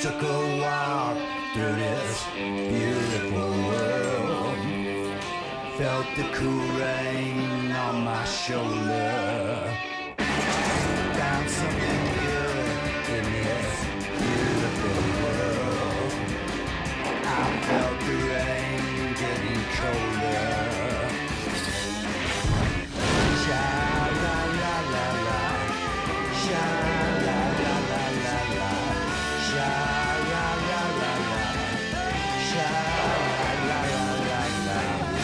took a walk through this beautiful world. Felt the cool rain on my shoulder. Found something good in this beautiful world. I felt the rain getting colder. Sha la la la la, sha la la la la la, sha la la la la, sha la la la la la.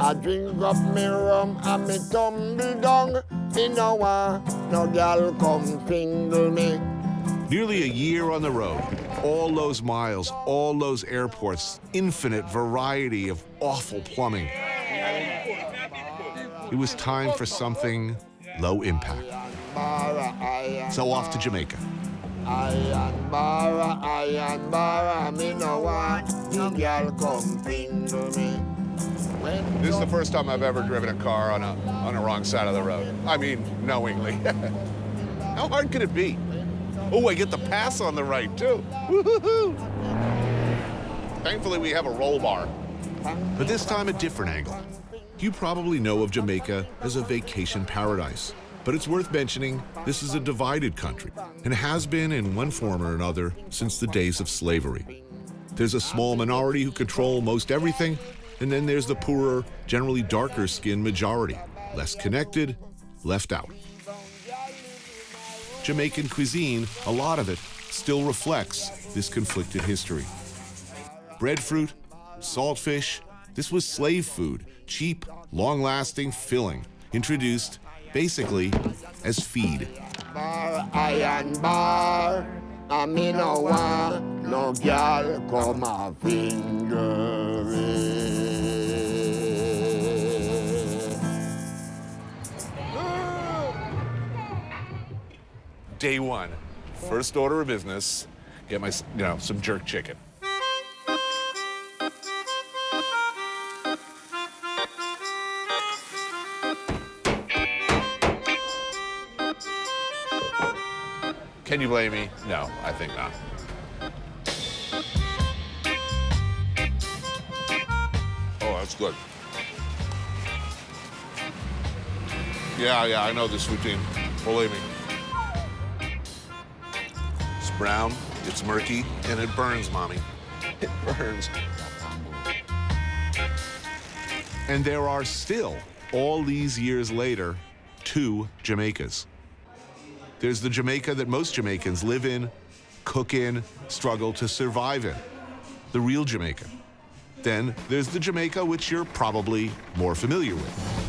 I drink up me rum and me tumble down. Me no want no gal come tingle me. Nearly a year on the road, all those miles, all those airports, infinite variety of awful plumbing. It was time for something low impact. So off to Jamaica. I me no want no gal come tingle me. This is the first time I've ever driven a car on a wrong side of the road. I mean, knowingly. How hard could it be? Oh, I get the pass on the right, too. Woo-hoo-hoo. Thankfully, we have a roll bar. But this time, a different angle. You probably know of Jamaica as a vacation paradise. But it's worth mentioning this is a divided country and has been in one form or another since the days of slavery. There's a small minority who control most everything, and then there's the poorer, generally darker-skinned majority, less connected, left out. Jamaican cuisine, a lot of it, still reflects this conflicted history. Breadfruit, saltfish, this was slave food, cheap, long-lasting, filling, introduced basically as feed. Bar, iron bar, and me no want no gal come a finger it. Day one, first order of business, get my, some jerk chicken. Can you blame me? No, I think not. Oh, that's good. Yeah, I know this routine. Believe me. It's brown, it's murky, and it burns, Mommy. It burns. And there are still, all these years later, 2 Jamaicas. There's the Jamaica that most Jamaicans live in, cook in, struggle to survive in. The real Jamaica. Then there's the Jamaica which you're probably more familiar with.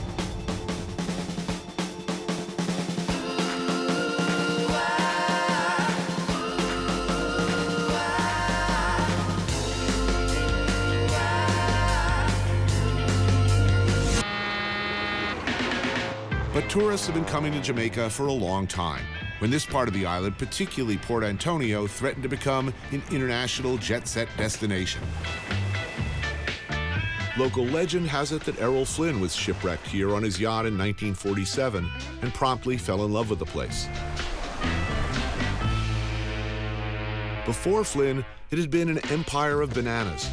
But tourists have been coming to Jamaica for a long time, when this part of the island, particularly Port Antonio, threatened to become an international jet-set destination. Local legend has it that Errol Flynn was shipwrecked here on his yacht in 1947 and promptly fell in love with the place. Before Flynn, it had been an empire of bananas,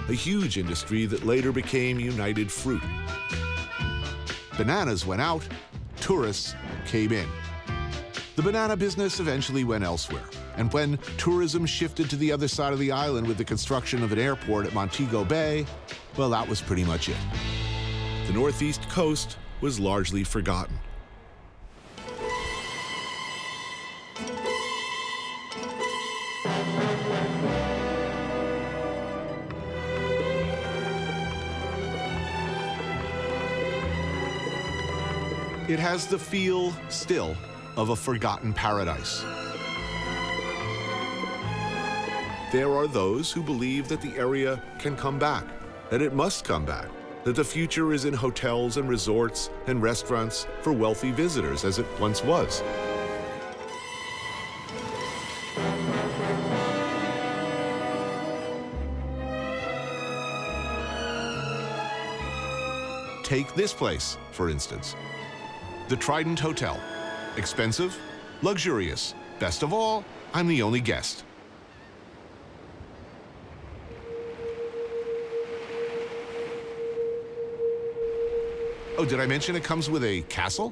a huge industry that later became United Fruit. Bananas went out, tourists came in. The banana business eventually went elsewhere, and when tourism shifted to the other side of the island with the construction of an airport at Montego Bay, well, that was pretty much it. The northeast coast was largely forgotten. It has the feel, still, of a forgotten paradise. There are those who believe that the area can come back, that it must come back, that the future is in hotels and resorts and restaurants for wealthy visitors, as it once was. Take this place, for instance. The Trident Hotel. Expensive, luxurious. Best of all, I'm the only guest. Oh, did I mention it comes with a castle?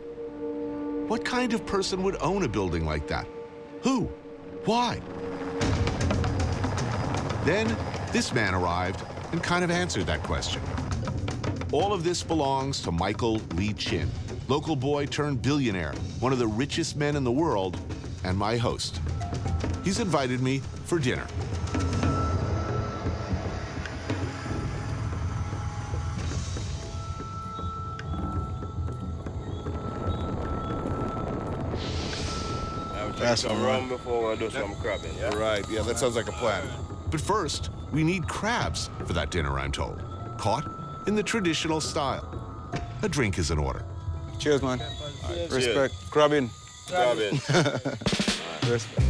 What kind of person would own a building like that? Who? Why? Then this man arrived and kind of answered that question. All of this belongs to Michael Lee Chin, local boy turned billionaire, one of the richest men in the world, and my host. He's invited me for dinner. That's some rum before we do some crabbing, yeah? Right, yeah, that sounds like a plan. But first, we need crabs for that dinner, I'm told. Caught in the traditional style. A drink is in order. Cheers, man. Cheers. Respect. Crabbing. Crabbing. Respect.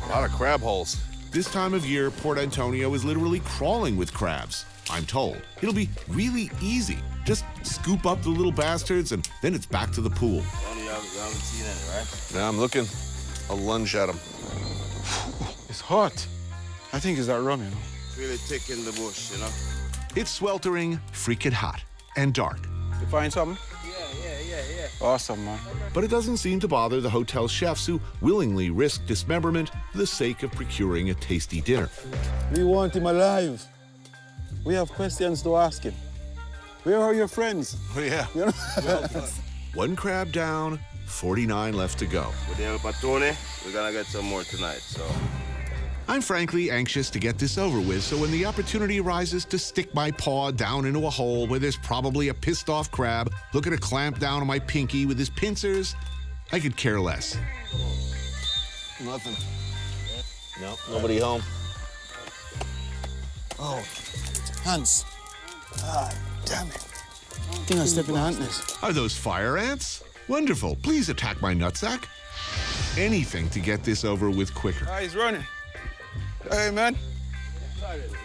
A lot of crab holes. This time of year, Port Antonio is literally crawling with crabs, I'm told. It'll be really easy. Just scoop up the little bastards and then it's back to the pool. You haven't seen any, right? Now I'm looking. I'll lunge at him. It's hot. I think it's that rum, you know. It's really thick in the bush, you know? It's sweltering, freaking hot, and dark. You find something? Yeah. Awesome, man. But it doesn't seem to bother the hotel chefs who willingly risk dismemberment for the sake of procuring a tasty dinner. We want him alive. We have questions to ask him. Where are your friends? Oh, yeah. You know? One crab down, 49 left to go. With the help of Tony, we're gonna get some more tonight, so. I'm frankly anxious to get this over with, so when the opportunity arises to stick my paw down into a hole where there's probably a pissed off crab looking to clamp down on my pinky with his pincers, I could care less. Nothing. No, nobody home. Oh, Hans. Ah, damn it. I think I stepped in the antness. Are those fire ants? Wonderful. Please attack my nutsack. Anything to get this over with quicker. Ah, he's running. Hey, man.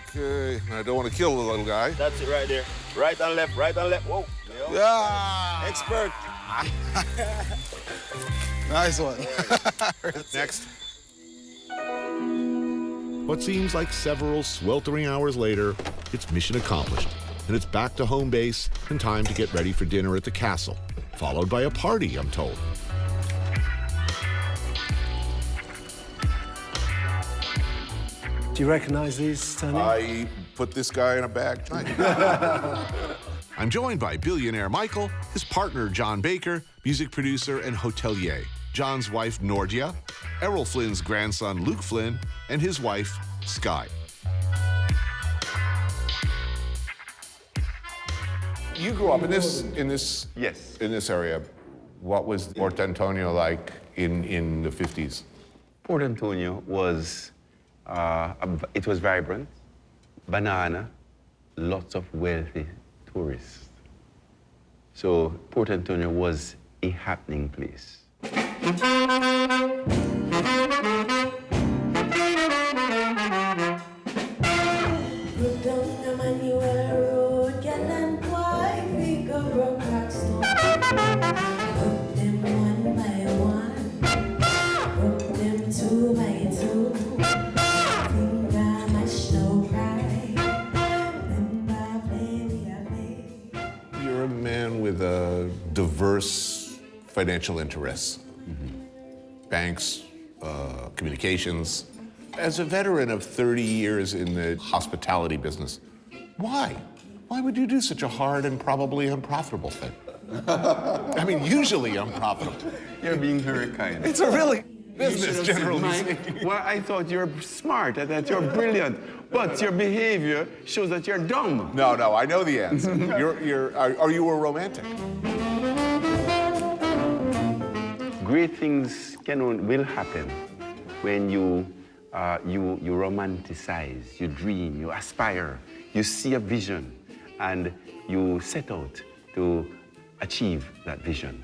Okay, I don't want to kill the little guy. That's it right there. Right and left, right and left. Whoa. Yeah. Expert. Nice one. Next. What seems like several sweltering hours later, it's mission accomplished, and it's back to home base and time to get ready for dinner at the castle, followed by a party, I'm told. Do you recognize these, Tony? I put this guy in a bag tonight. I'm joined by billionaire Michael, his partner John Baker, music producer and hotelier, John's wife Nordia, Errol Flynn's grandson Luke Flynn, and his wife Sky. You grew up in this Yes. in this area. What was Port Antonio like in the 50s? Port Antonio was, it was vibrant, banana, lots of wealthy tourists. So Port Antonio was a happening place. You're a man with a diverse financial interests. Banks, communications. As a veteran of 30 years in the hospitality business, why? Why would you do such a hard and probably unprofitable thing? I mean, usually unprofitable. You're being very kind. It's a really business, generally speaking. Well, I thought you're smart, I thought you're brilliant, but your behavior shows that you're dumb. No, I know the answer. Are you a romantic? Great things will happen when you You romanticize, you dream, you aspire, you see a vision, and you set out to achieve that vision.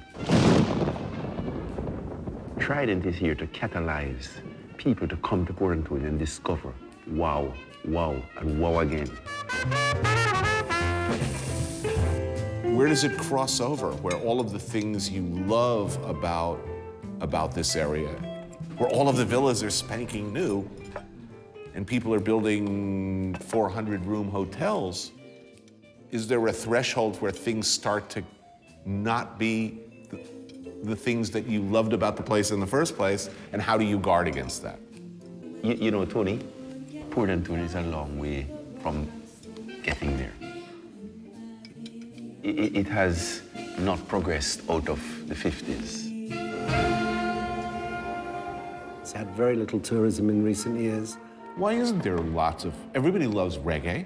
Trident is here to catalyze people to come to Port Antonio and discover wow, wow, and wow again. Where does it cross over? Where all of the things you love about this area, where all of the villas are spanking new, and people are building 400-room hotels, is there a threshold where things start to not be the things that you loved about the place in the first place, and how do you guard against that? You know, Tony, Port Antonio is a long way from getting there. It has not progressed out of the 50s. It's had very little tourism in recent years. Why isn't there lots of... Everybody loves reggae.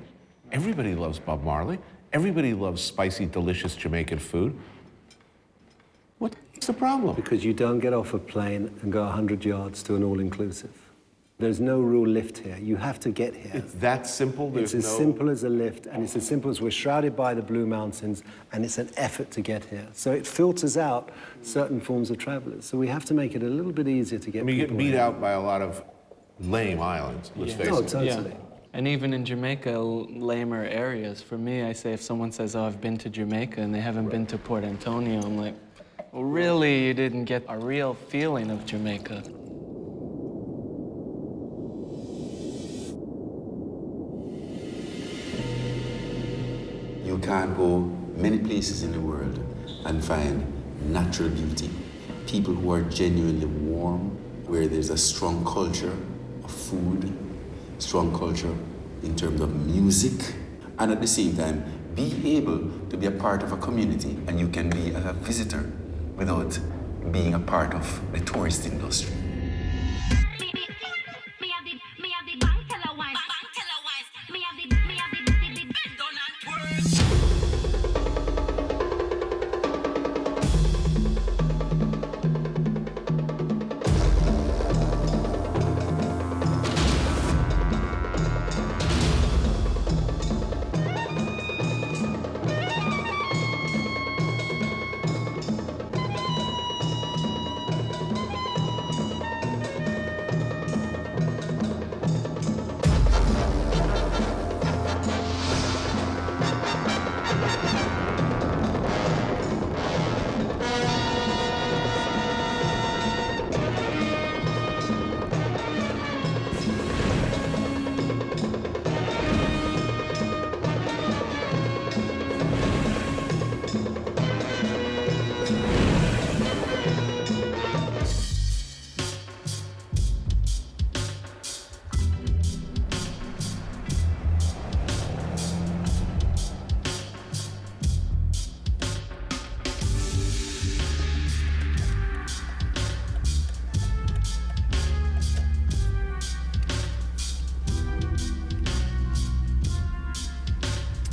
Everybody loves Bob Marley. Everybody loves spicy, delicious Jamaican food. What's the problem? Because you don't get off a plane and go 100 yards to an all-inclusive. There's no rule lift here. You have to get here. It's that simple? It's as simple as a lift, and it's as simple as we're shrouded by the Blue Mountains, and it's an effort to get here. So it filters out certain forms of travelers. So we have to make it a little bit easier to get people. You get beat out by a lot of lame islands, let's face it. Oh, totally. Yeah. And even in Jamaica, lamer areas. For me, I say if someone says, oh, I've been to Jamaica, and they haven't been to Port Antonio, I'm like, well, really, you didn't get a real feeling of Jamaica. You can't go many places in the world and find natural beauty. People who are genuinely warm, where there's a strong culture of food, strong culture in terms of music, and at the same time, be able to be a part of a community, and you can be a visitor without being a part of the tourist industry.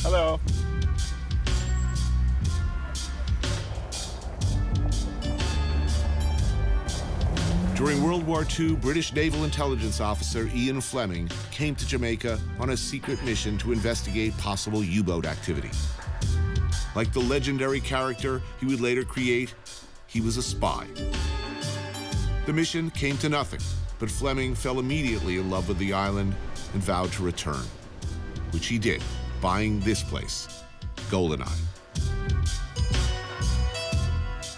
Hello. During World War II, British naval intelligence officer Ian Fleming came to Jamaica on a secret mission to investigate possible U-boat activity. Like the legendary character he would later create, he was a spy. The mission came to nothing, but Fleming fell immediately in love with the island and vowed to return, which he did, buying this place, Goldeneye.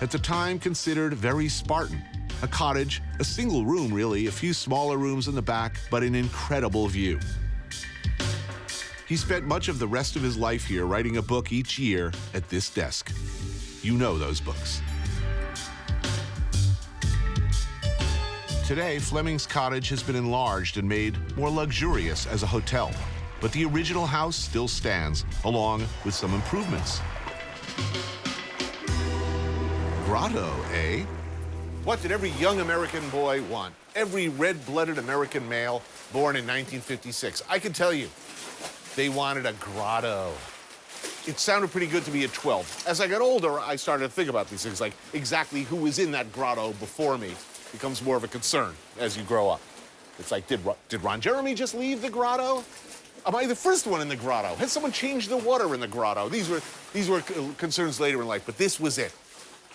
At the time considered very Spartan, a cottage, a single room really, a few smaller rooms in the back, but an incredible view. He spent much of the rest of his life here writing a book each year at this desk. You know those books. Today, Fleming's cottage has been enlarged and made more luxurious as a hotel, but the original house still stands, along with some improvements. Grotto, eh? What did every young American boy want? Every red-blooded American male born in 1956. I can tell you, they wanted a grotto. It sounded pretty good to me at 12. As I got older, I started to think about these things, like exactly who was in that grotto before me becomes more of a concern as you grow up. It's like, did Ron Jeremy just leave the grotto? Am I the first one in the grotto? Has someone changed the water in the grotto? These were concerns later in life, but this was it.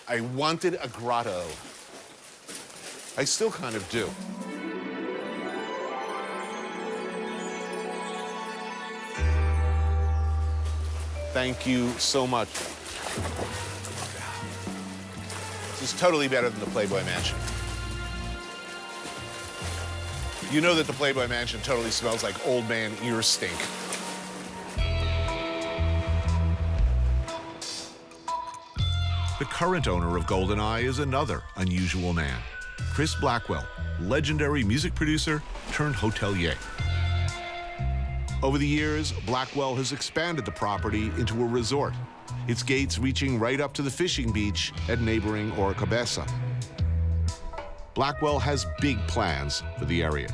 I wanted a grotto. I still kind of do. Thank you so much. This is totally better than the Playboy Mansion. You know that the Playboy Mansion totally smells like old man ear stink. The current owner of GoldenEye is another unusual man, Chris Blackwell, legendary music producer turned hotelier. Over the years, Blackwell has expanded the property into a resort, its gates reaching right up to the fishing beach at neighboring Orcabessa. Blackwell has big plans for the area.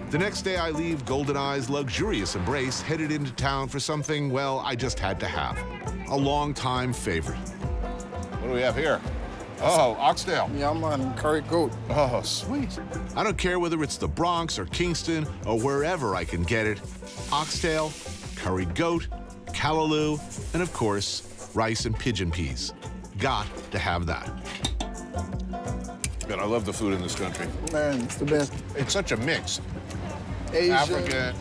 The next day, I leave GoldenEye's luxurious embrace, headed into town for something, well, I just had to have. A long-time favorite. What do we have here? Oh, oxtail. Yeah, man, curry goat. Oh, sweet. I don't care whether it's the Bronx or Kingston or wherever I can get it. Oxtail, curried goat, callaloo, and of course, rice and pigeon peas. Got to have that. Man, I love the food in this country. Man, it's the best. It's such a mix. Asian. African.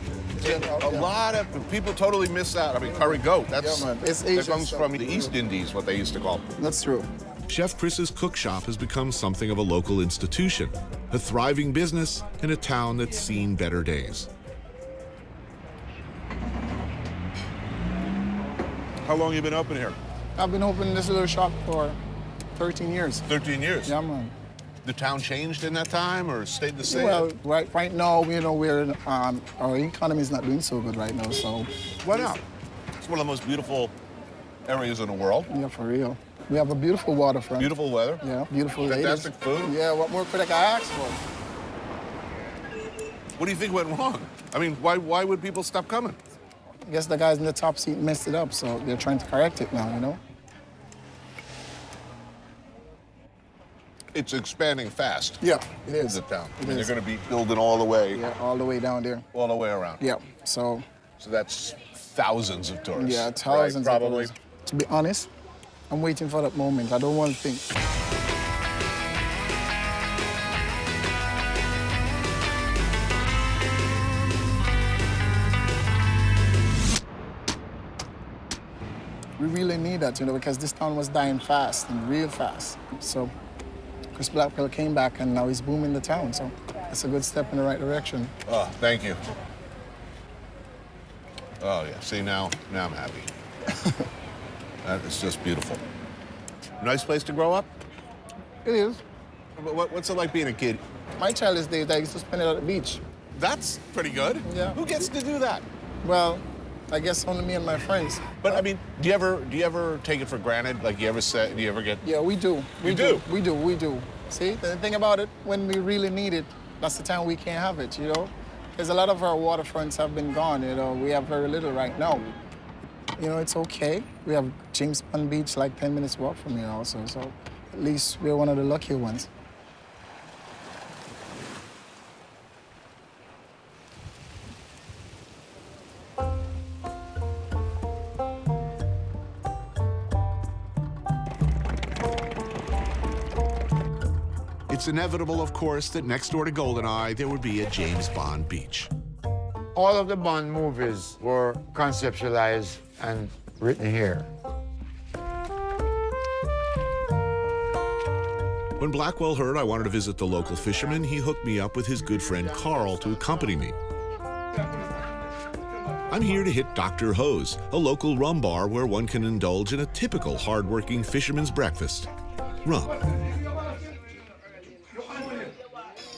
A lot of people totally miss out. I mean, curry goat. That's Yeah, man. It's Asian that comes stuff. from the East Indies, what they used to call. That's true. Chef Chris's cook shop has become something of a local institution, a thriving business in a town that's seen better days. How long you been open here? I've been opening this little shop for 13 years. 13 years. Yeah, man. The town changed in that time or stayed the same? Well, right now, you know, our economy is not doing so good right now, so. Why not? It's one of the most beautiful areas in the world. Yeah, for real. We have a beautiful waterfront. Beautiful weather. Yeah, beautiful ladies. Fantastic food. Yeah, what more could I ask for? What do you think went wrong? I mean, why would people stop coming? I guess the guys in the top seat messed it up, so they're trying to correct it now, you know? It's expanding fast. Yeah, it is. The town. It And is. they're going to be building all the way. Yeah, all the way down there. All the way around. Yeah, so. So that's thousands of tourists. Yeah, thousands right? of Probably. tourists. To be honest, I'm waiting for that moment. I don't want to think. We really need that, you know, because this town was dying fast and real fast. So Chris Blackwell came back and now he's booming the town. So it's a good step in the right direction. Oh, thank you. Oh, yeah. See, now I'm happy. That is just beautiful. Nice place to grow up? It is. What's it like being a kid? My childhood days, I used to spend it at the beach. That's pretty good. Yeah. Who gets to do that? Well, I guess only me and my friends. But I mean, do you ever take it for granted? Like, do you ever get? Yeah, we do. We do? We do. See, the thing about it, when we really need it, that's the time we can't have it, you know? Because a lot of our waterfronts have been gone, you know? We have very little right now. You know, it's okay. We have James Bond Beach like 10 minutes walk from here also, so at least we're one of the luckier ones. It's inevitable, of course, that next door to GoldenEye, there would be a James Bond beach. All of the Bond movies were conceptualized and written here. When Blackwell heard I wanted to visit the local fishermen, he hooked me up with his good friend Carl to accompany me. I'm here to hit Dr. Ho's, a local rum bar where one can indulge in a typical hard-working fisherman's breakfast. Rum.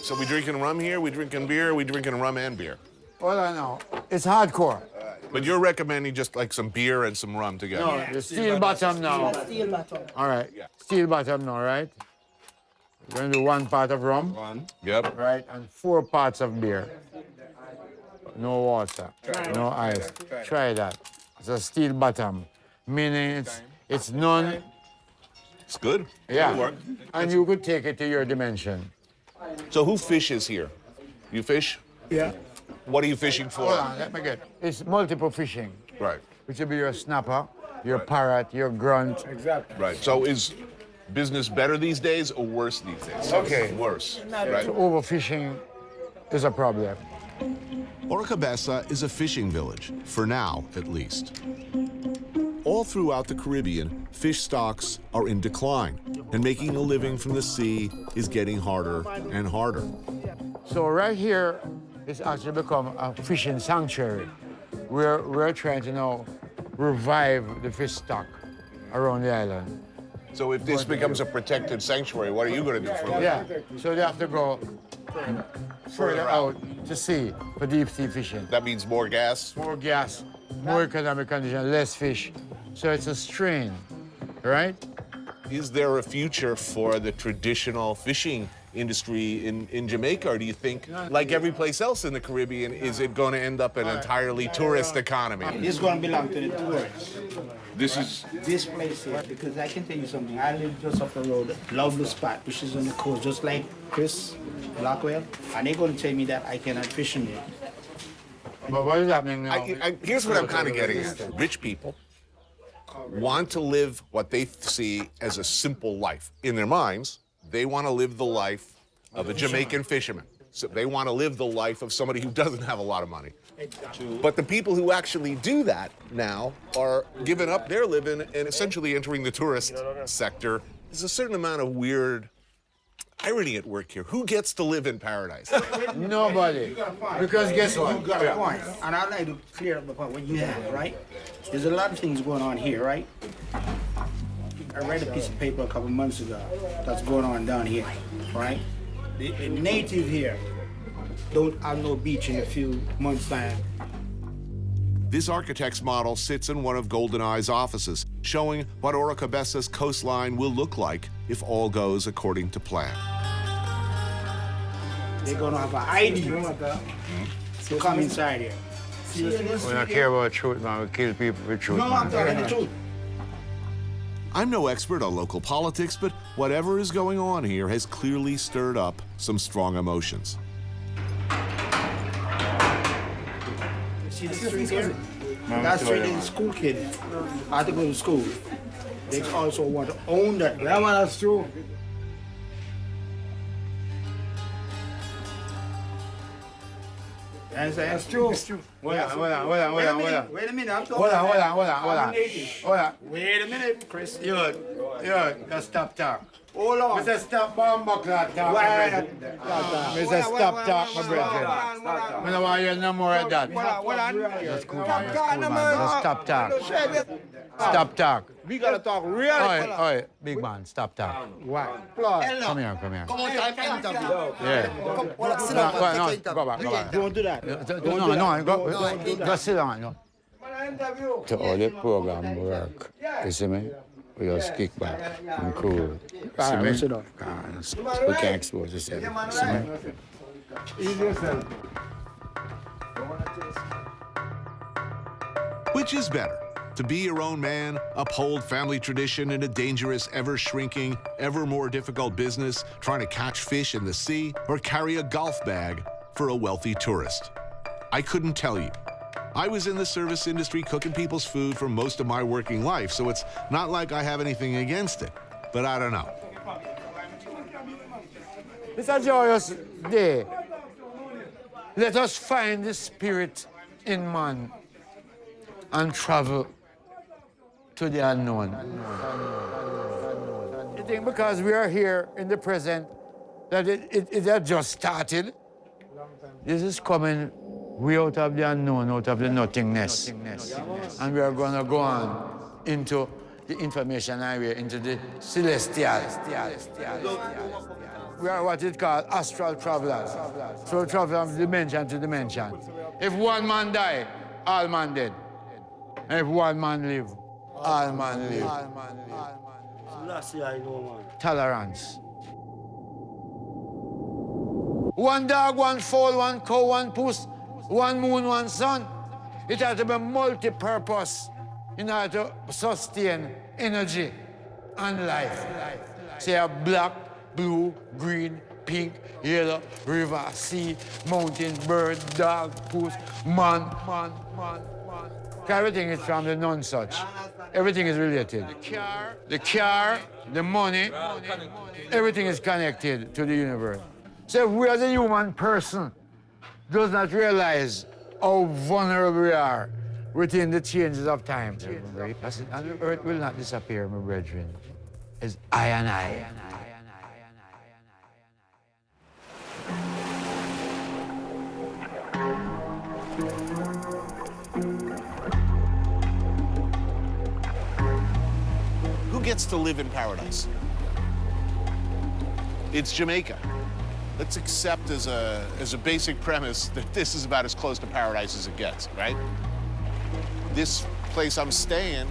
So we drinking rum here? We drinking beer? We drinking rum and beer? All I know, it's hardcore. But you're recommending just like some beer and some rum together? No, the steel bottom now. Steel bottom. All right, Yeah. steel bottom now, right? We're going to do 1 part of rum. Yep. Right, and 4 parts of beer. No water, no ice. Try that. It's a steel bottom, meaning it's non. It's good. Yeah. It'll work. And you could take it to your dimension. So who fishes here? You fish? Yeah. What are you fishing for? Hold on, let me get. It's multiple fishing. Right. Which will be your snapper, your parrot, your grunt. Exactly. Right. So is business better these days or worse these days? Okay. Worse. Right. So overfishing is a problem. Oracabessa is a fishing village, for now at least. All throughout the Caribbean, fish stocks are in decline, and making a living from the sea is getting harder and harder. So right here, it's actually become a fishing sanctuary. We're trying to now revive the fish stock around the island. So if this becomes a protected sanctuary, what are you going to do for a living? Yeah, so they have to go further out to sea for deep sea fishing. That means more gas? More gas, more economic condition, less fish. So it's a strain, right? Is there a future for the traditional fishing industry in Jamaica, or do you think, like every place else in the Caribbean, is it going to end up an entirely tourist economy? This is going to belong to the tourists. This place here, because I can tell you something. I live just up the road, lovely spot, which is on the coast, just like Chris Blackwell, and they're going to tell me that I cannot fish in there. But what is happening now? Here's what I'm kind of getting at. Rich people want to live what they see as a simple life. In their minds, they want to live the life of a Jamaican fisherman. So they want to live the life of somebody who doesn't have a lot of money. But the people who actually do that now are giving up their living and essentially entering the tourist sector. There's a certain amount of weird irony at work here. Who gets to live in paradise? Nobody. Because guess what? You got a point. And I'd like to clear up the point what you have, right? There's a lot of things going on here, right? I read a piece of paper a couple months ago that's going on down here, right? The native here don't have no beach in a few months' time. This architect's model sits in one of GoldenEye's offices, showing what Oracabessa's coastline will look like if all goes according to plan. They're gonna have an ID to come inside here. We don't care about truth, man. We kill people for truth, man. I'm telling the truth. I'm no expert on local politics, but whatever is going on here has clearly stirred up some strong emotions. See the street here? That street is school kids. I have to go to school. They also want to own that. Yeah, man, that's true. That's true. It's true. Wait a minute. Wait a minute. I'm talking. Hold on. Wait a minute, Chris. Yo, just stop talk. Hold on. Mr. Stop bomb buckler talk. Mr. Stop talk, my brethren. I don't want to hear no more of that. Just cool, man. Just stop talk. Stop talk. We gotta talk really. Oi, big man, stop talk. Why? Come here. Come on, time interview. Yeah. Go back. Don't do that. No, go sit down. No. To all the program work, you see me? We just kick back and cool. See me? We can't expose yourself. See me? Ease yourself. Which is better? To be your own man, uphold family tradition in a dangerous, ever-shrinking, ever more difficult business, trying to catch fish in the sea, or carry a golf bag for a wealthy tourist? I couldn't tell you. I was in the service industry cooking people's food for most of my working life, so it's not like I have anything against it, but I don't know. It's a joyous day. Let us find the spirit in man and travel to the unknown. You think because we are here in the present that it had just started? This is coming way out of the unknown, out of the nothingness. And we are going to go on into the information highway, into the celestial. We are what it called astral travelers. So we travel from dimension to dimension. If one man die, all man dead. And if one man live, all man live. Tolerance. One dog, one foal, one cow, one puss, one moon, one sun. It has to be multi-purpose in order to sustain energy and life. Say a black, blue, green, pink, yellow, river, sea, mountain, bird, dog, puss, man. Everything is from the non-such. Everything is related. The car, the money, everything is connected to the universe. So if we as a human person does not realize how vulnerable we are within the changes of time, and the earth will not disappear, my brethren. It's I and I. Who gets to live in paradise? It's Jamaica. Let's accept as a basic premise that this is about as close to paradise as it gets, right? This place I'm staying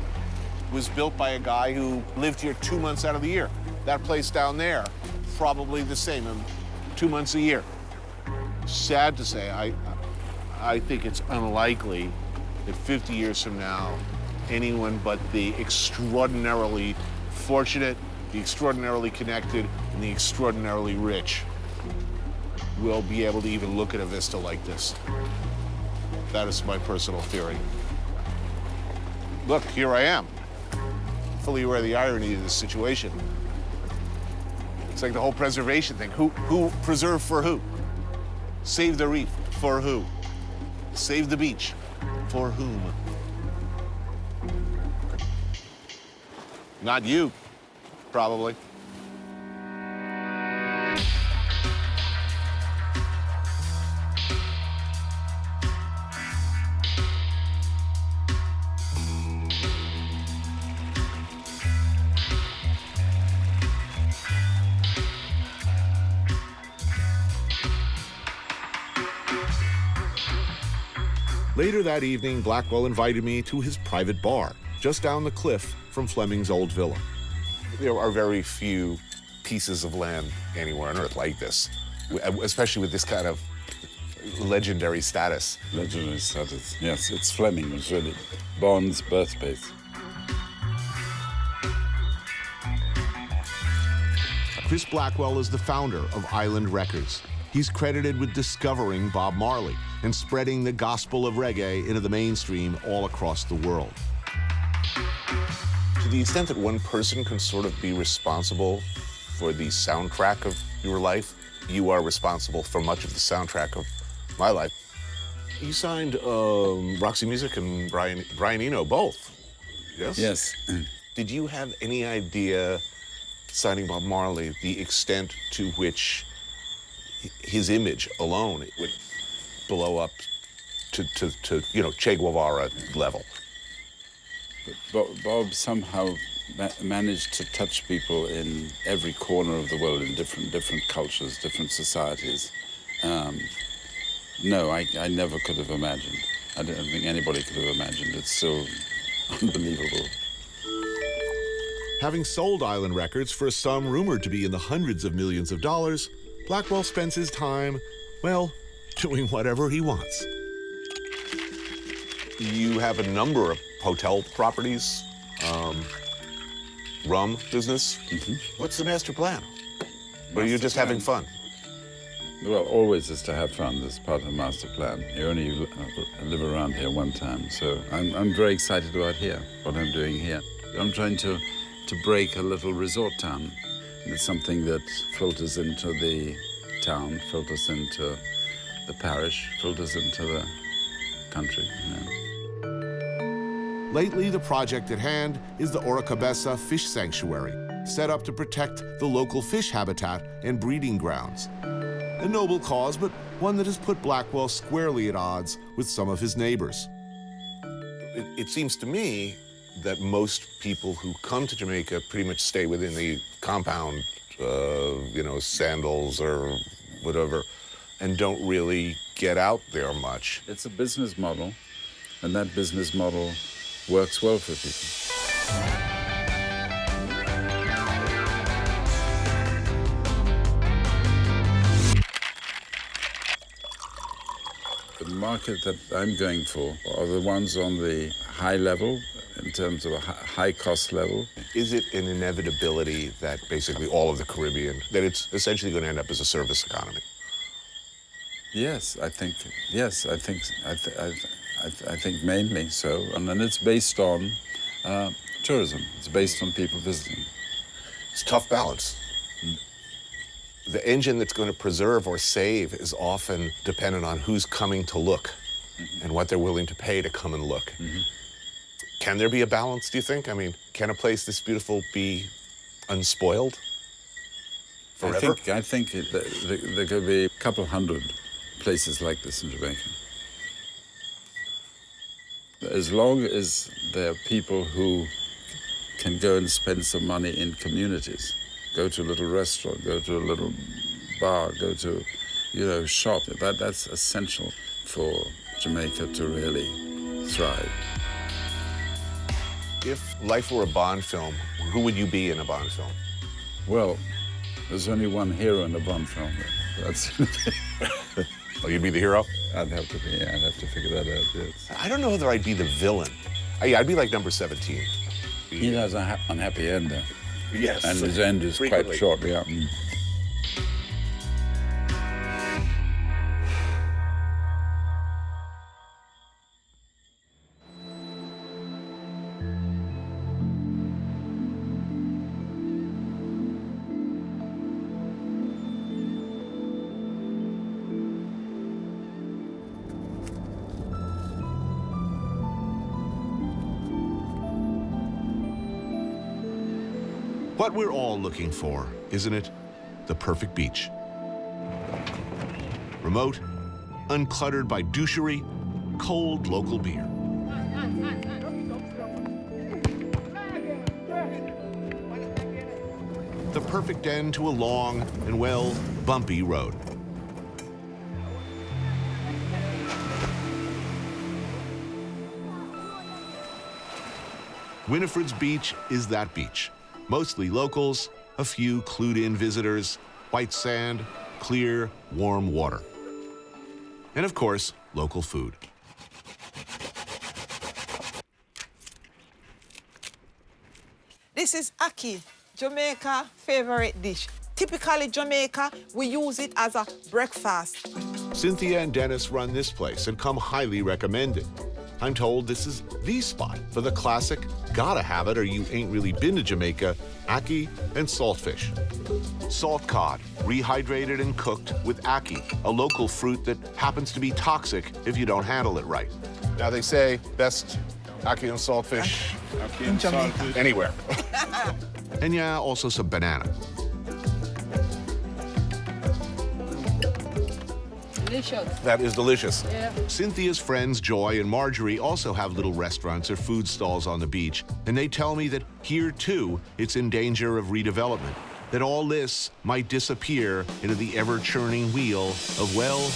was built by a guy who lived here 2 months out of the year. That place down there, probably the same, 2 months a year. Sad to say, I think it's unlikely that 50 years from now, anyone but the extraordinarily fortunate, the extraordinarily connected, and the extraordinarily rich will be able to even look at a vista like this. That is my personal theory. Look, here I am, fully aware of the irony of this situation. It's like the whole preservation thing. Who preserve for who? Save the reef, for who? Save the beach, for whom? Not you, probably. Later that evening, Blackwell invited me to his private bar, just down the cliff from Fleming's old villa. There are very few pieces of land anywhere on Earth like this, especially with this kind of legendary status. Legendary status, yes. It's Fleming, was really Bond's birthplace. Chris Blackwell is the founder of Island Records. He's credited with discovering Bob Marley and spreading the gospel of reggae into the mainstream all across the world. To the extent that one person can sort of be responsible for the soundtrack of your life, you are responsible for much of the soundtrack of my life. You signed Roxy Music and Brian Eno both, yes? Yes. Did you have any idea, signing Bob Marley, the extent to which his image alone would blow up to you know, Che Guevara level? But Bob somehow managed to touch people in every corner of the world, in different cultures, different societies. No, I never could have imagined. I don't think anybody could have imagined. It's so unbelievable. Having sold Island Records for a sum rumored to be in the hundreds of millions of dollars, Blackwell spends his time, well, doing whatever he wants. You have a number of hotel properties, rum business. Mm-hmm. What's the master plan? Or are you just having fun? Well, always is to have fun. That's part of the master plan. You only live around here one time, so I'm very excited about here, what I'm doing here. I'm trying to break a little resort town. It's something that filters into the town, filters into the parish, filters into the country, you know. Lately, the project at hand is the Oracabessa Fish Sanctuary, set up to protect the local fish habitat and breeding grounds. A noble cause, but one that has put Blackwell squarely at odds with some of his neighbors. It seems to me that most people who come to Jamaica pretty much stay within the compound, you know, sandals or whatever, and don't really get out there much. It's a business model, and that business model works well for people. The market that I'm going for are the ones on the high level, in terms of a high cost level. Is it an inevitability that basically all of the Caribbean, that it's essentially going to end up as a service economy? Yes, I think mainly so. And then it's based on tourism. It's based on people visiting. It's a tough balance. The engine that's going to preserve or save is often dependent on who's coming to look and what they're willing to pay to come and look. Can there be a balance, do you think? I mean, can a place this beautiful be unspoiled forever? I think there could be a couple hundred places like this in Jamaica. As long as there are people who can go and spend some money in communities, go to a little restaurant, go to a little bar, go to, shop. That's essential for Jamaica to really thrive. If life were a Bond film, who would you be in a Bond film? Well, there's only one hero in a Bond film. That's Oh, you'd be the hero? I'd have to figure that out, yes. I don't know whether I'd be the villain. I'd be like number 17. He has an unhappy ending. Yes. And his end is frequently. quite short, yeah. What we're all looking for, isn't it? The perfect beach. Remote, uncluttered by douchery, cold local beer. The perfect end to a long and, well, bumpy road. Wifred's beach is that beach. Mostly locals, a few clued-in visitors, white sand, clear, warm water. And of course, local food. This is ackee, Jamaica favorite dish. Typically Jamaica, we use it as a breakfast. Cynthia and Dennis run this place and come highly recommended. I'm told this is the spot for the classic, gotta have it or you ain't really been to Jamaica, ackee and saltfish. Salt cod, rehydrated and cooked with ackee, a local fruit that happens to be toxic if you don't handle it right. Now they say best ackee and saltfish In Jamaica. anywhere. And yeah, also some banana. Delicious. That is delicious. Yeah. Cynthia's friends Joy and Marjorie also have little restaurants or food stalls on the beach, and they tell me that here too it's in danger of redevelopment, that all this might disappear into the ever-churning wheel of, well,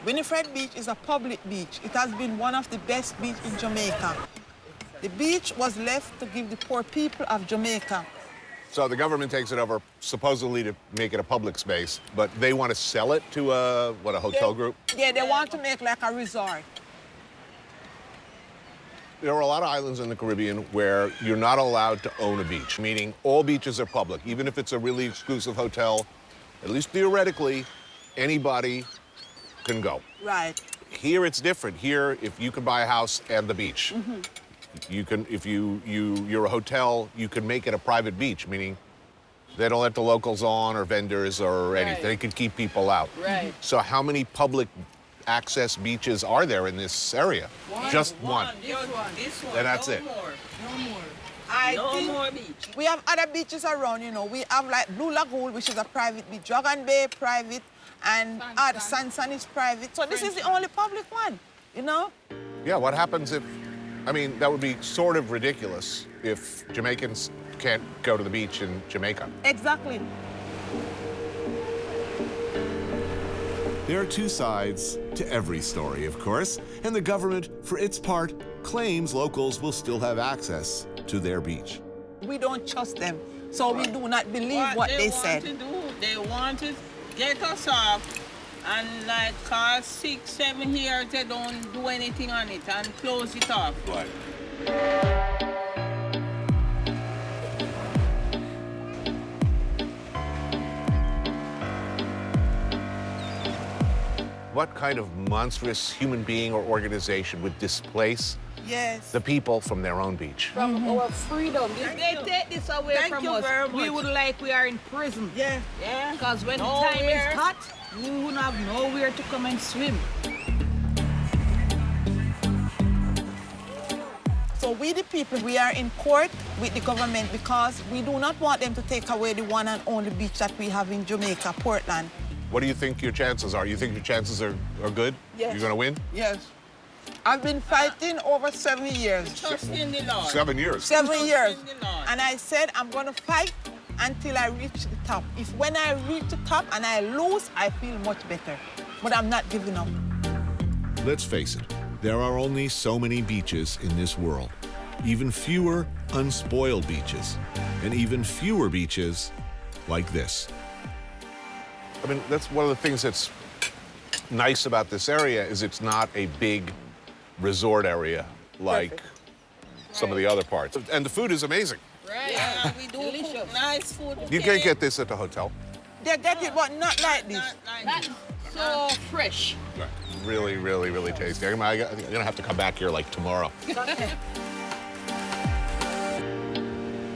Wifred Beach is a public beach. It has been one of the best beaches in Jamaica. The beach was left to give the poor people of Jamaica. So the government takes it over supposedly to make it a public space, but they want to sell it to a hotel group? Yeah, they want to make like a resort. There are a lot of islands in the Caribbean where you're not allowed to own a beach, meaning all beaches are public. Even if it's a really exclusive hotel, at least theoretically, anybody can go. Right. Here it's different. Here, if you can buy a house and the beach, you can. If you're a hotel, you can make it a private beach, meaning they don't let the locals on or vendors or anything. They can keep people out. Right. So how many public access beaches are there in this area? Just one. This one. And that's it. No more. No more beach. We have other beaches around, you know. We have like Blue Lagoon, which is a private beach. Dragon Bay, private. And the Sansan is private. So this is the only public one, you know? Yeah, what happens if, I mean, that would be sort of ridiculous if Jamaicans can't go to the beach in Jamaica. Exactly. There are two sides to every story, of course, and the government, for its part, claims locals will still have access to their beach. We don't trust them, so we do not believe what they said. They want to get us off, and like cause 6, 7 years they don't do anything on it and close it off. Right. What kind of monstrous human being or organization would displace the people from their own beach? From our freedom. If they take this away from us, we would like we are in prison. Yeah. Yeah. Because when the time is hot, we wouldn't have nowhere to come and swim. So we the people, we are in court with the government because we do not want them to take away the one and only beach that we have in Jamaica, Portland. What do you think your chances are? You think your chances are good? Yes. You're going to win? Yes. I've been fighting over 7 years. Trust in the Lord. 7 years? 7 years. And I said I'm going to fight until I reach the top. If when I reach the top and I lose, I feel much better. But I'm not giving up. Let's face it, there are only so many beaches in this world. Even fewer unspoiled beaches. And even fewer beaches like this. I mean, that's one of the things that's nice about this area is it's not a big resort area like some of the other parts. And the food is amazing. Right. Yeah, we do cook nice food. You can't get this at the hotel. They get it, but not like this. Not so fresh. Right. Really, really, really tasty. I'm gonna have to come back here like tomorrow.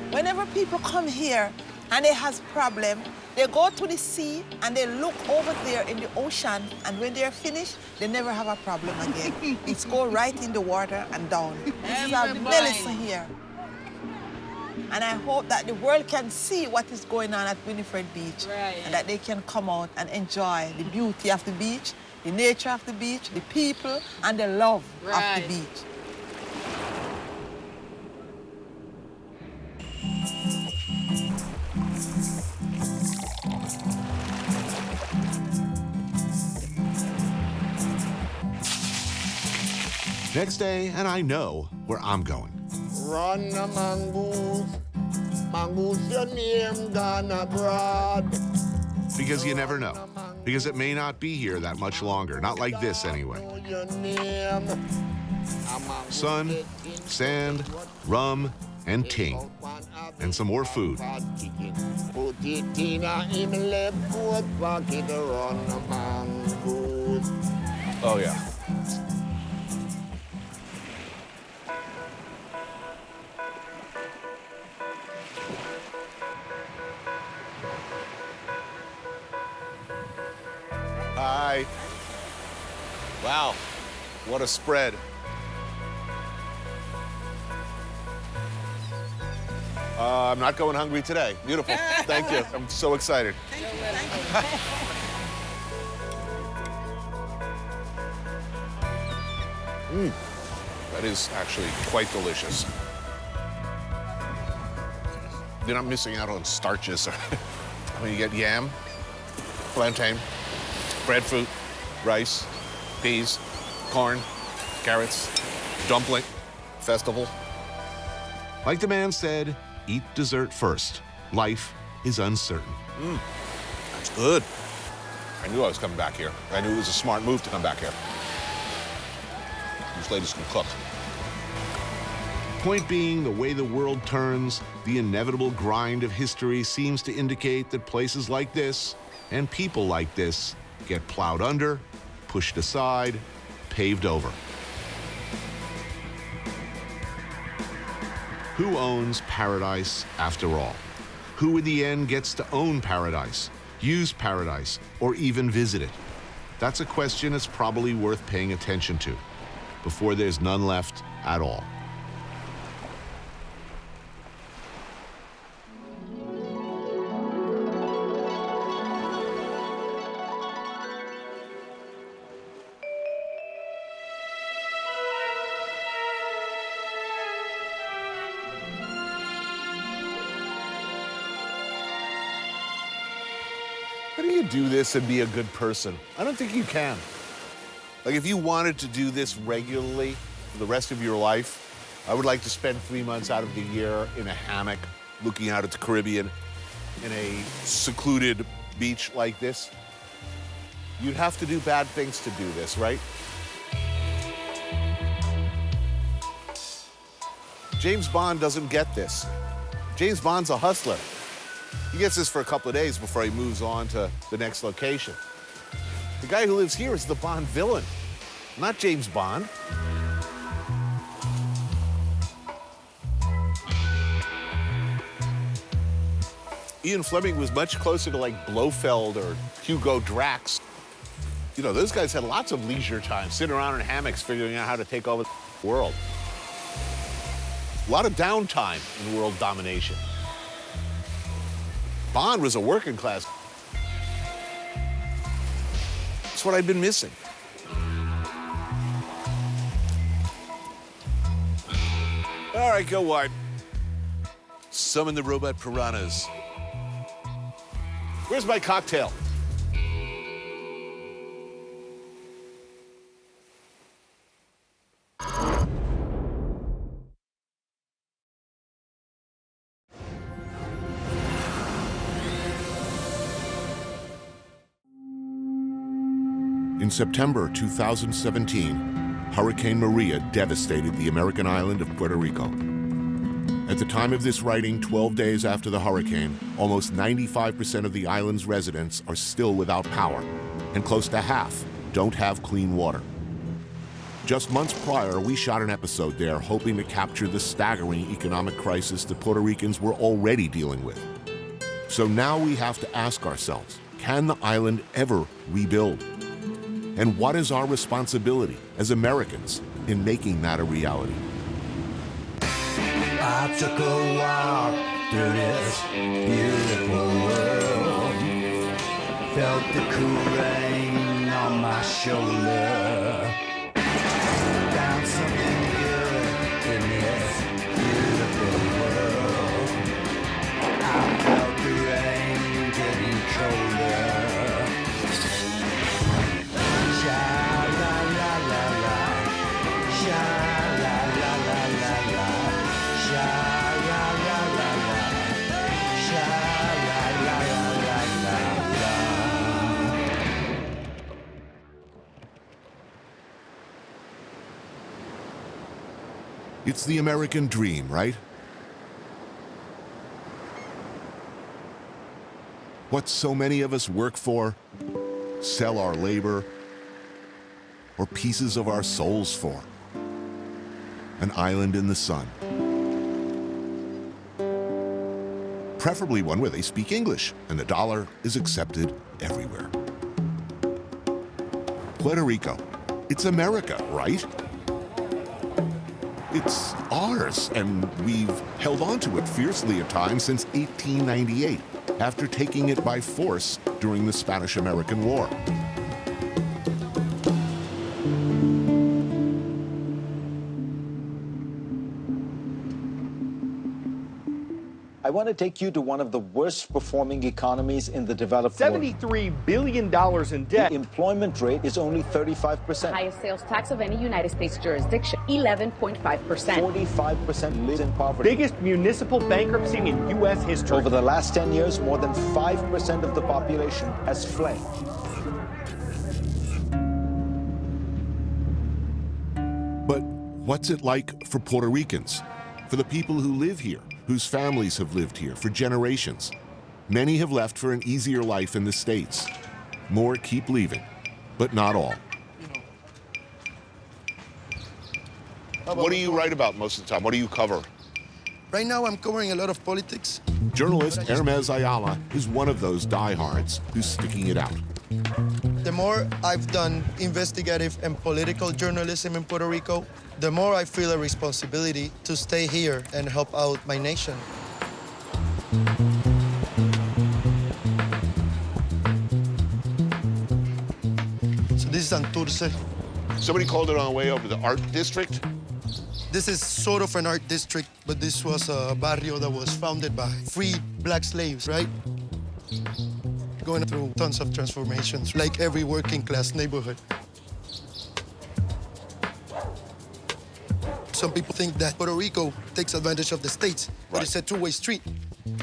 Whenever people come here and they have problem, they go to the sea and they look over there in the ocean, and when they're finished, they never have a problem again. It's go right in the water and down. This is our medicine here. And I hope that the world can see what is going on at Wifred Beach, and that they can come out and enjoy the beauty of the beach, the nature of the beach, the people, and the love of the beach. Next day, and I know where I'm going. Run the mongoose, mongoose your name gone abroad. Because you never know. Because it may not be here that much longer. Not like this, anyway. Your name. Sun, sand, rum, and ting. And some more food. Put it in him left foot pocket, run the mongoose. Oh, yeah. Hi. Wow, what a spread. I'm not going hungry today. Beautiful. Thank you. I'm so excited. That is actually quite delicious. You're not missing out on starches. I mean, you get yam, plantain, breadfruit, rice, peas, corn, carrots, dumpling, festival. Like the man said, eat dessert first. Life is uncertain. That's good. I knew I was coming back here. I knew it was a smart move to come back here. These ladies can cook. Point being, the way the world turns, the inevitable grind of history seems to indicate that places like this and people like this get plowed under, pushed aside, paved over. Who owns paradise after all? Who in the end gets to own paradise, use paradise, or even visit it? That's a question that's probably worth paying attention to before there's none left at all. How do you do this and be a good person? I don't think you can. Like, if you wanted to do this regularly for the rest of your life, I would like to spend 3 months out of the year in a hammock looking out at the Caribbean in a secluded beach like this. You'd have to do bad things to do this, right? James Bond doesn't get this. James Bond's a hustler. He gets this for a couple of days before he moves on to the next location. The guy who lives here is the Bond villain, not James Bond. Ian Fleming was much closer to like Blofeld or Hugo Drax. You know, those guys had lots of leisure time, sitting around in hammocks figuring out how to take over the world. A lot of downtime in world domination. Bond was a working class. That's what I've been missing. All right, go wide. Summon the robot piranhas. Where's my cocktail? In September 2017, Hurricane Maria devastated the American island of Puerto Rico. At the time of this writing, 12 days after the hurricane, almost 95% of the island's residents are still without power, and close to half don't have clean water. Just months prior, we shot an episode there hoping to capture the staggering economic crisis that Puerto Ricans were already dealing with. So now we have to ask ourselves, can the island ever rebuild? And what is our responsibility as Americans in making that a reality? I took a walk through this beautiful world. Felt the cool rain on my shoulder. Found something good in this beautiful world. I felt the rain getting colder. Sha la la la la, sha la la la la la, sha la la la la, sha la la la la la. It's the American dream, right? What so many of us work for, sell our labor, or pieces of our souls for. An island in the sun. Preferably one where they speak English and the dollar is accepted everywhere. Puerto Rico, it's America, right? It's ours, and we've held on to it fiercely at times since 1898, after taking it by force during the Spanish-American War. I want to take you to one of the worst performing economies in the developed world. $73 billion in debt. The employment rate is only 35%. Highest sales tax of any United States jurisdiction, 11.5%. 45% live in poverty. Biggest municipal bankruptcy in U.S. history. Over the last 10 years, more than 5% of the population has fled. But what's it like for Puerto Ricans? For the people who live here, whose families have lived here for generations? Many have left for an easier life in the States. More keep leaving, but not all. What do you write about most of the time? What do you cover? Right now, I'm covering a lot of politics. Journalist Hermes Ayala is one of those diehards who's sticking it out. The more I've done investigative and political journalism in Puerto Rico, the more I feel a responsibility to stay here and help out my nation. So this is Santurce. Somebody called it on the way over the art district? This is sort of an art district, but this was a barrio that was founded by freed black slaves, right? going through tons of transformations, like every working class neighborhood. Some people think that Puerto Rico takes advantage of the States, but it's a two-way street.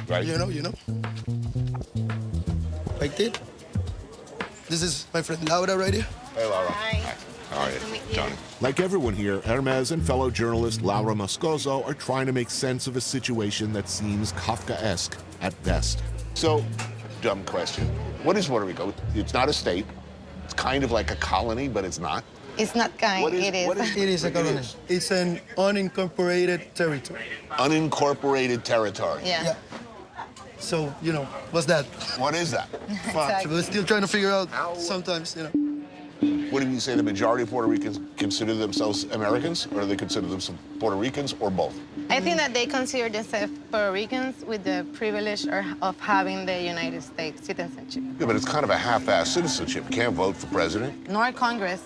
Right. You know? Like this. This is my friend Laura right here. Hey, Laura. Hi. How are you? Johnny. Like everyone here, Hermes and fellow journalist Laura Moscoso are trying to make sense of a situation that seems Kafkaesque at best. So, dumb question. What is Puerto Rico? It's not a state. It's kind of like a colony, but it's not. It's not kind, it is. It is a colony. It's an unincorporated territory. Unincorporated territory. Yeah. So, what's that? What is that? So we're still trying to figure out sometimes, What do you say the majority of Puerto Ricans consider themselves Americans, or do they consider themselves Puerto Ricans, or both? I think that they consider themselves Puerto Ricans with the privilege of having the United States citizenship. Yeah, but it's kind of a half-assed citizenship. You can't vote for president. Nor Congress.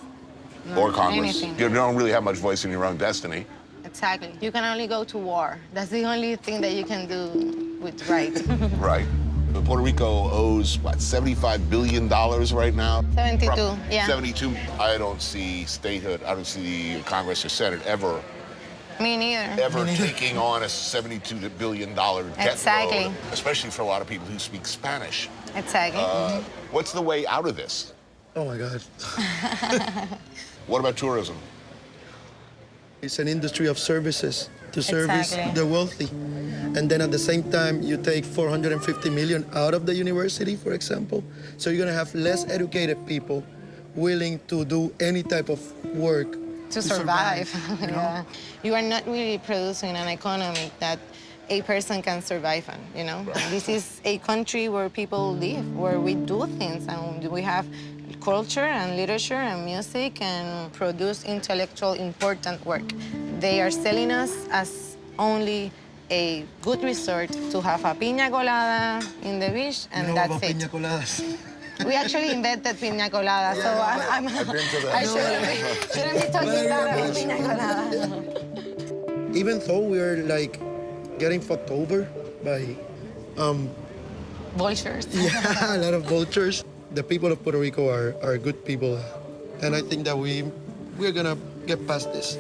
Or Congress. Anything. You don't really have much voice in your own destiny. Exactly. You can only go to war. That's the only thing that you can do with right. Right. But Puerto Rico owes, what, $75 billion right now? 72, yeah. 72. I don't see statehood, I don't see Congress or Senate ever Me neither. taking on a $72 billion debt Exactly. load, especially for a lot of people who speak Spanish. Exactly. What's the way out of this? Oh, my God. What about tourism? It's an industry of services to service Exactly. the wealthy. And then at the same time, you take 450 million out of the university, for example. So you're gonna have less educated people willing to do any type of work. To survive. Yeah. You are not really producing an economy that a person can survive on, This is a country where people live, where we do things, and we have culture and literature and music and produce intellectual important work. They are selling us as only a good resort to have a piña colada in the beach, and that's it. Piña coladas. We actually invented piña colada, so I shouldn't be talking bad about piña colada. Even though we're getting fucked over by vultures. Yeah, a lot of vultures. The people of Puerto Rico are good people, and I think that we're gonna get past this.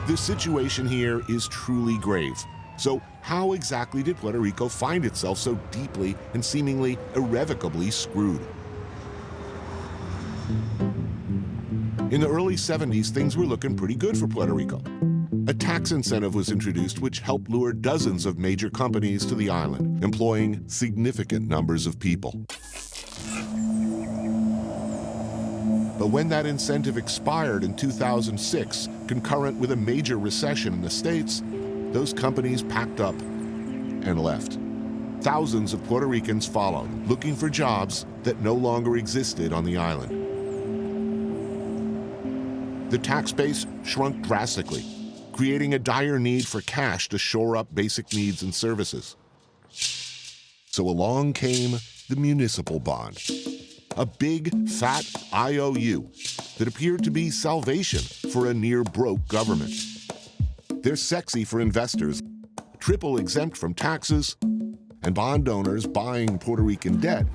The situation here is truly grave. So how exactly did Puerto Rico find itself so deeply and seemingly irrevocably screwed? In the early 70s, things were looking pretty good for Puerto Rico. A tax incentive was introduced which helped lure dozens of major companies to the island, employing significant numbers of people. But when that incentive expired in 2006, concurrent with a major recession in the States, those companies packed up and left. Thousands of Puerto Ricans followed, looking for jobs that no longer existed on the island. The tax base shrunk drastically, creating a dire need for cash to shore up basic needs and services. So along came the municipal bond, a big, fat IOU that appeared to be salvation for a near-broke government. They're sexy for investors, triple exempt from taxes, and bond owners buying Puerto Rican debt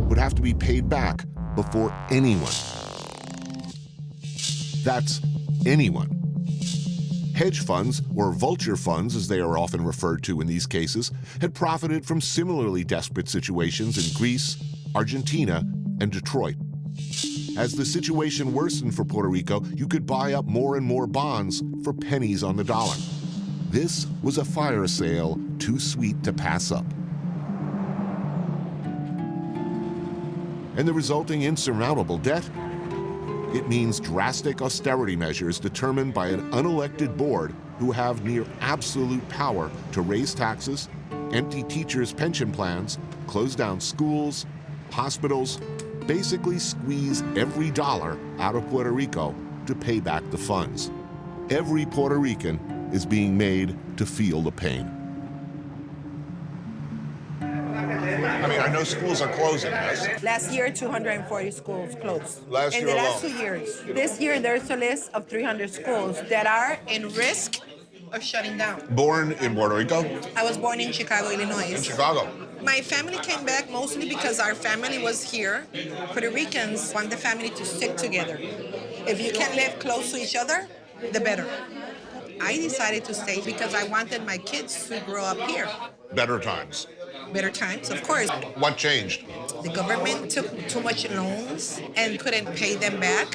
would have to be paid back before anyone. That's anyone. Hedge funds, or vulture funds as they are often referred to in these cases, had profited from similarly desperate situations in Greece, Argentina, and Detroit. As the situation worsened for Puerto Rico, you could buy up more and more bonds for pennies on the dollar. This was a fire sale too sweet to pass up. And the resulting insurmountable debt? It means drastic austerity measures determined by an unelected board who have near absolute power to raise taxes, empty teachers' pension plans, close down schools, hospitals, basically squeeze every dollar out of Puerto Rico to pay back the funds. Every Puerto Rican is being made to feel the pain. I mean, I know know schools are closing, yes? Last year, 240 schools closed. Last in year the last alone. 2 years. This year, there's a list of 300 schools that are in risk of shutting down. Born in Puerto Rico? I was born in Chicago, Illinois. In Chicago. My family came back mostly because our family was here. Puerto Ricans want the family to stick together. If you can live close to each other, the better. I decided to stay because I wanted my kids to grow up here. Better times. Better times, of course. What changed? The government took too much loans and couldn't pay them back.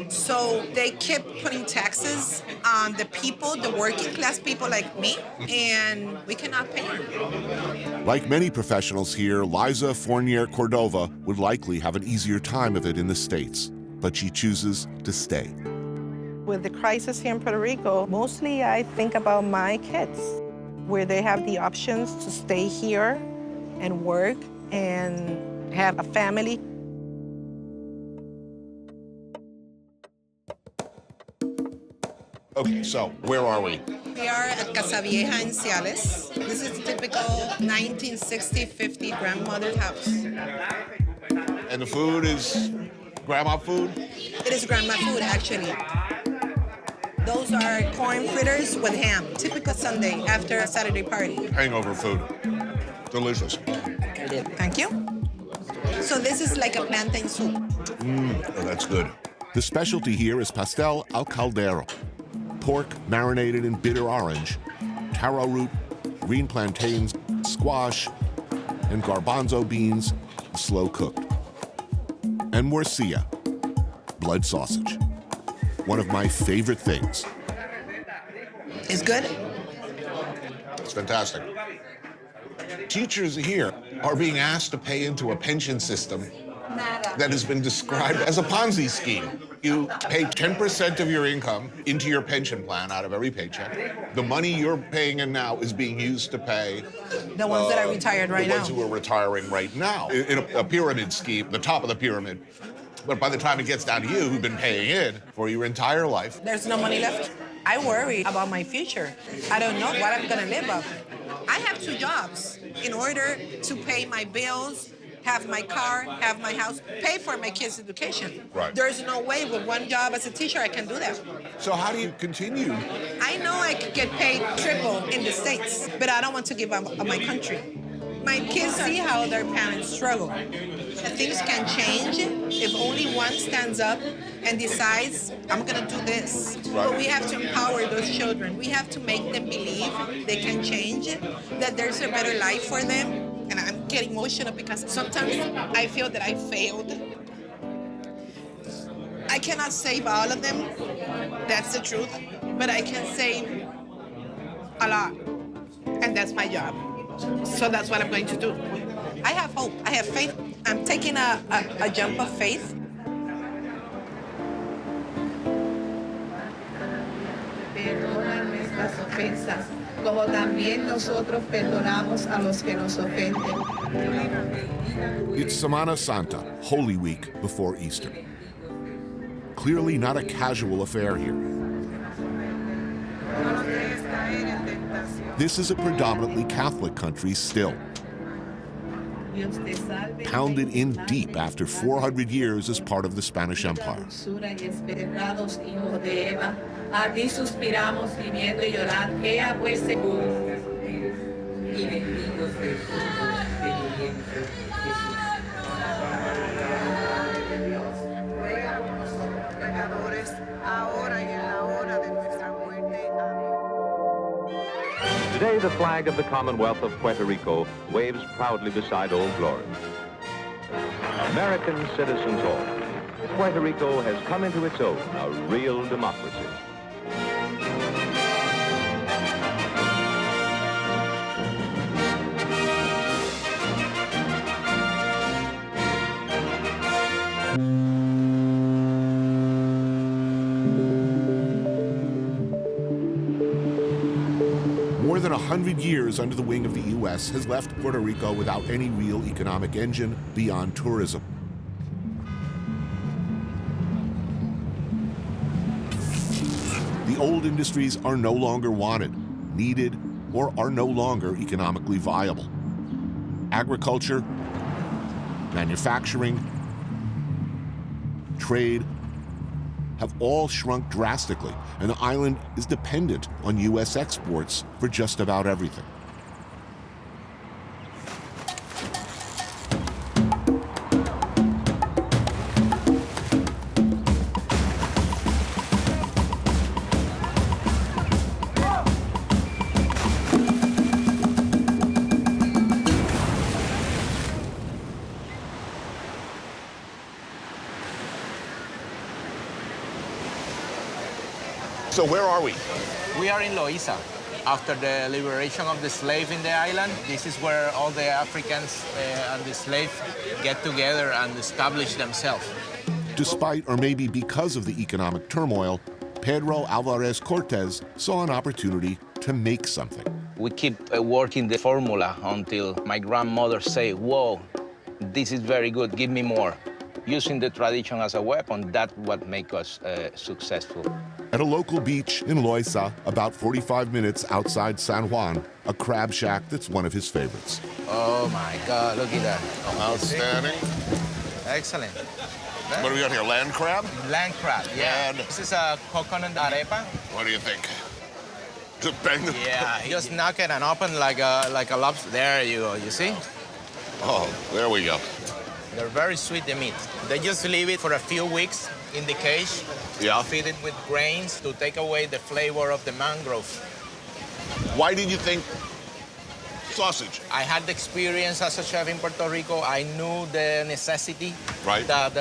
So they kept putting taxes on the people, the working class people like me, and we cannot pay them. Like many professionals here, Liza Fournier Cordova would likely have an easier time of it in the States, but she chooses to stay. With the crisis here in Puerto Rico, mostly I think about my kids, where they have the options to stay here and work and have a family. Okay, so where are we? We are at Casa Vieja in Ciales. This is a typical 1960-50 grandmother's house. And the food is grandma food? It is grandma food, actually. Those are corn fritters with ham, typical Sunday after a Saturday party. Hangover food. Delicious. Thank you. So this is like a plantain soup. Oh, that's good. The specialty here is pastel al caldero, pork marinated in bitter orange, taro root, green plantains, squash, and garbanzo beans, slow cooked. And morcilla, blood sausage. One of my favorite things. It's good. It's fantastic. Teachers here are being asked to pay into a pension system that has been described as a Ponzi scheme. You pay 10% of your income into your pension plan out of every paycheck. The money you're paying in now is being used to pay The ones that are retired right the now. ones who are retiring right now. In a pyramid scheme, the top of the pyramid. But by the time it gets down to you, who've been paying in for your entire life, There's no money left. I worry about my future. I don't know what I'm gonna live off. I have 2 jobs in order to pay my bills, have my car, have my house, pay for my kids' education. Right. There's no way with one job as a teacher I can do that. so how do you continue? I know I could get paid triple in the States, but I don't want to give up on my country. My kids see how their parents struggle. Things can change if only one stands up and decides, I'm gonna do this. Right. But we have to empower those children. We have to make them believe they can change, that there's a better life for them. And I'm getting emotional because sometimes I feel that I failed. I cannot save all of them, that's the truth, but I can save a lot, and that's my job. So that's what I'm going to do. I have hope, I have faith. I'm taking a jump of faith. Perdona nuestras ofensas, como también nosotros perdonamos a los que nos ofenden. It's Semana Santa, Holy Week before Easter. Clearly not a casual affair here. This is a predominantly Catholic country still. Pounded in deep after 400 years as part of the Spanish Empire. A ti suspiramos gimiendo y llorar, ea pues seguro. Y bendito sea Today, the flag of the Commonwealth of Puerto Rico waves proudly beside Old Glory. American citizens all, Puerto Rico has come into its own, a real democracy. More than 100 years under the wing of the U.S. has left Puerto Rico without any real economic engine beyond tourism. The old industries are no longer wanted, needed, or are no longer economically viable. Agriculture manufacturing, trade have all shrunk drastically, and the island is dependent on U.S. exports for just about everything. So where are we? We are in Loíza. After the liberation of the slave in the island, this is where all the Africans and the slaves get together and establish themselves. Despite, or maybe because of the economic turmoil, Pedro Alvarez Cortez saw an opportunity to make something. We keep working the formula until my grandmother said, whoa, this is very good, give me more. Using the tradition as a weapon, that's what makes us successful. At a local beach in Loíza, about 45 minutes outside San Juan, a crab shack that's one of his favorites. Oh my God, look at that. Outstanding. Excellent. What do we got here, land crab? Land crab, yeah. And this is a coconut arepa. what do you think? Just bang the... Yeah, you just knock it and open like a lobster. There you go, you see? Oh, there we go. They're very sweet, the meat. They just leave it for a few weeks in the cage. Yeah. Feed it with grains to take away the flavor of the mangrove. Why did you think sausage? I had the experience as a chef in Puerto Rico. I knew the necessity Right. that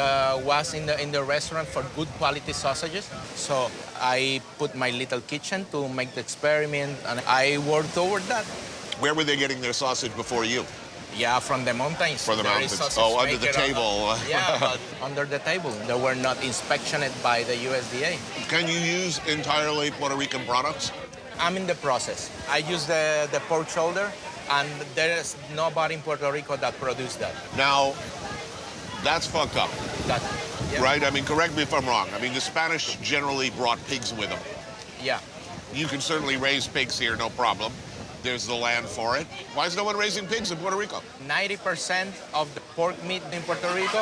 was in the restaurant for good quality sausages. So I put my little kitchen to make the experiment, and I worked toward that. Where were they getting their sausage before you? Yeah, from the mountains. From the There is mountains. sausage Oh, under the maker table. Yeah, but under the table. They were not inspected by the USDA. Can you use entirely Puerto Rican products? I'm in the process. I use the pork shoulder, and there's nobody in Puerto Rico that produces that. Now, that's fucked up. Yeah. Right? I mean, correct me if I'm wrong. I mean, the Spanish generally brought pigs with them. Yeah. You can certainly raise pigs here, no problem. There's the land for it. Why is no one raising pigs in Puerto Rico? 90% of the pork meat in Puerto Rico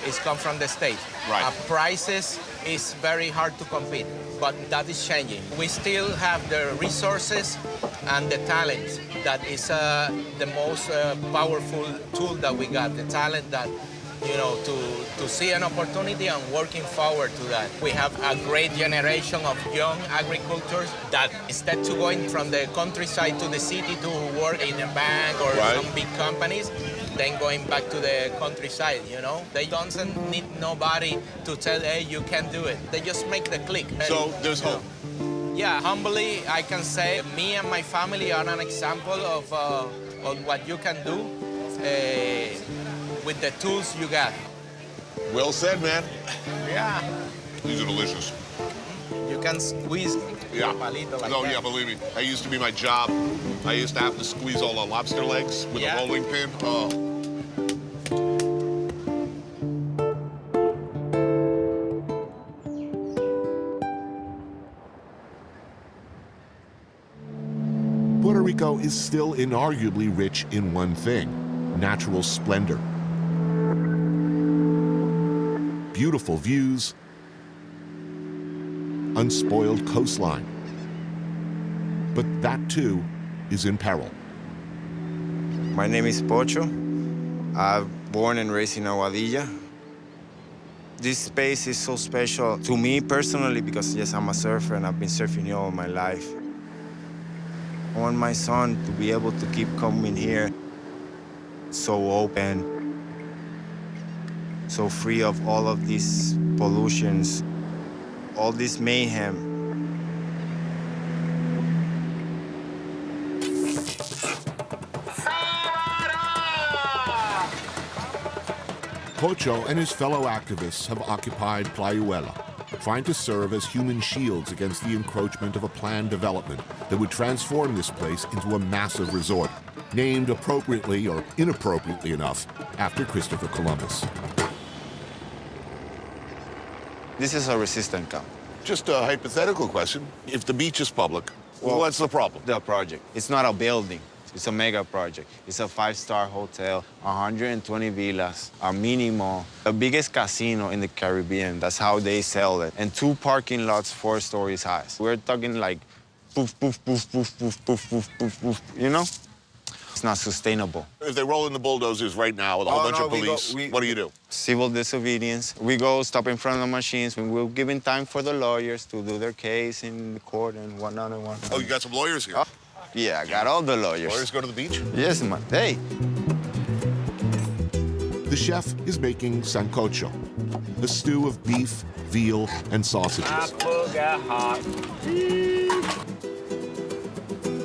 is come from the state. Right. Prices is very hard to compete, but that is changing. We still have the resources and the talent. That is the most powerful tool that we got. The talent that, you know, to see an opportunity and working forward to that. We have a great generation of young agricultors that instead to going from the countryside to the city to work in a bank or some big companies, then going back to the countryside, you know? They don't need nobody to tell, hey, you can do it. They just make the click. So there's hope. Yeah, humbly, I can say me and my family are an example of what you can do with the tools you got. Well said, man. Yeah. These are delicious. You can squeeze a palito like that. Yeah, believe me. That used to be my job. I used to have to squeeze all the lobster legs with a rolling pin. Oh. Puerto Rico is still inarguably rich in one thing: natural splendor. Beautiful views, unspoiled coastline. But that too is in peril. My name is Pocho. I'm born and raised in Aguadilla. This space is so special to me personally because, yes, I'm a surfer and I've been surfing here all my life. I want my son to be able to keep coming here so open, so free of all of these pollutions, all this mayhem. Pocho and his fellow activists have occupied Playuela, trying to serve as human shields against the encroachment of a planned development that would transform this place into a massive resort, named appropriately or inappropriately enough after Christopher Columbus. This is a resistance camp. Just a hypothetical question. If the beach is public, well, what's the problem? The project. It's not a building. It's a mega project. It's a 5-star hotel, 120 villas, a mini mall, the biggest casino in the Caribbean. That's how they sell it. And 2 parking lots 4 stories high. We're talking like poof, poof, poof, poof, poof, poof, poof, poof, poof, you know? It's not sustainable. If they roll in the bulldozers right now with a whole bunch of police, what do you do? Civil disobedience. We go stop in front of the machines. We're giving time for the lawyers to do their case in the court and whatnot and whatnot. Oh, you got some lawyers here? Yeah, I got all the lawyers. Lawyers go to the beach? Yes, man. Hey. The chef is making sancocho, a stew of beef, veal, and sausages.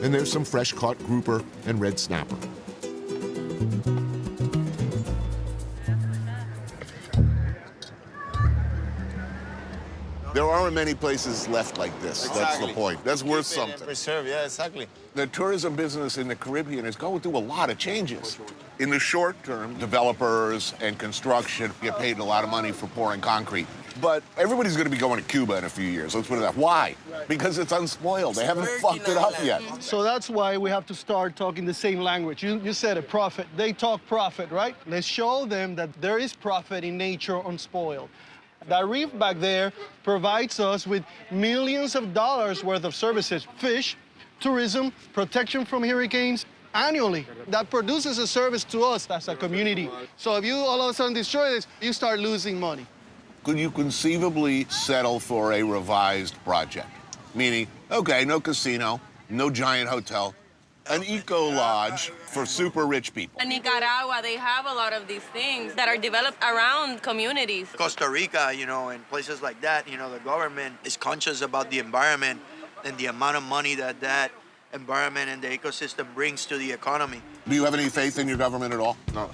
And there's some fresh-caught grouper and red snapper. There aren't many places left like this. Exactly. That's the point. That's worth Keep it and something. preserve, yeah, exactly. The tourism business in the Caribbean is going through a lot of changes. In the short term, developers and construction get paid a lot of money for pouring concrete. But everybody's going to be going to Cuba in a few years. Let's put it that. Why? Because it's unspoiled. They haven't fucked it up yet. So that's why we have to start talking the same language. You said it, profit. They talk profit, right? Let's show them that there is profit in nature unspoiled. That reef back there provides us with millions of dollars worth of services, fish, tourism, protection from hurricanes, annually. That produces a service to us as a community. So if you all of a sudden destroy this, you start losing money. Could you conceivably settle for a revised project? Meaning, okay, no casino, no giant hotel, an eco-lodge for super rich people. In Nicaragua, they have a lot of these things that are developed around communities. Costa Rica, you know, and places like that, you know, the government is conscious about the environment and the amount of money that that environment and the ecosystem brings to the economy. Do you have any faith in your government at all? No.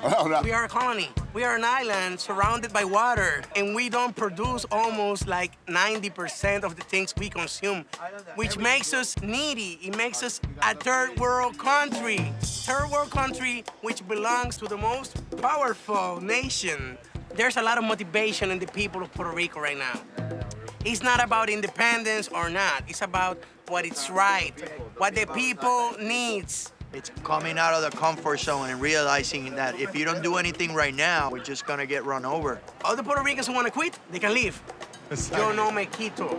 Oh, no. We are a colony. We are an island surrounded by water, and we don't produce almost like 90% of the things we consume, which makes us needy. It makes us a third world country. Third world country which belongs to the most powerful nation. There's a lot of motivation in the people of Puerto Rico right now. It's not about independence or not. It's about what is right, what the people needs. It's coming out of the comfort zone and realizing that if you don't do anything right now, we're just gonna get run over. All the Puerto Ricans who want to quit, they can leave. Yo no me quito.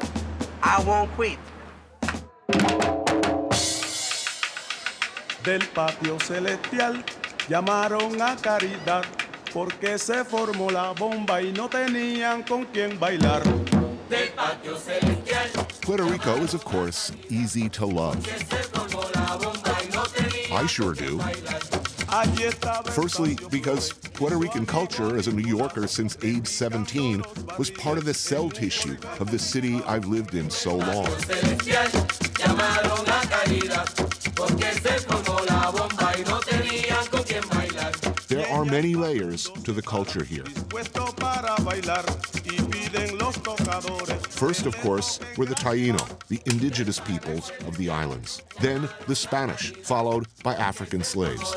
I won't quit. Del patio celestial llamaron a Caridad porque se formó la bomba y no tenían con quién bailar. Del patio celestial. Puerto Rico is, of course, easy to love. I sure do. Firstly, because Puerto Rican culture as a New Yorker since age 17 was part of the cell tissue of the city I've lived in so long. There are many layers to the culture here. First, of course, were the Taíno, the indigenous peoples of the islands. Then the Spanish, followed by African slaves.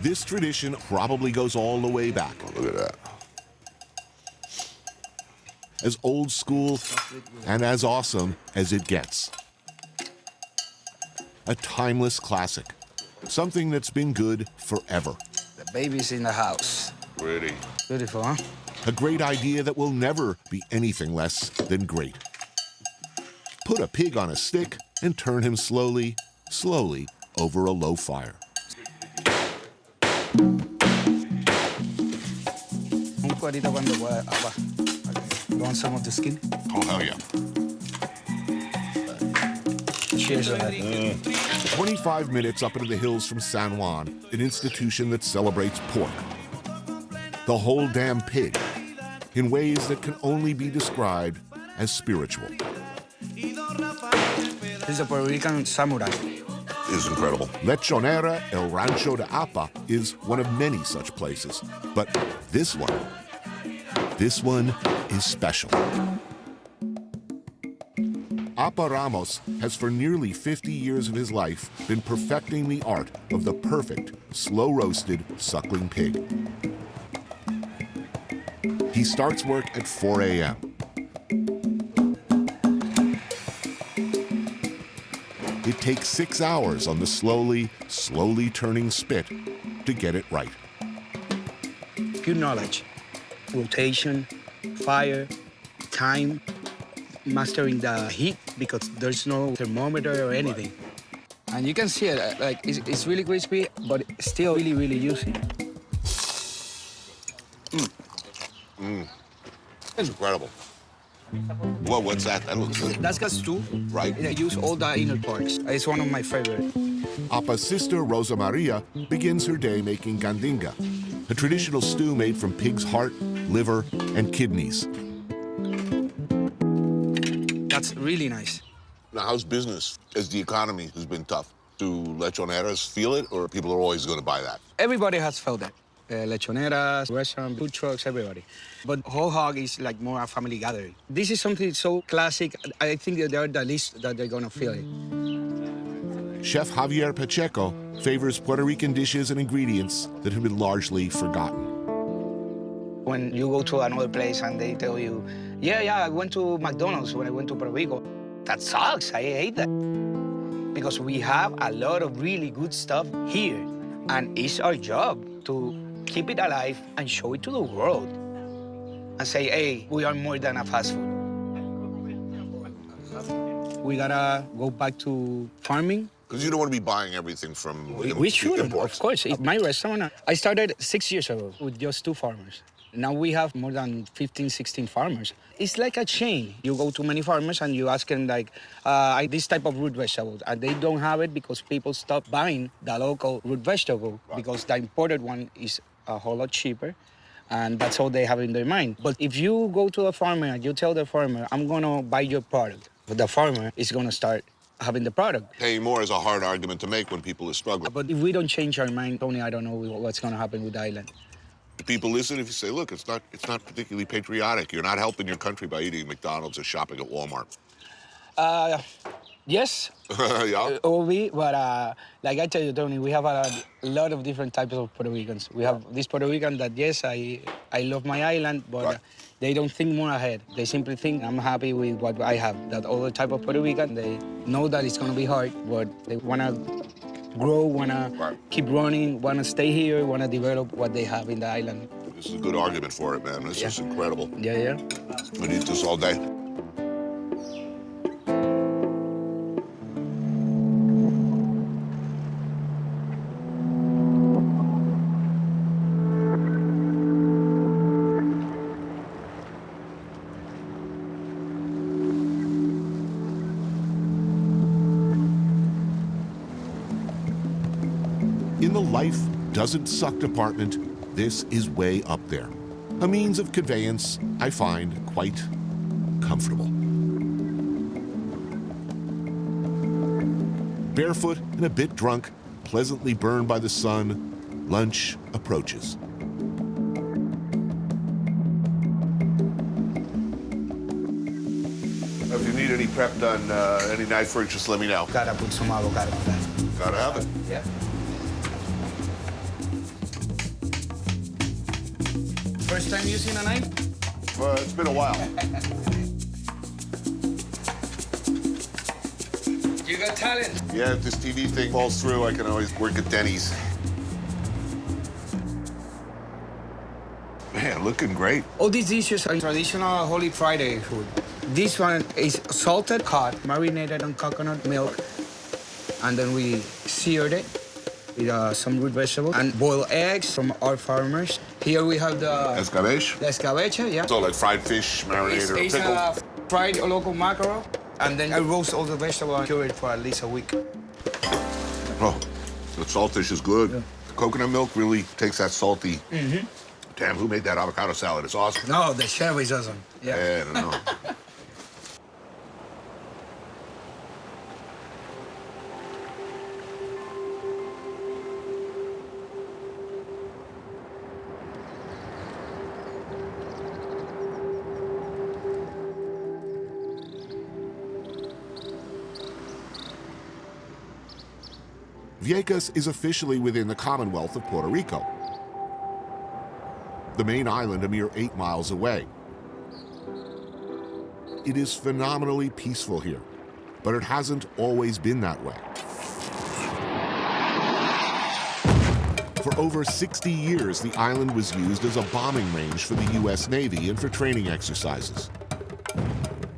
This tradition probably goes all the way back. Look at that. As old school and as awesome as it gets. A timeless classic. Something that's been good forever. The baby's in the house. Pretty. Beautiful, huh? A great idea that will never be anything less than great. Put a pig on a stick and turn him slowly, slowly over a low fire. Un cuadrito cuando pueda, agua. You want some of the skin? Oh, hell yeah. Cheers on that. 25 minutes up into the hills from San Juan, an institution that celebrates pork. The whole damn pig, in ways that can only be described as spiritual. This is a Puerto Rican samurai. Is incredible. Lechonera El Rancho de Apa is one of many such places. But this one is special. Apa Ramos has for nearly 50 years of his life been perfecting the art of the perfect, slow-roasted suckling pig. He starts work at 4 a.m. It takes 6 hours on the slowly turning spit to get it right. Pure knowledge, rotation, fire, time, mastering the heat because there's no thermometer or anything. And you can see it, like it's really crispy, but still really, really juicy. It's incredible. Whoa, what's that? That looks good. That's got stew. Right. I use all the inner parts. It's one of my favorite. Apa's sister, Rosa Maria, begins her day making gandinga, a traditional stew made from pig's heart, liver, and kidneys. That's really nice. Now, how's business as the economy has been tough? Do lechoneras feel it, or people are always going to buy that? Everybody has felt that. Lechoneras, restaurants, food trucks, everybody. But whole hog is like more a family gathering. This is something so classic. I think that they're the least that they're gonna feel it. Chef Javier Pacheco favors Puerto Rican dishes and ingredients that have been largely forgotten. When you go to another place and they tell you, yeah, I went to McDonald's when I went to Puerto Rico. That sucks, I hate that. Because we have a lot of really good stuff here. And it's our job to keep it alive and show it to the world. And say, hey, we are more than a fast food. We gotta go back to farming. Because you don't want to be buying everything from We shouldn't, of course. In my restaurant, I started 6 years ago with just 2 farmers. Now we have more than 15, 16 farmers. It's like a chain. You go to many farmers and you ask them like, this type of root vegetable. And they don't have it because people stop buying the local root vegetable because the imported one is a whole lot cheaper. And that's all they have in their mind. But if you go to a farmer and you tell the farmer, I'm gonna buy your product, the farmer is gonna start having the product. Paying more is a hard argument to make when people are struggling. But if we don't change our mind, Tony, I don't know what's gonna happen with the island. Do people listen if you say, look, it's not particularly patriotic. You're not helping your country by eating at McDonald's or shopping at Walmart? Yes. Yeah? But like I tell you, Tony, we have a lot of different types of Puerto Ricans. We have this Puerto Rican that, yes, I love my island, but they don't think more ahead. They simply think, I'm happy with what I have. That other type of Puerto Rican, they know that it's gonna be hard, but they wanna grow, wanna keep running, wanna stay here, wanna develop what they have in the island. This is a good argument for it, man. This is incredible. Yeah. We'd eat this all day. In the life doesn't suck department, this is way up there. A means of conveyance I find quite comfortable. Barefoot and a bit drunk, pleasantly burned by the sun, lunch approaches. If you need any prep done any night for it, just let me know. Gotta put some avocado on that. Gotta have it. Yeah. First time using a knife? It's been a while. You got talent. Yeah, if this TV thing falls through, I can always work at Denny's. Man, looking great. All these dishes are traditional Holy Friday food. This one is salted cod, marinated on coconut milk, and then we seared it with some root vegetables and boiled eggs from our farmers. Here we have the escabeche. The escabeche, yeah. So like fried fish, marinated or It's pickled. fried local mackerel, and then I roast all the vegetables and cure it for at least a week. Oh, the saltfish is good. Yeah. The coconut milk really takes that salty. Mm-hmm. Damn, who made that avocado salad? It's awesome. No, the chef is awesome. Yeah, I don't know. Vieques is officially within the Commonwealth of Puerto Rico, the main island a mere 8 miles away. It is phenomenally peaceful here, but it hasn't always been that way. For over 60 years, the island was used as a bombing range for the U.S. Navy and for training exercises.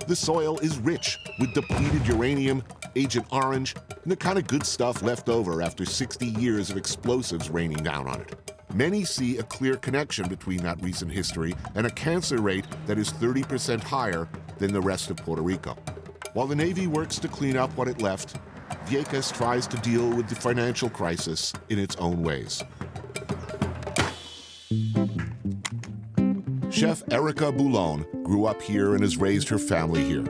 The soil is rich with depleted uranium, Agent Orange, and the kind of good stuff left over after 60 years of explosives raining down on it. Many see a clear connection between that recent history and a cancer rate that is 30% higher than the rest of Puerto Rico. While the Navy works to clean up what it left, Vieques tries to deal with the financial crisis in its own ways. Chef Erica Boulon grew up here and has raised her family here.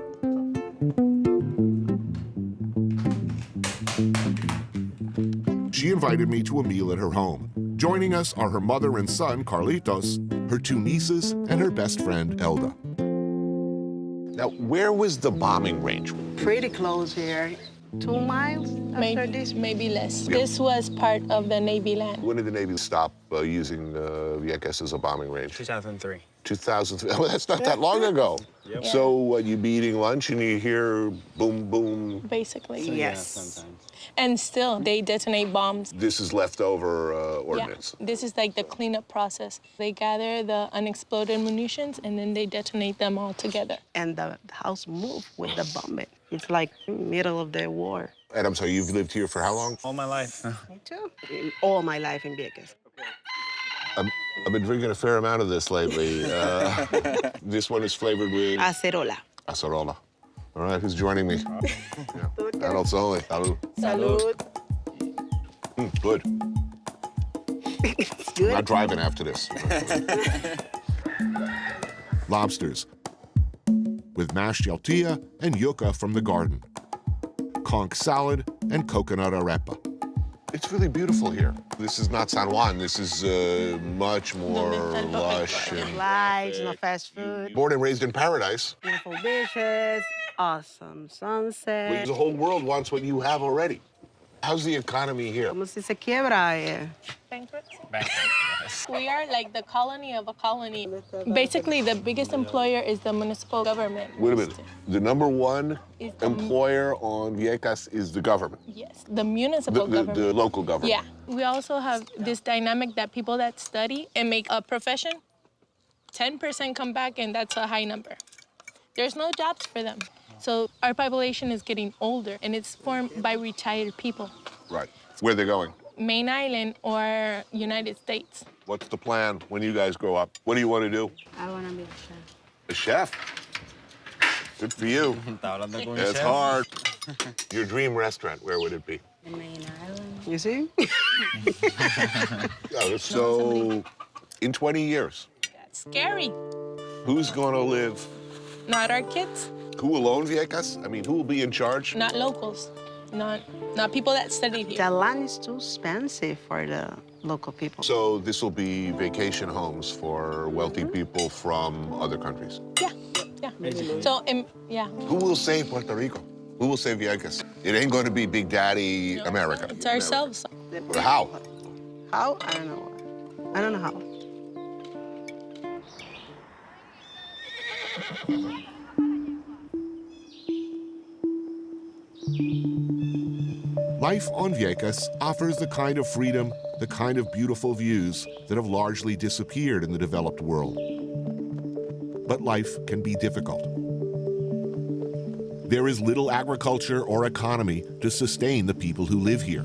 She invited me to a meal at her home. Joining us are her mother and son, Carlitos, her 2 nieces, and her best friend, Elda. Now, where was the bombing range? Pretty close here. 2 miles after this? Maybe less. Yeah. This was part of the Navy land. When did the Navy stop using Vieques as a bombing range? 2003. 2003. Well, that's not that long ago. Yep. Yeah. So you'd be eating lunch and you hear boom, boom. Basically. Yes. Yeah, sometimes. And still, they detonate bombs. This is leftover ordnance. Yeah. This is like the cleanup process. They gather the unexploded munitions and then they detonate them all together. And the house moved with the bombing. It's like middle of the war. And I'm sorry, you've lived here for how long? All my life. Me too. All my life in Vieques. I've been drinking a fair amount of this lately. This one is flavored with Acerola. acerola. All right, who's joining me? Yeah. Adults only. Salud. Salud. Good. Good. I'm not driving after this. Lobsters with mashed tortilla and yuca from the garden, conch salad, and coconut arepa. It's really beautiful here. This is not San Juan. This is much more lush. And Lights, no fast food. born and raised in paradise. Beautiful beaches, awesome sunset. The whole world wants what you have already. How's the economy here? Como si se quiebra. Bankruptcy? We are like the colony of a colony. Basically, the biggest employer is the municipal government. Wait a minute. The number one Is the- employer on Vieques is the government. Yes, the municipal government. The local government. Yeah. We also have this dynamic that people that study and make a profession, 10% come back, and that's a high number. There's no jobs for them. So our population is getting older, and it's formed by retired people. Right. Where are they going? Main Island or United States. What's the plan when you guys grow up? What do you want to do? I want to be a chef. A chef? Good for you. It's hard. Your dream restaurant, where would it be? The Main Island. You see? So, in 20 years, That's scary. who's going to live? Not our kids, Who will own Vieques? I mean, who will be in charge? not locals, not people that studied here. The land is too expensive for the local people. So this will be vacation homes for wealthy people from other countries. Yeah. So, yeah. Who will save Puerto Rico? Who will save Vieques? It ain't going to be Big Daddy America. It's ourselves. Or how? How? I don't know. I don't know how. Life on Vieques offers the kind of freedom, the kind of beautiful views that have largely disappeared in the developed world. But life can be difficult. There is little agriculture or economy to sustain the people who live here.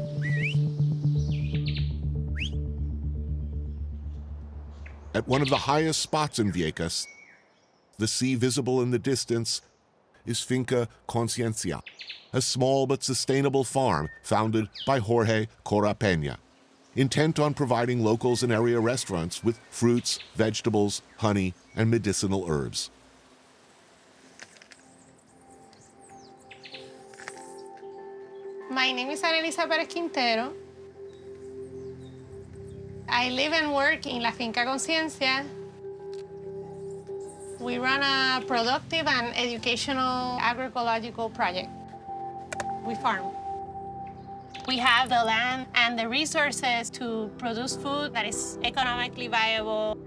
At one of the highest spots in Vieques, the sea visible in the distance, is Finca Conciencia, a small but sustainable farm founded by Jorge Corapena, intent on providing locals and area restaurants with fruits, vegetables, honey, and medicinal herbs. My name is Anelisa Perez Quintero. I live and work in La Finca Conciencia. We run a productive and educational agroecological project. We farm. We have the land and the resources to produce food that is economically viable,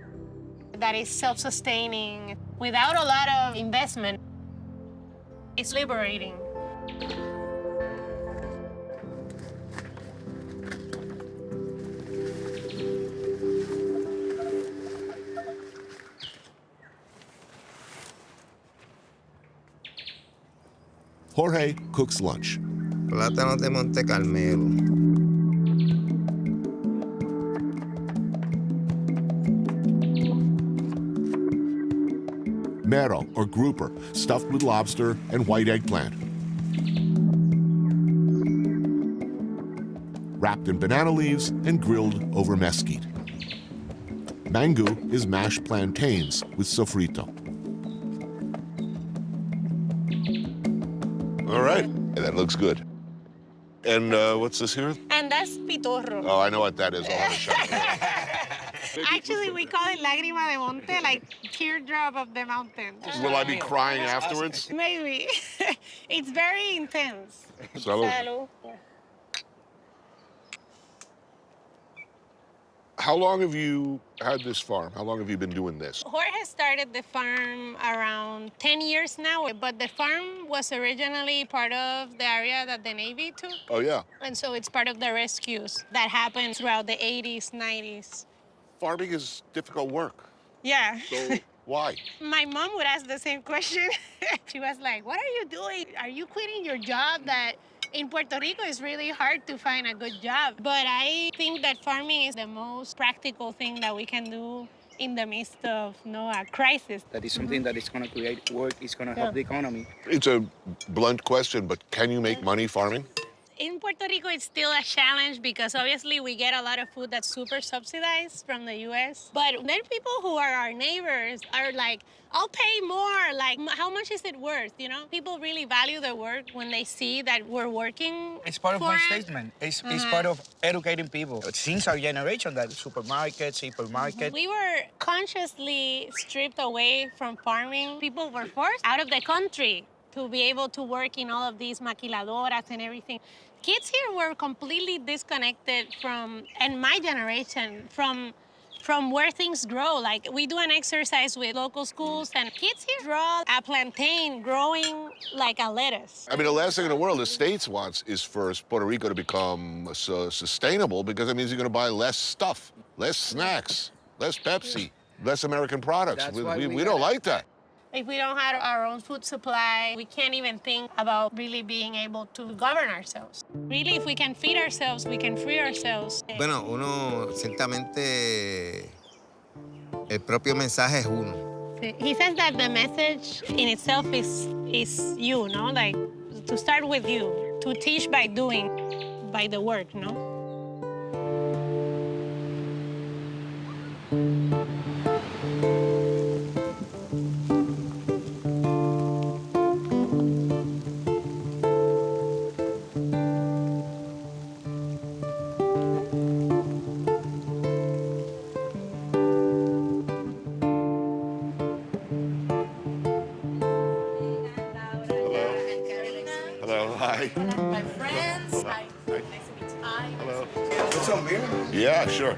that is self-sustaining, without a lot of investment. It's liberating. Jorge cooks lunch. Plátanos de Monte Carmelo. Mero, or grouper, stuffed with lobster and white eggplant. Wrapped in banana leaves and grilled over mesquite. Mango is mashed plantains with sofrito. All right, that looks good. And what's this here? And that's pitorro. Oh, I know what that is. I'll have a shot. Actually, we call it lágrima de monte, like teardrop of the mountain. Will I be crying afterwards? Maybe. It's very intense. Salud. Salud. How long have you had this farm? How long have you been doing this? Jorge started the farm around 10 years now, but the farm was originally part of the area that the Navy took. Oh, yeah. And so it's part of the rescues that happened throughout the 80s, 90s. Farming is difficult work. Yeah. So why? My mom would ask the same question. She was like, what are you doing? Are you quitting your job that in Puerto Rico it's really hard to find a good job? But I think that farming is the most practical thing that we can do in the midst of a crisis. That is something that is going to create work, it's going to help the economy. It's a blunt question, but can you make money farming? In Puerto Rico, it's still a challenge because obviously we get a lot of food that's super subsidized from the U.S. But then people who are our neighbors are like, I'll pay more. Like, how much is it worth? You know, people really value their work when they see that we're working. It's part of my it. statement. It's part of educating people. Since our generation, that supermarkets, hypermarkets. We were consciously stripped away from farming. People were forced out of the country to be able to work in all of these maquiladoras and everything. Kids here were completely disconnected from, and my generation, from where things grow. Like, we do an exercise with local schools, and kids here draw a plantain growing like a lettuce. I mean, the last thing in the world the States wants is for Puerto Rico to become sustainable, because that means you're going to buy less stuff, less snacks, less Pepsi, less American products. We don't like that. If we don't have our own food supply, we can't even think about really being able to govern ourselves. Really, if we can feed ourselves, we can free ourselves. Bueno, uno, ciertamente, el propio mensaje es uno. He says that the message in itself is you, no? Like, to start with you, to teach by doing, by the work, no? My friends. Hi. Nice to meet you. Hi. Hello. What's up, beer? Yeah, sure.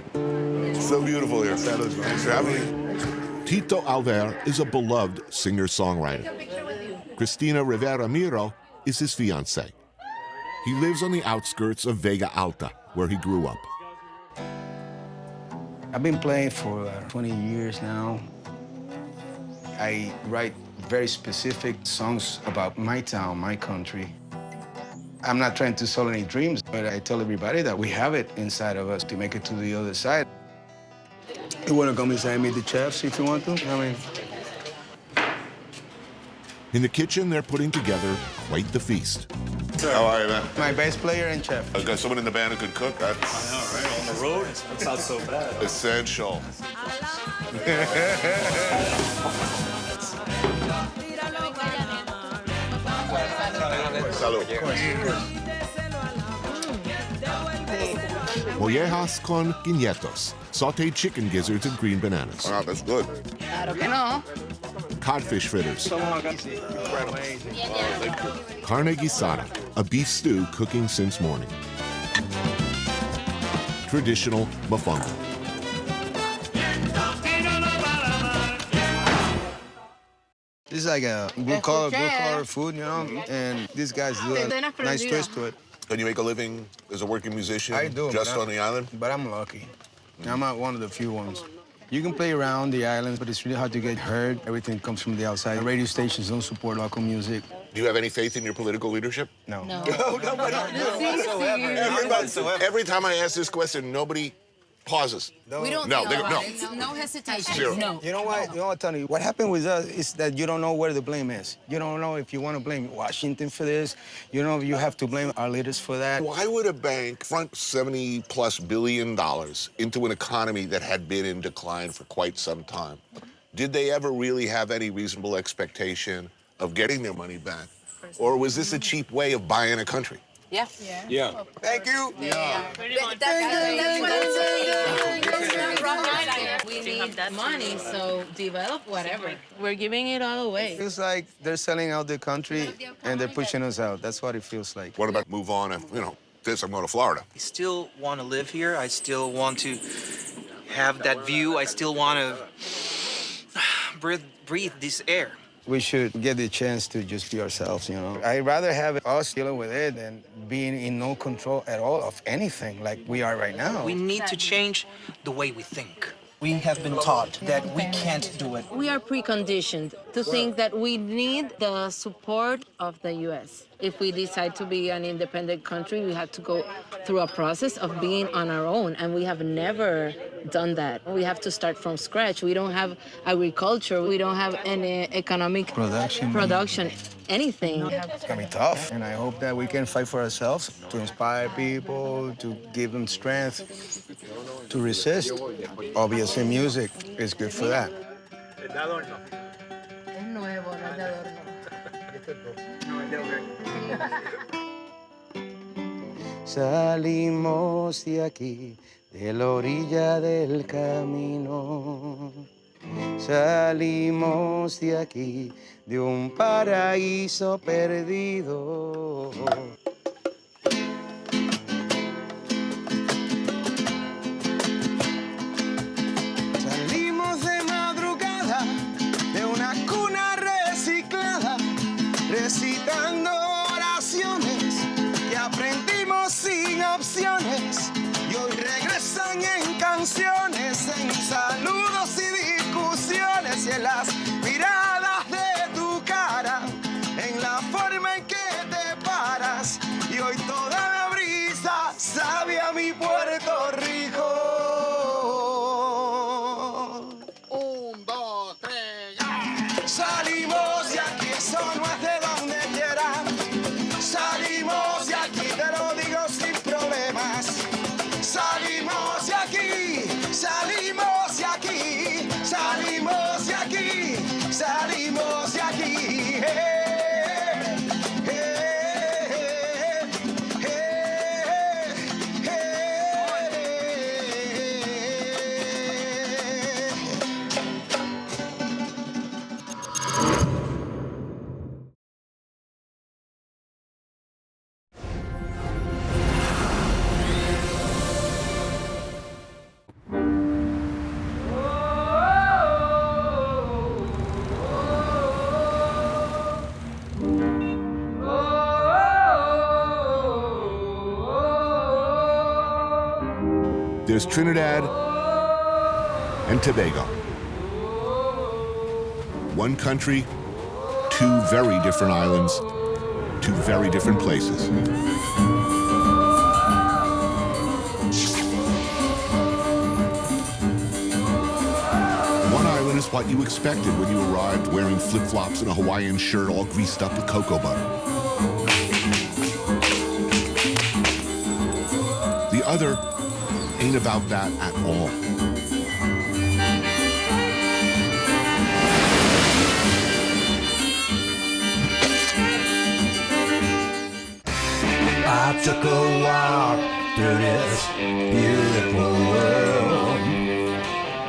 So beautiful here. Thanks for having me. Tito Alver is a beloved singer-songwriter. Cristina Rivera Miro is his fiancée. He lives on the outskirts of Vega Alta, where he grew up. I've been playing for 20 years now. I write very specific songs about my town, my country. I'm not trying to sell any dreams, but I tell everybody that we have it inside of us to make it to the other side. You want to come inside and meet the chefs if you want to? I mean... In the kitchen, they're putting together quite the feast. How are you, man? My bass player and chef. I got someone in the band who can cook. That's I know, right? On the road? That's not so bad. essential. Salud. Mollejas con guiñetos, sautéed chicken gizzards and green bananas. Wow, that's good. Claro que no. Codfish fritters. Carne guisada, a beef stew cooking since morning. Traditional mofongo. This is like a blue collar food, you know, and these guys do a nice twist to it. Can you make a living as a working musician? I do. Just on the island? But I'm lucky. I'm not one of the few ones. You can play around the island, but it's really hard to get heard. Everything comes from the outside. Radio stations don't support local music. Do you have any faith in your political leadership? No. No, nobody. Every time I ask this question, nobody pauses. We don't no, think they, about no. it. No hesitation. Zero. No. You know what, Tony? What happened with us is that you don't know where the blame is. You don't know if you want to blame Washington for this. You know, you have to blame our leaders for that. Why would a bank front $70+ billion into an economy that had been in decline for quite some time? Did they ever really have any reasonable expectation of getting their money back? Or was this a cheap way of buying a country? Yeah. Yeah. Thank you. Yeah. We need money, so develop whatever. We're giving it all away. It feels like they're selling out the country and they're pushing us out. That's what it feels like. What about move on and, you know, this, I'm going to Florida. I still want to live here. I still want to have that view. I still want to breathe this air. We should get the chance to just be ourselves, you know. I'd rather have us dealing with it than being in no control at all of anything like we are right now. We need to change the way we think. We have been taught that we can't do it. We are preconditioned to think that we need the support of the U.S. If we decide to be an independent country, we have to go through a process of being on our own, and we have never done that. We have to start from scratch. We don't have agriculture. We don't have any economic production, anything. It's gonna be tough, and I hope that we can fight for ourselves, to inspire people, to give them strength, to resist. Obviously, music is good for that. Salimos de aquí, de la orilla del camino. Salimos de aquí, de un paraíso perdido. Salimos de madrugada, de una cuna reciclada, recitando oraciones que aprendimos sin opciones y hoy regresan en canciones, en saludos y discusiones y en las miradas de tu cara, en la forma en que te paras y hoy toda la brisa sabe a mi Puerto Rico. 1, 2, 3, ya. Salimos de aquí, eso no es de donde quiera. Salimos de aquí, te lo digo sin problemas. Salimos de aquí, salimos de aquí, salimos de aquí, salimos de aquí. There's Trinidad and Tobago. One country, two very different islands, two very different places. One island is what you expected when you arrived wearing flip-flops and a Hawaiian shirt all greased up with cocoa butter. The other ain't about that at all. I took a walk through this beautiful world,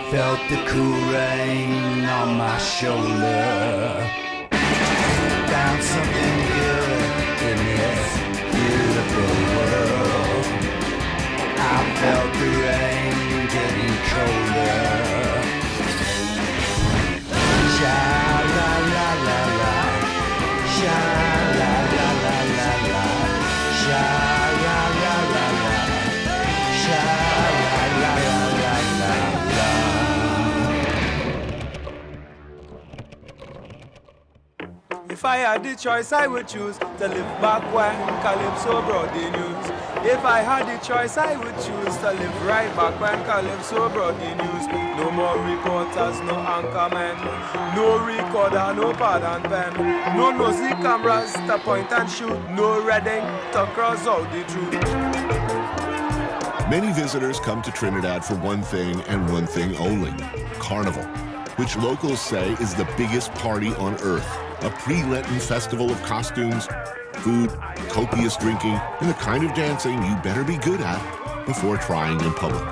felt the cool rain on my shoulder, found something good in this beautiful world. If I had the choice, I would choose to live back when Calypso brought the news. If I had the choice, I would choose to live right back when Calypso brought the news. No more reporters, no anchormen, no recorder, no pad and pen, no nosy cameras to point and shoot, no reading to cross out the truth. Many visitors come to Trinidad for one thing and one thing only, Carnival, which locals say is the biggest party on earth, a pre-Lenten festival of costumes, food, copious drinking, and the kind of dancing you better be good at before trying in public.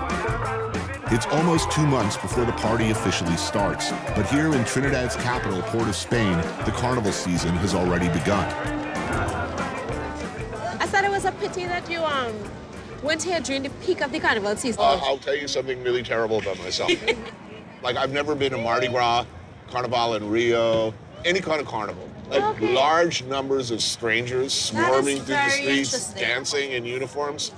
It's almost 2 months before the party officially starts, but here in Trinidad's capital, Port of Spain, the carnival season has already begun. I thought it was a pity that you went here during the peak of the carnival season. I'll tell you something really terrible about myself. Like, I've never been to Mardi Gras, Carnival in Rio, any kind of carnival. Like, large numbers of strangers swarming through the streets, dancing in uniforms.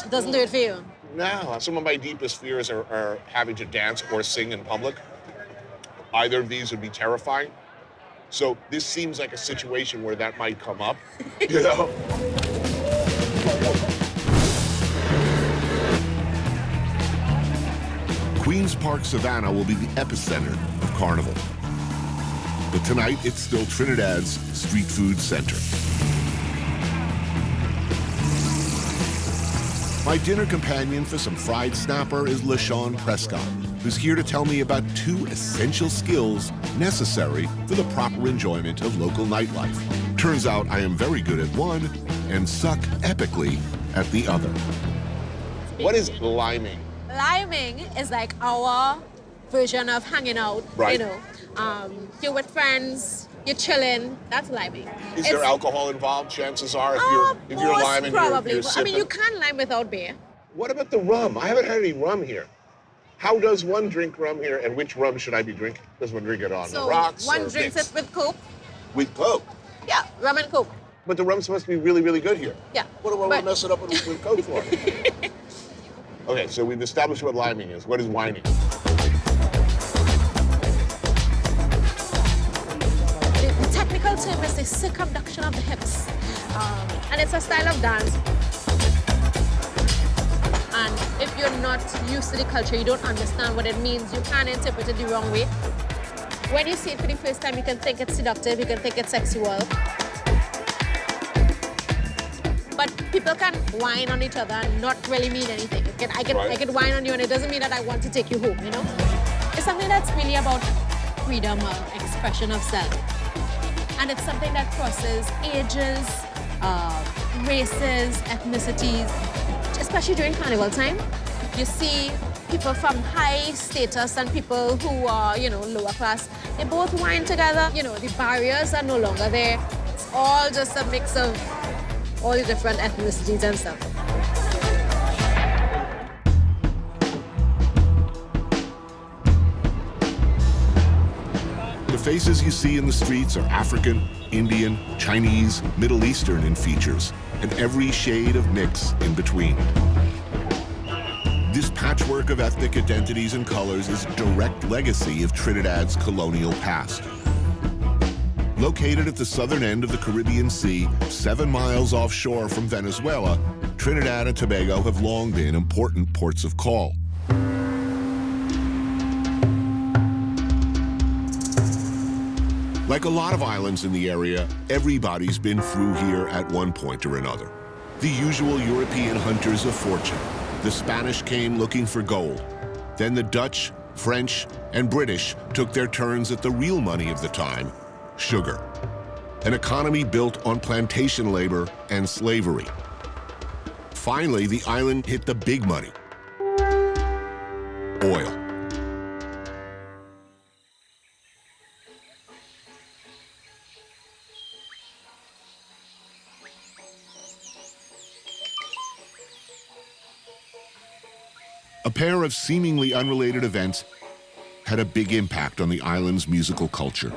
Doesn't do it for you? No, some of my deepest fears are having to dance or sing in public. Either of these would be terrifying. So this seems like a situation where that might come up, you know? Queen's Park Savannah will be the epicenter of Carnival. But tonight, it's still Trinidad's street food center. My dinner companion for some fried snapper is LaShawn Prescott, who's here to tell me about 2 essential skills necessary for the proper enjoyment of local nightlife. Turns out I am very good at one and suck epically at the other. What is liming? Liming is like our version of hanging out, right. You know. You're with friends, you're chilling, that's liming. Is there alcohol involved? Chances are, if you're liming, probably. you're sipping. I mean, you can't lime without beer. What about the rum? I haven't had any rum here. How does one drink rum here, and which rum should I be drinking? Does one drink it on the rocks one or drinks mixed? it with Coke. With Coke? Yeah, rum and Coke. But the rum's supposed to be really, really good here. Yeah. What do I want to mess it up with Coke for? Okay, so we've established what liming is. What is whining? The technical term is the circumduction of the hips. And it's a style of dance. And if you're not used to the culture, you don't understand what it means, you can interpret it the wrong way. When you see it for the first time, you can think it's seductive, you can think it's sexual. But people can whine on each other and not really mean anything. I can whine on you and it doesn't mean that I want to take you home, you know? It's something that's really about freedom of expression of self. And it's something that crosses ages, races, ethnicities, especially during carnival time. You see people from high status and people who are, you know, lower class. They both whine together. You know, the barriers are no longer there. It's all just a mix of all the different ethnicities and stuff. The faces you see in the streets are African, Indian, Chinese, Middle Eastern in features, and every shade of mix in between. This patchwork of ethnic identities and colors is a direct legacy of Trinidad's colonial past. Located at the southern end of the Caribbean Sea, 7 miles offshore from Venezuela, Trinidad and Tobago have long been important ports of call. Like a lot of islands in the area, everybody's been through here at one point or another. The usual European hunters of fortune. The Spanish came looking for gold. Then the Dutch, French, and British took their turns at the real money of the time, sugar. An economy built on plantation labor and slavery. Finally, the island hit the big money, oil. A pair of seemingly unrelated events had a big impact on the island's musical culture.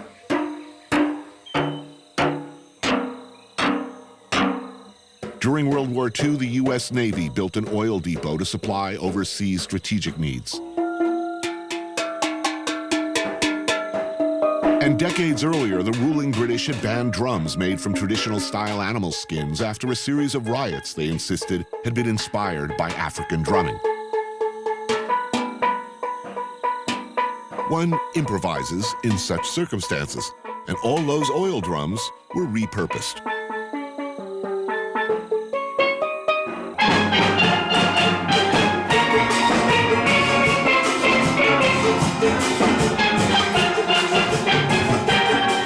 During World War II, the U.S. Navy built an oil depot to supply overseas strategic needs. And And decades earlier, the ruling British had banned drums made from traditional-style animal skins after a series of riots they insisted had been inspired by African drumming. One improvises in such circumstances, and all those oil drums were repurposed.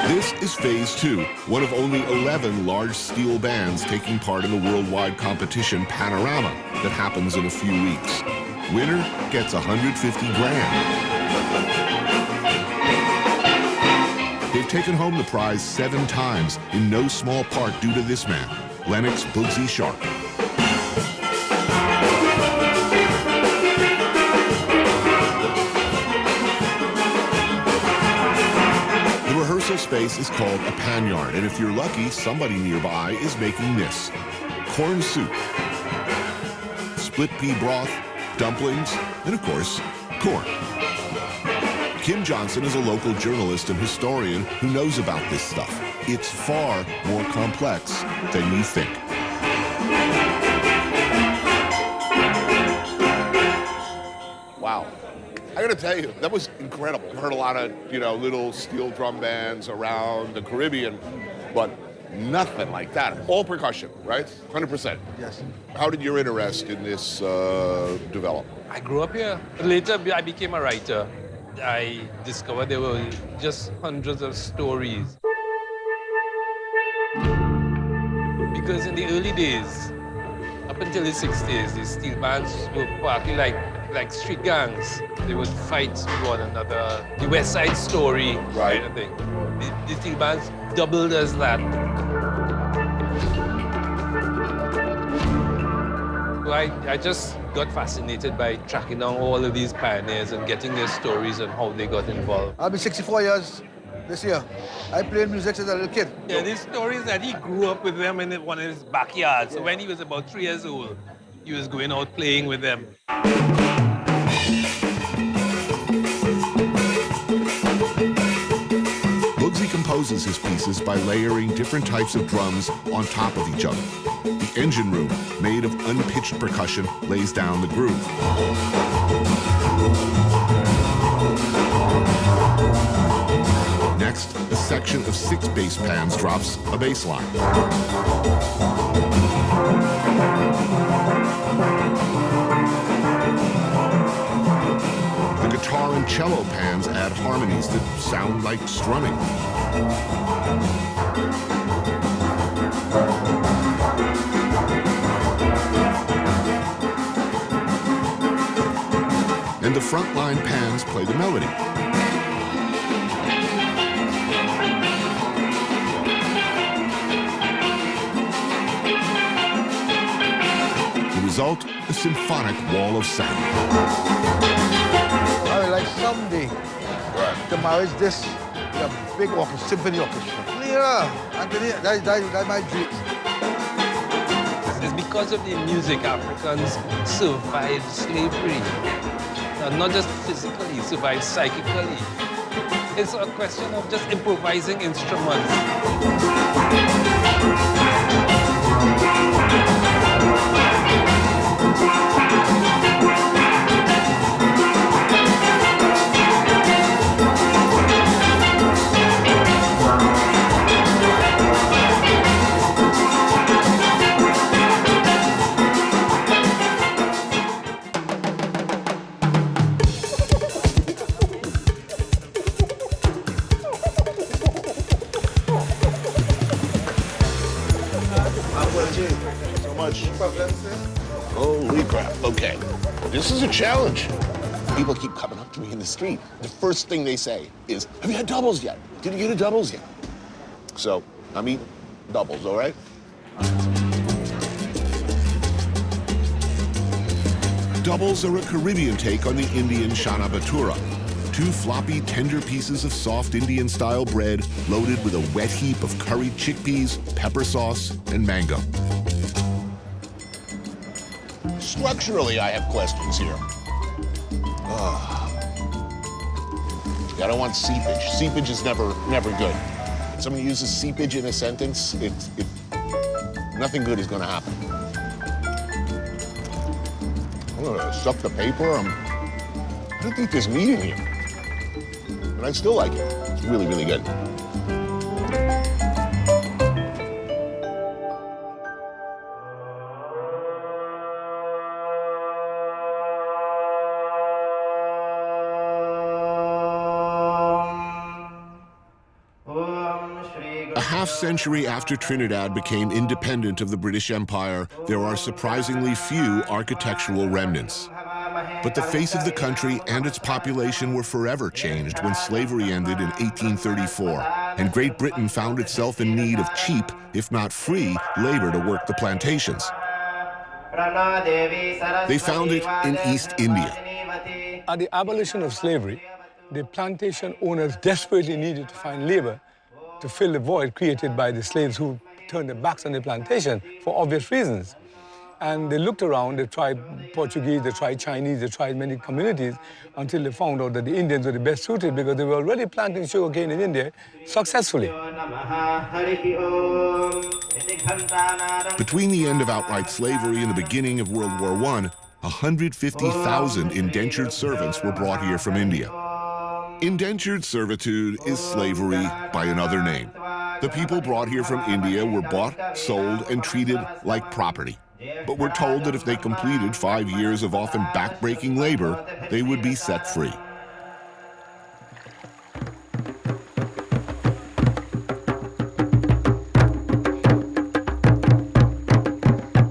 This is Phase 2, one of only 11 large steel bands taking part in the worldwide competition Panorama that happens in a few weeks. Winner gets 150 grand. They've taken home the prize 7 times, in no small part due to this man, Lennox Bugsy Sharp. The rehearsal space is called a panyard, and if you're lucky, somebody nearby is making this: corn soup, split pea broth, dumplings, and of course, corn. Kim Johnson is a local journalist and historian who knows about this stuff. It's far more complex than you think. Wow. I gotta tell you, that was incredible. I've heard a lot of, little steel drum bands around the Caribbean, but nothing like that. All percussion, right? 100%. Yes. How did your interest in this develop? I grew up here. Later, I became a writer. I discovered there were just hundreds of stories. Because in the early days, up until the 60s, the steel bands were partly like street gangs. They would fight with one another. The West Side Story kind of thing. The steel bands doubled as that. So I just got fascinated by tracking down all of these pioneers and getting their stories and how they got involved. I'll be 64 years this year. I played music since a little kid. Yeah, these stories that he grew up with them in one of his backyards. So when he was about 3 years old, he was going out playing with them. Bugsy composes his pieces by layering different types of drums on top of each other. The engine room, made of unpitched percussion, lays down the groove. Next, a section of 6 bass pans drops a bass line. The guitar and cello pans add harmonies that sound like strumming. And the frontline pans play the melody. The result, a symphonic wall of sound. I would like someday to marry this with a big orchestra, symphony orchestra. Yeah, Anthony, that's my dream. It's because of the music Africans survived slavery. Not just physically, survived psychically. It's a question of just improvising instruments. Holy crap. Okay, this is a challenge. People keep coming up to me in the street. The first thing they say is, have you had doubles yet? Did you get a doubles yet? So, I'm eating doubles, all right? Doubles are a Caribbean take on the Indian chana bhatura. 2 floppy, tender pieces of soft Indian-style bread loaded with a wet heap of curried chickpeas, pepper sauce, and mango. Structurally, I have questions here. I don't want seepage. Seepage is never good. If somebody uses seepage in a sentence, nothing good is gonna happen. I'm gonna suck the paper. I don't think there's meat in here. But I still like it. It's really, really good. A half-century after Trinidad became independent of the British Empire, there are surprisingly few architectural remnants. But the face of the country and its population were forever changed when slavery ended in 1834, and Great Britain found itself in need of cheap, if not free, labor to work the plantations. They found it in East India. At the abolition of slavery, the plantation owners desperately needed to find labor to fill the void created by the slaves who turned their backs on the plantation for obvious reasons. And they looked around, they tried Portuguese, they tried Chinese, they tried many communities until they found out that the Indians were the best suited because they were already planting sugarcane in India successfully. Between the end of outright slavery and the beginning of World War I, 150,000 indentured servants were brought here from India. Indentured servitude is slavery by another name. The people brought here from India were bought, sold, and treated like property. But we're told that if they completed 5 years of often backbreaking labor, they would be set free.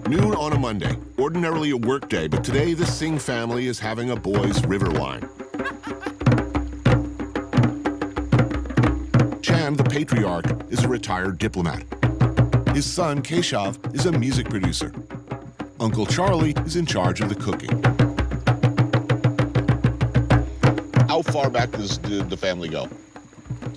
Noon on a Monday, ordinarily a work day, but today the Singh family is having a boys' river wine. Chan, the patriarch, is a retired diplomat. His son, Keshav, is a music producer. Uncle Charlie is in charge of the cooking. How far back did the family go?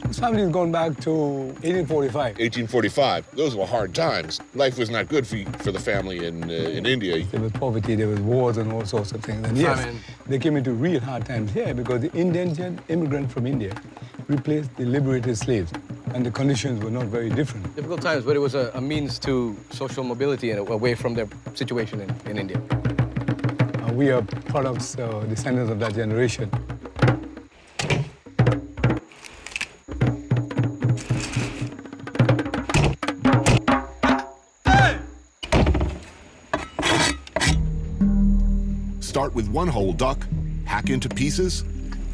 This family is going back to 1845. 1845. Those were hard times. Life was not good for the family in India. There was poverty, there was wars and all sorts of things. And yes, they came into real hard times here because the indentured immigrant from India replaced the liberated slaves, and the conditions were not very different. Difficult times, but it was a means to social mobility and away from their situation in India. We are products, descendants of that generation. Start with one whole duck, hack into pieces,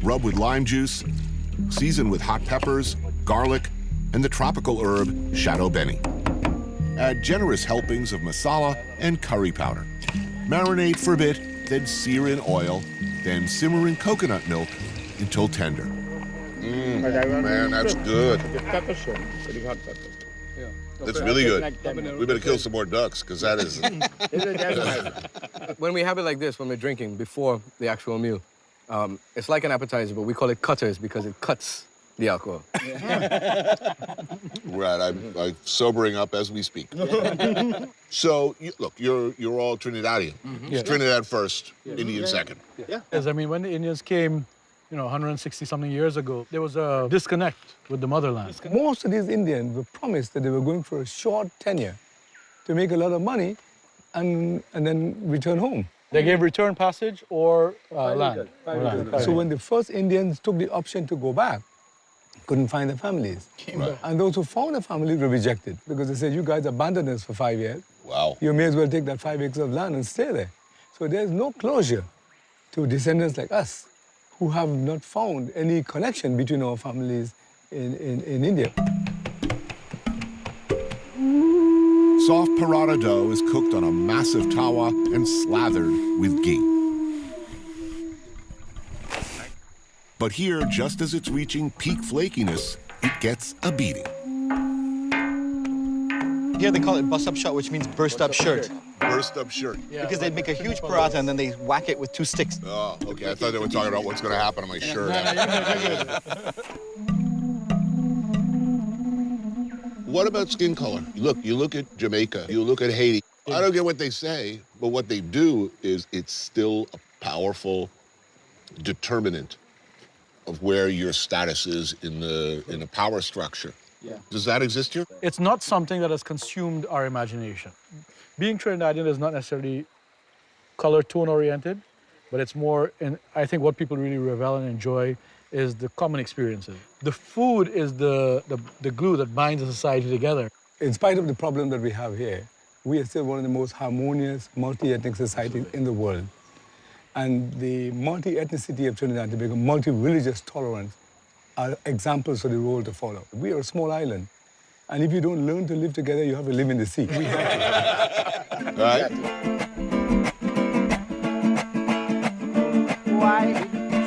rub with lime juice, season with hot peppers, garlic, and the tropical herb shadow beni. Add generous helpings of masala and curry powder. Marinate for a bit, then sear in oil, then simmer in coconut milk until tender. Man, that's good. That's really good. We better kill some more ducks, because that is... When we have it like this, when we're drinking before the actual meal, it's like an appetizer, but we call it cutters because it cuts the alcohol. Right, I'm sobering up as we speak. So, look, you're all Trinidadian. Yeah. Trinidad first, Indian second. Yeah. Yes, I mean, when the Indians came, 160-something years ago, there was a disconnect with the motherland. Most of these Indians were promised that they were going for a short tenure to make a lot of money and then return home. They gave return passage or land. So when the first Indians took the option to go back, couldn't find their families. Right. And those who found their families were rejected because they said, you guys abandoned us for 5 years. Wow. You may as well take that 5 acres of land and stay there. So there's no closure to descendants like us who have not found any connection between our families in India. Soft paratha dough is cooked on a massive tawa and slathered with ghee. But here, just as it's reaching peak flakiness, it gets a beating. Here they call it bust-up shot, which means burst-up shirt. Burst-up shirt. Because they make a huge paratha and then they whack it with 2 sticks. Oh, okay. I thought they were talking about what's going to happen to my shirt. What about skin color? Look, you look at Jamaica, you look at Haiti. I don't get what they say, but what they do is it's still a powerful determinant of where your status is in the power structure. Yeah. Does that exist here? It's not something that has consumed our imagination. Being Trinidadian is not necessarily color tone oriented, but it's more, and I think what people really revel and enjoy is the common experiences. The food is the glue that binds the society together. In spite of the problem that we have here, we are still one of the most harmonious, multi-ethnic societies in the world. And the multi-ethnicity of Trinidad and Tobago, multi-religious tolerance, are examples for the role to follow. We are a small island, and if you don't learn to live together, you have to live in the sea. We have to. All right. Why?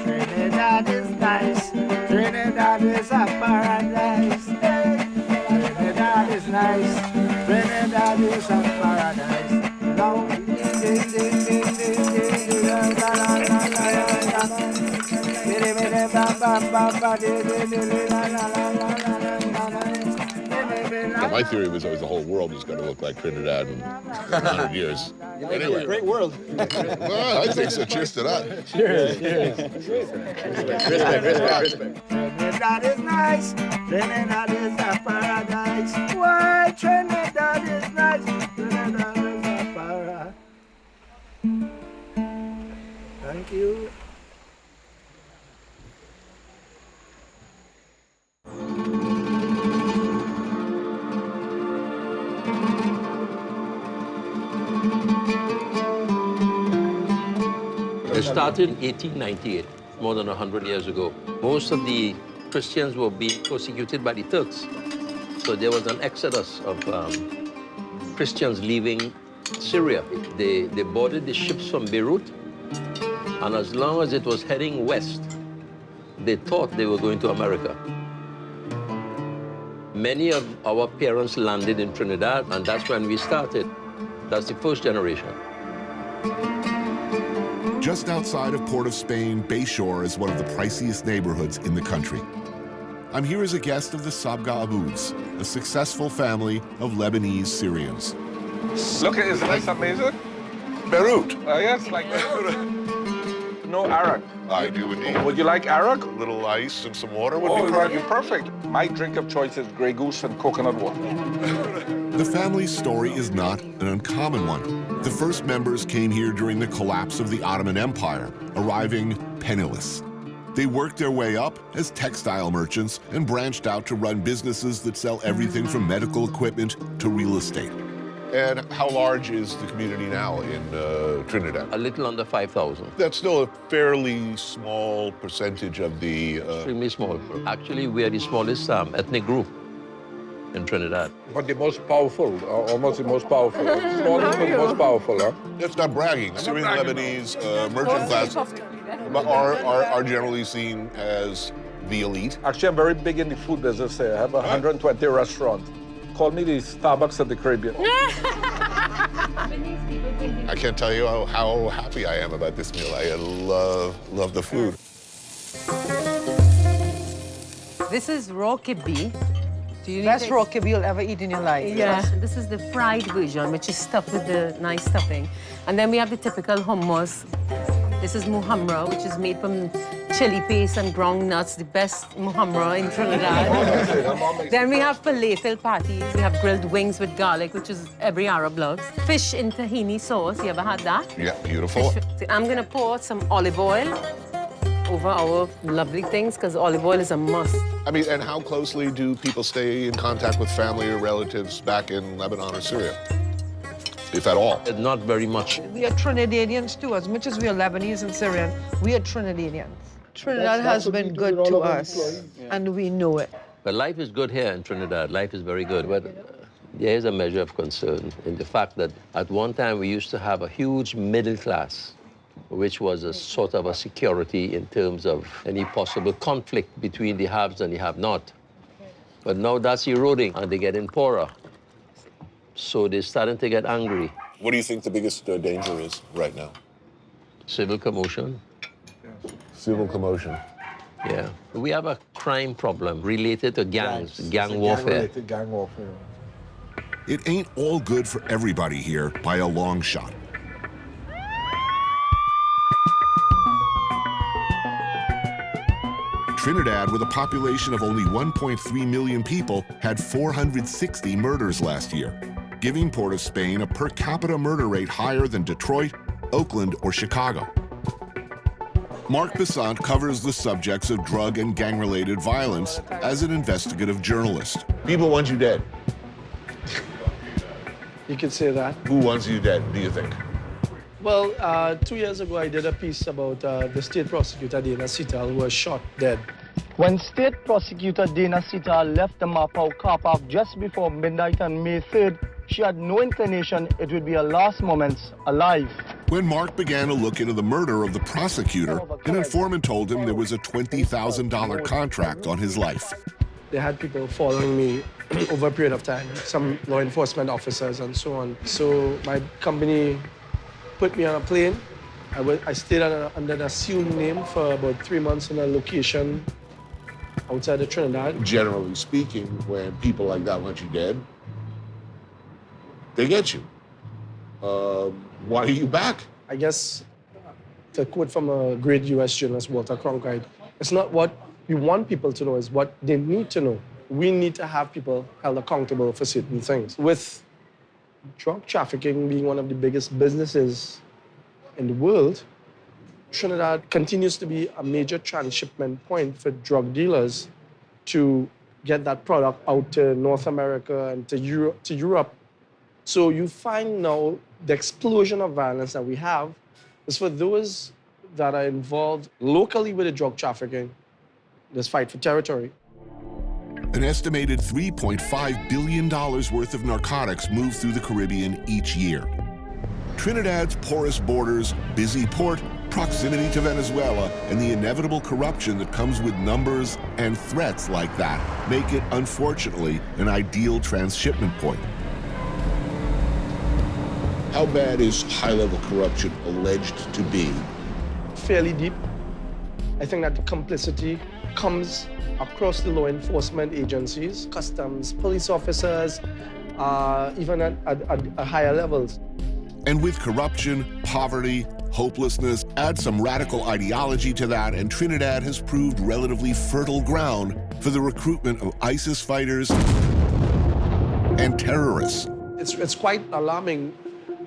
Trinidad is nice. Trinidad is a paradise. Trinidad is nice. Trinidad is a paradise. No, ding, ding, ding, ding, ding, ding, la, la, la, la, la, Yeah, my theory was always the whole world was going to look like Trinidad in 100 years. Anyway. Great world. Well, I think so. Cheers to that. Cheers, cheers. Respect. Trinidad is nice. Trinidad is a paradise. Why Trinidad is nice. Trinidad is a paradise. Thank you. It started in 1898, more than 100 years ago. Most of the Christians were being persecuted by the Turks. So there was an exodus of Christians leaving Syria. They boarded the ships from Beirut, and as long as it was heading west, they thought they were going to America. Many of our parents landed in Trinidad, and that's when we started. That's the first generation. Just outside of Port of Spain, Bayshore is one of the priciest neighborhoods in the country. I'm here as a guest of the Sabga Abouds, a successful family of Lebanese Syrians. Look, isn't this amazing? Beirut. Yes, like no arak. I do indeed. Would you like arak? A little ice and some water would be perfect. My drink of choice is Grey Goose and coconut water. The family's story is not an uncommon one. The first members came here during the collapse of the Ottoman Empire, arriving penniless. They worked their way up as textile merchants and branched out to run businesses that sell everything from medical equipment to real estate. And how large is the community now in Trinidad? A little under 5,000. That's still a fairly small percentage of the... Extremely small. Actually, we are the smallest ethnic group in Trinidad. But the most powerful, almost the most powerful. Smallest but most powerful, huh? That's not bragging. Syrian Lebanese merchant class are generally seen as the elite. Actually, I'm very big in the food business here. I have 120 restaurants. Call me the Starbucks of the Caribbean. I can't tell you how happy I am about this meal. I love the food. This is raw kibbe. Best raw kibbe you'll ever eat in your life. Yeah, this is the fried version, which is stuffed with the nice stuffing. And then we have the typical hummus. This is muhamra, which is made from chili paste and ground nuts, the best muhamra in Trinidad. Then we have falafel patties. We have grilled wings with garlic, which is every Arab loves. Fish in tahini sauce. You ever had that? Yeah, beautiful. I'm gonna pour some olive oil over our lovely things, because olive oil is a must. I mean, and how closely do people stay in contact with family or relatives back in Lebanon or Syria? If at all? Not very much. We are Trinidadians too. As much as we are Lebanese and Syrian, we are Trinidadians. Trinidad has been good to us, and we know it. But life is good here in Trinidad. Life is very good. But there is a measure of concern in the fact that at one time we used to have a huge middle class, which was a sort of a security in terms of any possible conflict between the haves and the have-not. But now that's eroding, and they're getting poorer. So they're starting to get angry. What do you think the biggest danger is right now? Civil commotion. Civil commotion. Yeah. We have a crime problem related to gangs, gang warfare. Gang warfare. It ain't all good for everybody here by a long shot. Trinidad, with a population of only 1.3 million people, had 460 murders last year, giving Port of Spain a per capita murder rate higher than Detroit, Oakland, or Chicago. Mark Besant covers the subjects of drug and gang-related violence as an investigative journalist. People want you dead. You could say that. Who wants you dead, do you think? Well, 2 years ago, I did a piece about the state prosecutor, Dana Sital, who was shot dead. When State Prosecutor Dana Sital left the Mapao car park just before midnight on May 3rd, she had no inclination it would be her last moments alive. When Mark began to look into the murder of the prosecutor, an informant told him there was a $20,000 contract on his life. They had people following me over a period of time, some law enforcement officers and so on. So my company put me on a plane. I stayed under an assumed name for about 3 months in a location outside of Trinidad. Generally speaking, when people like that want you dead, they get you. Why are you back? I guess, to quote from a great U.S. journalist, Walter Cronkite, it's not what we want people to know, it's what they need to know. We need to have people held accountable for certain things. With drug trafficking being one of the biggest businesses in the world, Trinidad continues to be a major transshipment point for drug dealers to get that product out to North America and to Europe. So you find now the explosion of violence that we have is for those that are involved locally with the drug trafficking, this fight for territory. An estimated $3.5 billion worth of narcotics move through the Caribbean each year. Trinidad's porous borders, busy port, proximity to Venezuela, and the inevitable corruption that comes with numbers and threats like that make it, unfortunately, an ideal transshipment point. How bad is high-level corruption alleged to be? Fairly deep. I think that the complicity comes across the law enforcement agencies, customs, police officers, even at higher levels. And with corruption, poverty, hopelessness, add some radical ideology to that, and Trinidad has proved relatively fertile ground for the recruitment of ISIS fighters and terrorists. It's quite alarming,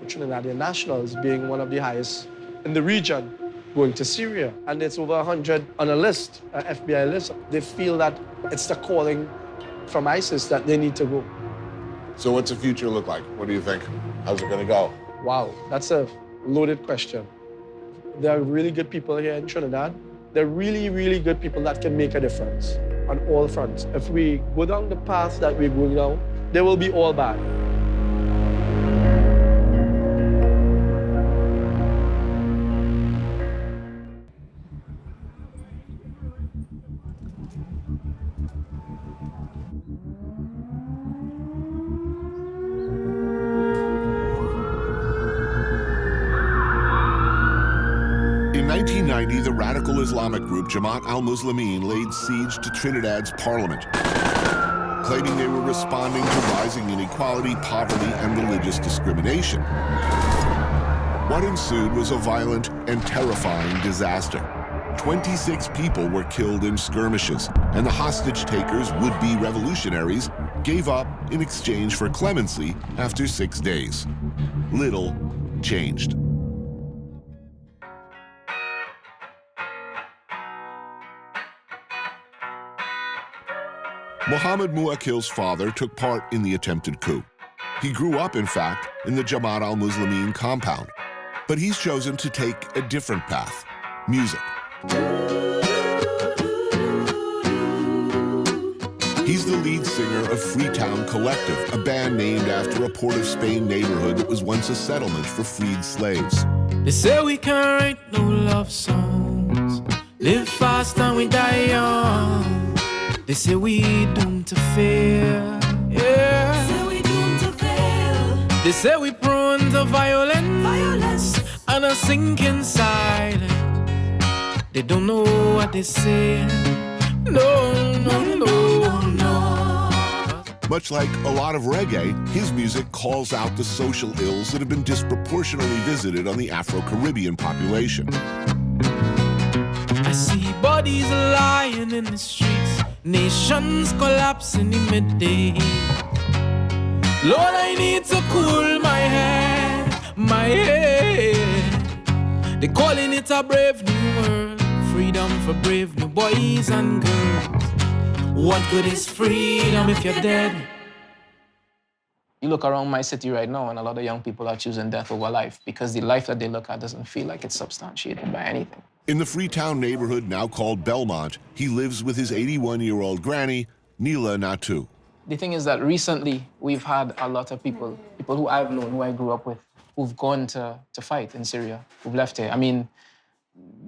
Trinidadian nationals being one of the highest in the region, going to Syria. And it's over 100 on a list, an FBI list. They feel that it's the calling from ISIS that they need to go. So what's the future look like? What do you think? How's it gonna go? Wow, that's a loaded question. There are really good people here in Trinidad. There are really, really good people that can make a difference on all fronts. If we go down the path that we're going down, they will be all bad. In 1990, the radical Islamic group Jamaat al-Muslimin laid siege to Trinidad's parliament, claiming they were responding to rising inequality, poverty, and religious discrimination. What ensued was a violent and terrifying disaster. 26 people were killed in skirmishes, and the hostage takers, would-be revolutionaries, gave up in exchange for clemency after 6 days. Little changed. Mohammed Muakil's father took part in the attempted coup. He grew up, in fact, in the Jamaat al-Muslimin compound. But he's chosen to take a different path: music. He's the lead singer of Freetown Collective, a band named after a Port of Spain neighborhood that was once a settlement for freed slaves. They say we can't write no love songs, live fast and we die young. They say we doomed to fail, yeah. They say we doomed to fail. They say we prone to violence and a sinking silence. They don't know what they say. No, no, no, no. Much like a lot of reggae, his music calls out the social ills that have been disproportionately visited on the Afro-Caribbean population. I see boys bodies lying in the streets, nations collapse in the midday. Lord, I need to cool my head, my head. They're calling it a brave new world, freedom for brave new boys and girls. What good is freedom if you're dead? You look around my city right now, and a lot of young people are choosing death over life because the life that they look at doesn't feel like it's substantiated by anything. In the Freetown neighborhood now called Belmont, he lives with his 81-year-old granny, Neela Natu. The thing is that recently we've had a lot of people who I've known, who I grew up with, who've gone to fight in Syria, who've left here. I mean,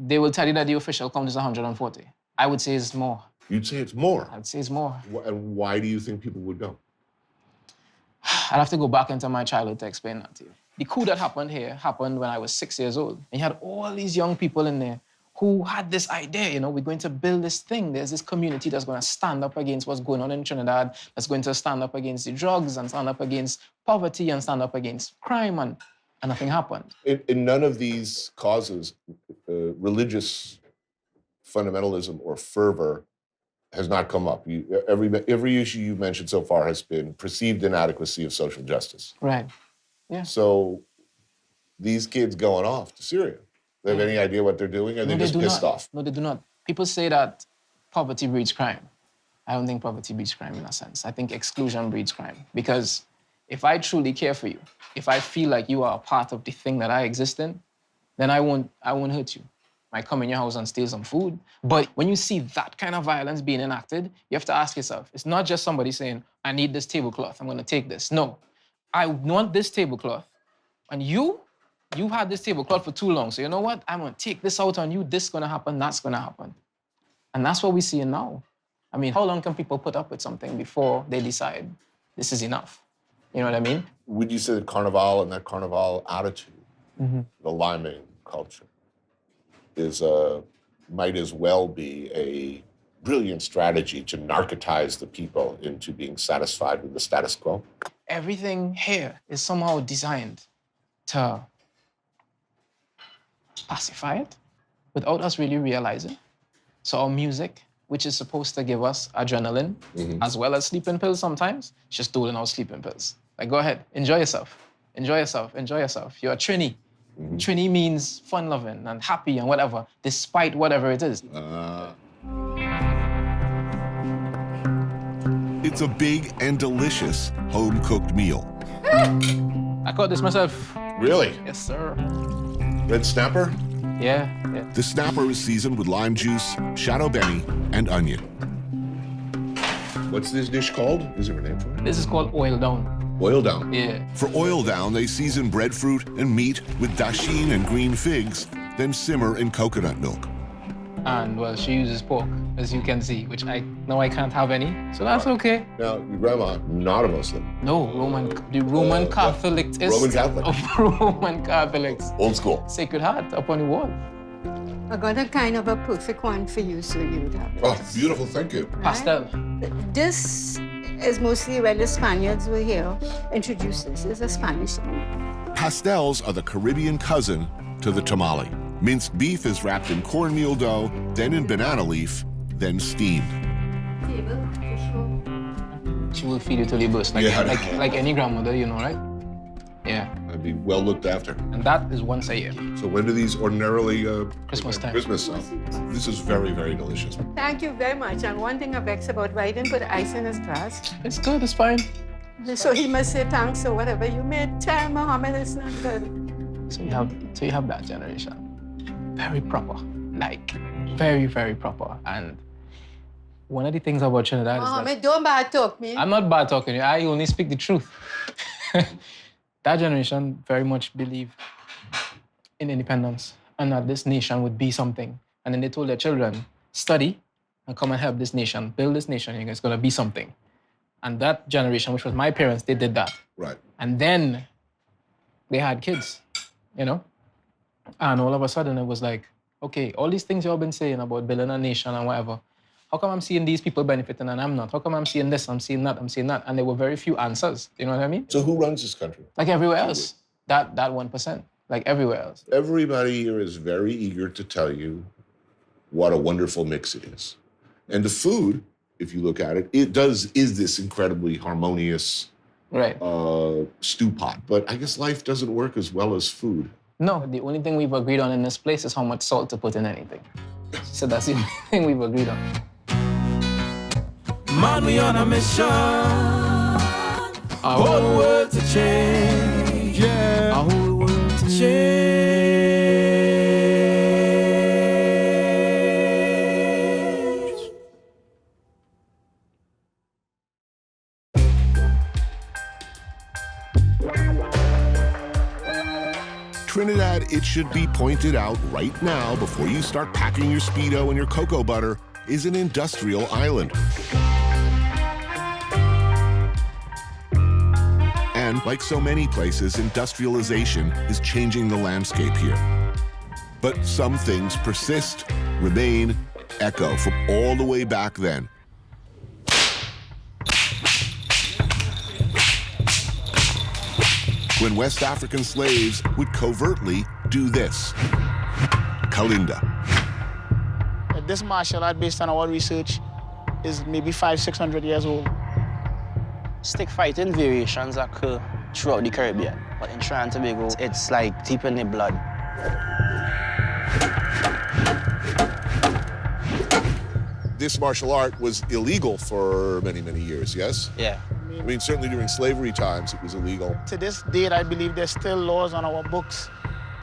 they will tell you that the official count is 140. I would say it's more. You'd say it's more? I'd say it's more. And why do you think people would go? I'd have to go back into my childhood to explain that to you. The coup that happened here happened when I was 6 years old. And you had all these young people in there who had this idea, you know, we're going to build this thing. There's this community that's going to stand up against what's going on in Trinidad, that's going to stand up against the drugs and stand up against poverty and stand up against crime, and nothing happened. In none of these causes, religious fundamentalism or fervor has not come up. Every issue you've mentioned so far has been perceived inadequacy of social justice. Right, yeah. So these kids going off to Syria, they have any idea what they're doing, or they're just pissed off? No, they do not. People say that poverty breeds crime. I don't think poverty breeds crime in a sense. I think exclusion breeds crime. Because if I truly care for you, if I feel like you are a part of the thing that I exist in, then I won't hurt you. I might come in your house and steal some food. But when you see that kind of violence being enacted, you have to ask yourself, it's not just somebody saying, I need this tablecloth, I'm gonna take this. No, I want this tablecloth, and you've had this tablecloth for too long, so you know what? I'm gonna take this out on you, this is gonna happen, that's gonna happen. And that's what we're seeing now. I mean, how long can people put up with something before they decide this is enough? You know what I mean? Would you say that Carnival and that Carnival attitude, the liming culture, is might as well be a brilliant strategy to narcotize the people into being satisfied with the status quo? Everything here is somehow designed to pacify it without us really realizing. So our music, which is supposed to give us adrenaline, as well as sleeping pills sometimes, it's just doling out sleeping pills. Like, go ahead, enjoy yourself. Enjoy yourself, enjoy yourself. You're a Trini. Trini means fun-loving and happy and whatever, despite whatever it is. It's a big and delicious home-cooked meal. I caught this myself. Really? Yes, sir. Red snapper? Yeah. The snapper is seasoned with lime juice, shadow benny, and onion. What's this dish called? Is there a name for it? This is called oil down. Oil down? Yeah. For oil down, they season breadfruit and meat with dasheen and green figs, then simmer in coconut milk. And, well, she uses pork, as you can see, which I know I can't have any, so that's okay. Now, your grandma, not a Muslim. No, the Roman Catholic is Roman Catholic? of Roman Catholics. Old school. Sacred Heart up on the wall. I got a kind of a perfect one for you, so you'd have it. Oh, beautiful, thank you. Pastel. This is mostly when the Spaniards were here, introduced this. It's a Spanish thing. Pastels are the Caribbean cousin to the tamale. Minced beef is wrapped in cornmeal dough, then in banana leaf, then steamed. She will feed you till you burst, like any grandmother, you know, right? Yeah. I'd be well looked after. And that is once a year. So when do these ordinarily... Christmas time. Christmas time. This is very, very delicious. Thank you very much. And one thing I vex about, why he didn't put ice in his glass? It's good, it's fine. So he must say thanks or whatever. You may tell Mohammed it's not good. So you have that generation. Very proper. Like, very, very proper. And one of the things about Trinidad is that... Mohammed, don't bad talk me. I'm not bad talking. I only speak the truth. That generation very much believed in independence and that this nation would be something. And then they told their children, study and come and help this nation, build this nation, it's going to be something. And that generation, which was my parents, they did that. Right. And then they had kids, you know? And all of a sudden it was like, okay, all these things y'all been saying about building a nation and whatever, how come I'm seeing these people benefiting and I'm not? How come I'm seeing this, I'm seeing that, I'm seeing that? And there were very few answers, you know what I mean? So who runs this country? Like everywhere else, that 1%, like everywhere else. Everybody here is very eager to tell you what a wonderful mix it is. And the food, if you look at it, is this incredibly harmonious stew pot. But I guess life doesn't work as well as food. No, the only thing we've agreed on in this place is how much salt to put in anything. So that's the only thing we've agreed on. Man, we on a mission. Our whole world to change. Yeah. Our whole world to change. Trinidad, it should be pointed out right now before you start packing your Speedo and your cocoa butter, is an industrial island. And like so many places, industrialization is changing the landscape here. But some things persist, remain, echo from all the way back then. When West African slaves would covertly do this. Kalinda. This martial art, based on our research, is maybe 500-600 years old. Stick fighting variations occur throughout the Caribbean, but in Trinidad and Tobago, it's like deep in the blood. This martial art was illegal for many, many years, yes? Yeah. I mean, certainly during slavery times, it was illegal. To this date, I believe there's still laws on our books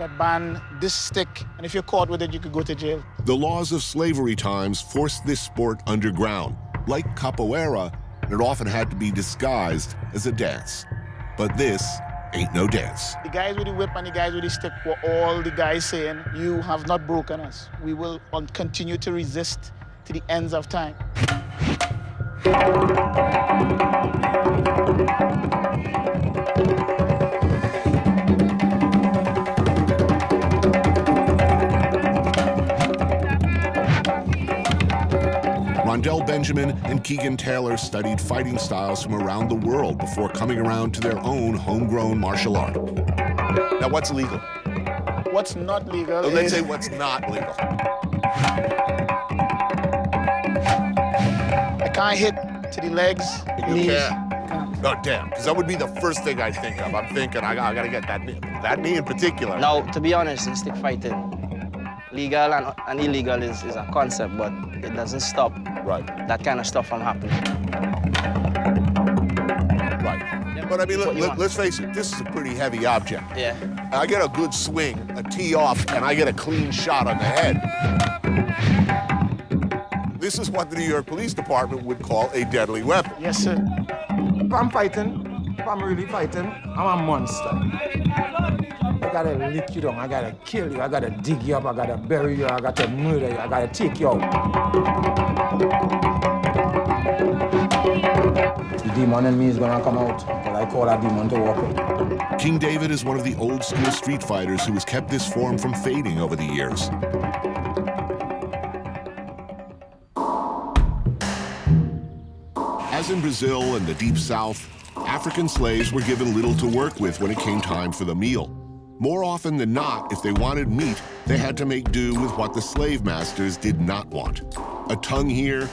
that ban this stick, and if you're caught with it, you could go to jail. The laws of slavery times forced this sport underground. Like capoeira, it often had to be disguised as a dance. But this ain't no dance. The guys with the whip and the guys with the stick were all the guys saying, you have not broken us. We will continue to resist to the ends of time. Rondell Benjamin and Keegan Taylor studied fighting styles from around the world before coming around to their own homegrown martial art. Now, what's legal? What's not legal is... Let's say what's not legal. I can't hit to the legs. You can't? No, damn, because that would be the first thing I think of. I'm thinking, I gotta get that knee in particular. Now, to be honest, in stick fighting, legal and illegal is a concept, but it doesn't stop that kind of stuff from happening. Right. But I mean, let's face it, this is a pretty heavy object. Yeah. I get a good swing, a tee off, and I get a clean shot on the head. This is what the New York Police Department would call a deadly weapon. Yes, sir. If I'm fighting, if I'm really fighting, I'm a monster. I gotta lick you down, I gotta kill you, I gotta dig you up, I gotta bury you, I gotta murder you, I gotta take you out. The demon in me is gonna come out, but I call that demon to walk. King David is one of the old school street fighters who has kept this form from fading over the years. As in Brazil and the Deep South, African slaves were given little to work with when it came time for the meal. More often than not, if they wanted meat, they had to make do with what the slave masters did not want. A tongue here,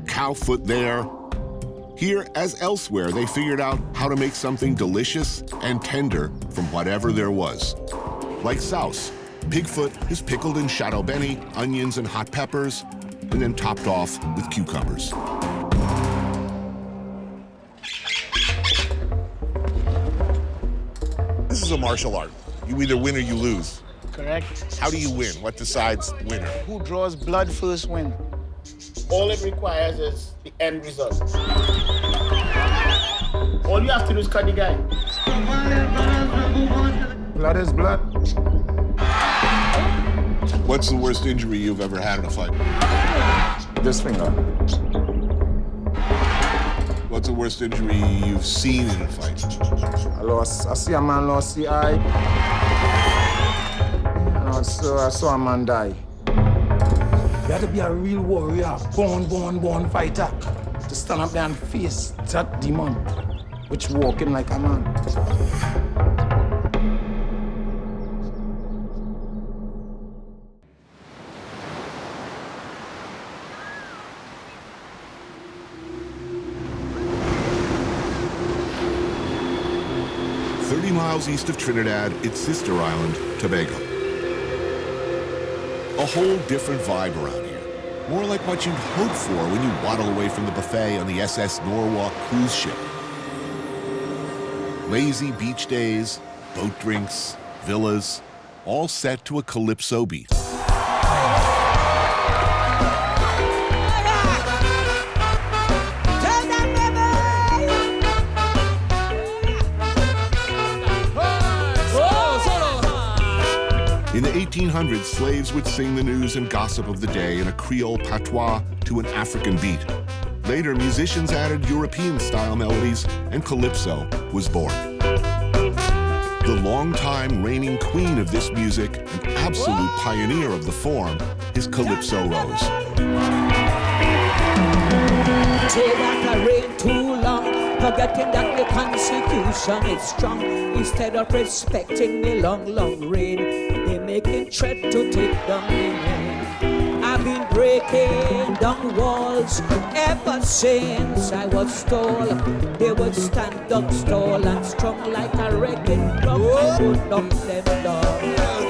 cow foot there. Here, as elsewhere, they figured out how to make something delicious and tender from whatever there was. Like souse, pigfoot is pickled in shadow beni, onions, and hot peppers, and then topped off with cucumbers. This is a martial art. You either win or you lose. Correct. How do you win? What decides winner? Who draws blood first wins. All it requires is the end result. All you have to do is cut the guy. Blood is blood. What's the worst injury you've ever had in a fight? This finger. What's the worst injury you've seen in a fight? I see a man lost the eye. And also I saw a man die. You have to be a real warrior, born fighter, to stand up there and face that demon, which walking like a man. 30 miles east of Trinidad, its sister island, Tobago. A whole different vibe around here. More like what you'd hope for when you waddle away from the buffet on the SS Norwalk cruise ship. Lazy beach days, boat drinks, villas, all set to a calypso beat. In the 1800s, slaves would sing the news and gossip of the day in a Creole patois to an African beat. Later, musicians added European-style melodies, and calypso was born. The longtime reigning queen of this music, an absolute pioneer of the form, is Calypso Rose. Say that I reign too long, forgetting that the Constitution is strong. Instead of respecting the long, long reign, they making threat to take down the name. I've been breaking down walls ever since I was tall. They would stand up tall and strong like a wrecking drum. I would knock them down.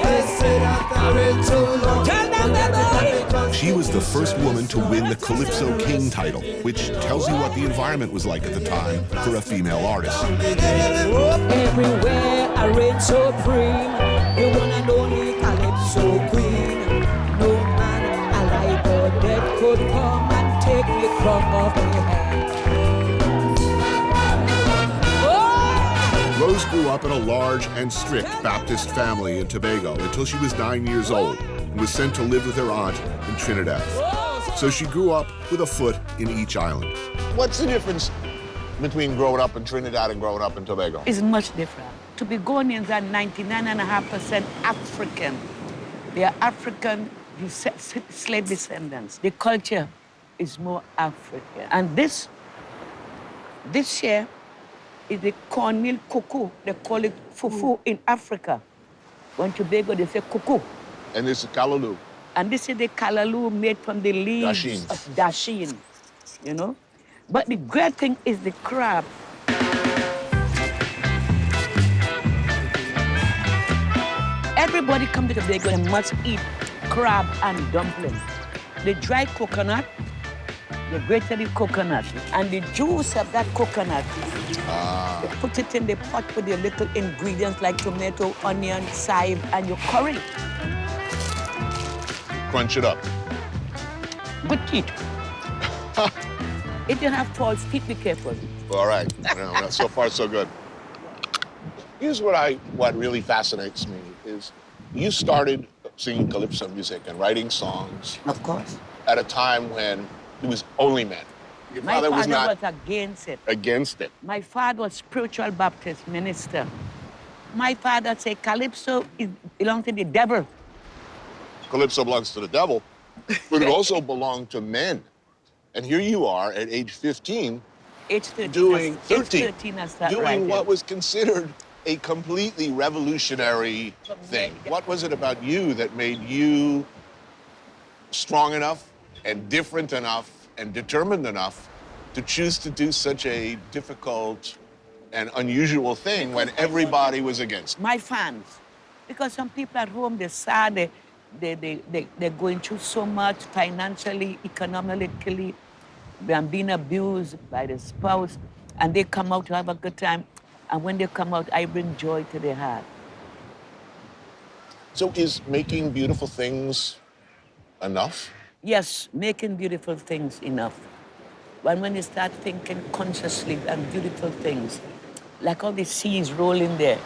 They say that I reign too long. Tell them She was the first woman to win the Calypso King title, which tells you what the environment was like at the time for a female artist. Everywhere I reign supreme, the one and only Calypso queen. No man alive or dead could come and take me from off my head. Rose grew up in a large and strict Baptist family in Tobago until she was 9 years old and was sent to live with her aunt in Trinidad. So she grew up with a foot in each island. What's the difference between growing up in Trinidad and growing up in Tobago? It's much different. Tobagonians are 99.5% African. They are African slave descendants. The culture is more African. And this here is the cornmeal cuckoo. They call it fufu in Africa. When Tobago, they say cuckoo. And this is callaloo. And this is the callaloo made from the leaves of dasheen, you know? But the great thing is the crab. Everybody come to Tobago and must eat crab and dumplings. The dry coconut, they grated the coconut, and the juice of that coconut, they put it in the pot with the little ingredients like tomato, onion, chive, and your curry. Crunch it up. Good teeth. If you have false teeth, be careful. All right. No, so far, so good. Here's what really fascinates me is you started singing calypso music and writing songs. Of course. At a time when it was only men. Your father was not against it. Against it. My father was spiritual Baptist minister. My father said calypso belongs to the devil. Calypso belongs to the devil, but it also belonged to men. And here you are at age 15, doing what was considered a completely revolutionary thing. What was it about you that made you strong enough and different enough and determined enough to choose to do such a difficult and unusual thing when everybody was against it? My fans, because some people at home, they're sad, they're going through so much financially, economically, they're being abused by the spouse, and they come out to have a good time. And when they come out, I bring joy to their heart. So is making beautiful things enough? Yes, making beautiful things enough. But when you start thinking consciously and beautiful things, like all the seas rolling there,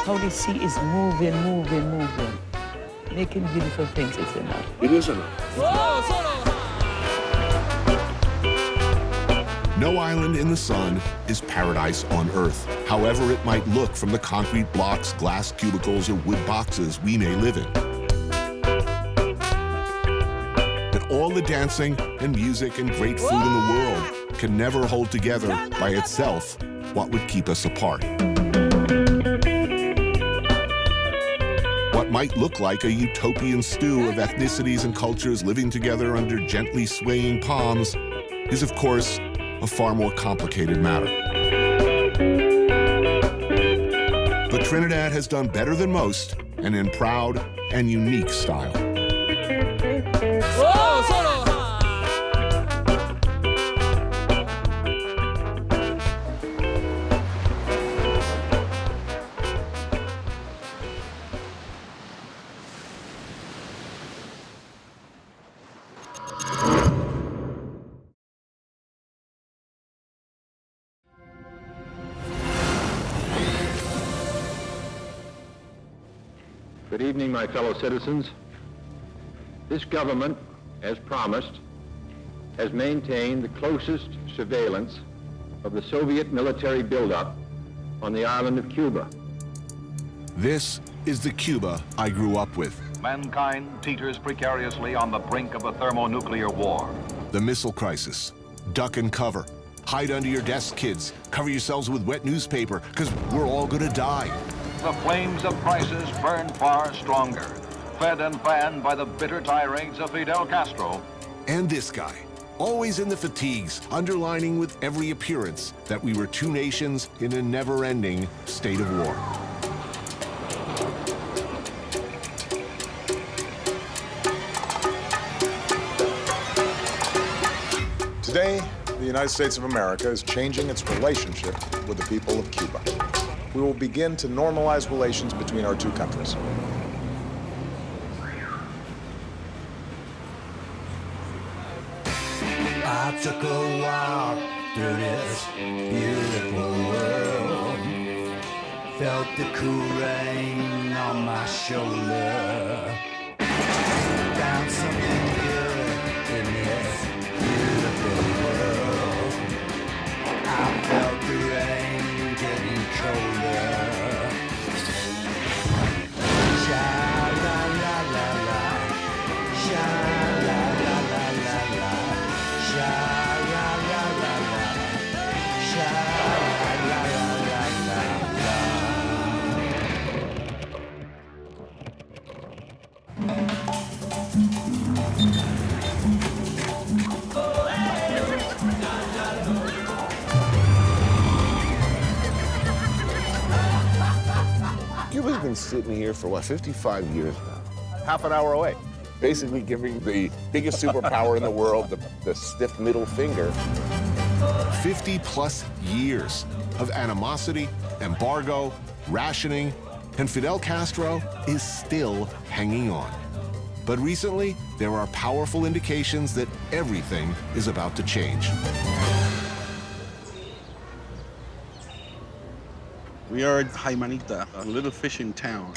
how the sea is moving, moving, moving. Making beautiful things is enough. It is enough. No island in the sun is paradise on Earth, however it might look from the concrete blocks, glass cubicles, or wood boxes we may live in. But all the dancing and music and great food in the world can never hold together by itself what would keep us apart. What might look like a utopian stew of ethnicities and cultures living together under gently swaying palms is, of course, a far more complicated matter. But Trinidad has done better than most, and in proud and unique style. Good evening, my fellow citizens. This government, as promised, has maintained the closest surveillance of the Soviet military buildup on the island of Cuba. This is the Cuba I grew up with. Mankind teeters precariously on the brink of a thermonuclear war. The missile crisis. Duck and cover. Hide under your desk, kids. Cover yourselves with wet newspaper, because we're all gonna die. The flames of crisis burn far stronger, fed and fanned by the bitter tirades of Fidel Castro. And this guy, always in the fatigues, underlining with every appearance that we were two nations in a never-ending state of war. Today, the United States of America is changing its relationship with the people of Cuba. We will begin to normalize relations between our two countries. I took a walk through this beautiful world, felt the cool rain on my shoulder, found something good in this beautiful world. I felt the rain getting colder. Sha la la la la, sha la la la la la, sha la la la la, sha la la Cuba's been sitting here for, what, 55 years now? Half an hour away. Basically giving the biggest superpower in the world the stiff middle finger. 50-plus years of animosity, embargo, rationing, and Fidel Castro is still hanging on. But recently, there are powerful indications that everything is about to change. We are at Jaimanita, a little fishing town.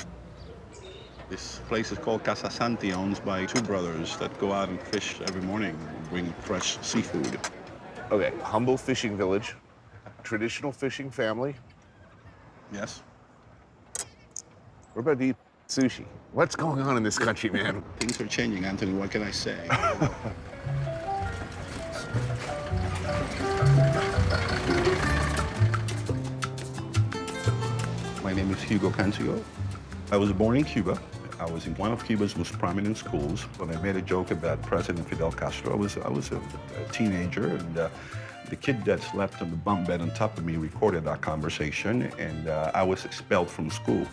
This place is called Casa Santi, owned by two brothers that go out and fish every morning and bring fresh seafood. Okay, humble fishing village, traditional fishing family. Yes. We're about to eat sushi. What's going on in this country, man? Things are changing, Anthony. What can I say? My name is Hugo Cancio. I was born in Cuba. I was in one of Cuba's most prominent schools. When I made a joke about President Fidel Castro, I was a teenager, and the kid that slept on the bunk bed on top of me recorded that conversation, and I was expelled from school.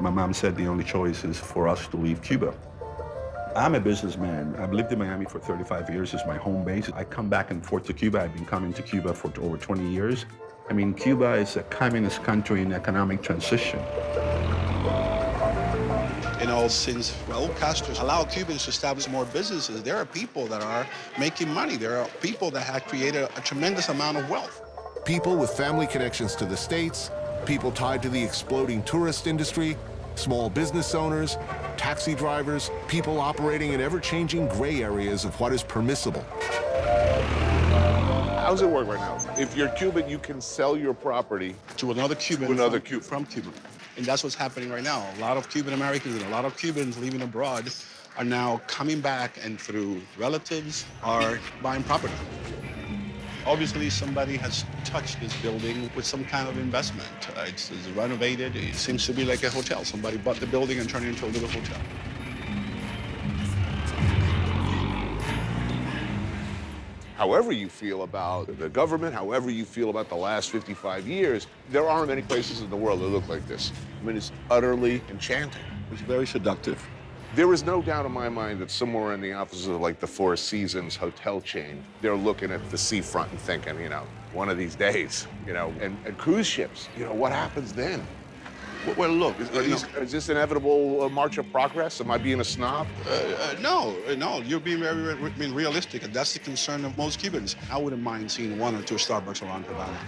My mom said the only choice is for us to leave Cuba. I'm a businessman. I've lived in Miami for 35 years as my home base. I come back and forth to Cuba. I've been coming to Cuba for over 20 years. I mean, Cuba is a communist country in economic transition. You know, since Raul Castro allowed Cubans to establish more businesses, there are people that are making money. There are people that have created a tremendous amount of wealth. People with family connections to the States, people tied to the exploding tourist industry, small business owners, taxi drivers, people operating in ever-changing gray areas of what is permissible. How's it work right now? If you're Cuban, you can sell your property to another Cuban. From Cuba. And that's what's happening right now. A lot of Cuban Americans and a lot of Cubans living abroad are now coming back and through relatives are buying property. Obviously, somebody has touched this building with some kind of investment. It's renovated. It seems to be like a hotel. Somebody bought the building and turned it into a little hotel. However you feel about the government, however you feel about the last 55 years, there aren't many places in the world that look like this. I mean, it's utterly enchanting. It's very seductive. There is no doubt in my mind that somewhere in the offices of like the Four Seasons hotel chain, they're looking at the seafront and thinking, you know, one of these days, you know, and cruise ships, you know, what happens then? Well, look, is this inevitable march of progress? Am I being a snob? No, you're being very realistic, and that's the concern of most Cubans. I wouldn't mind seeing 1 or 2 Starbucks around Havana,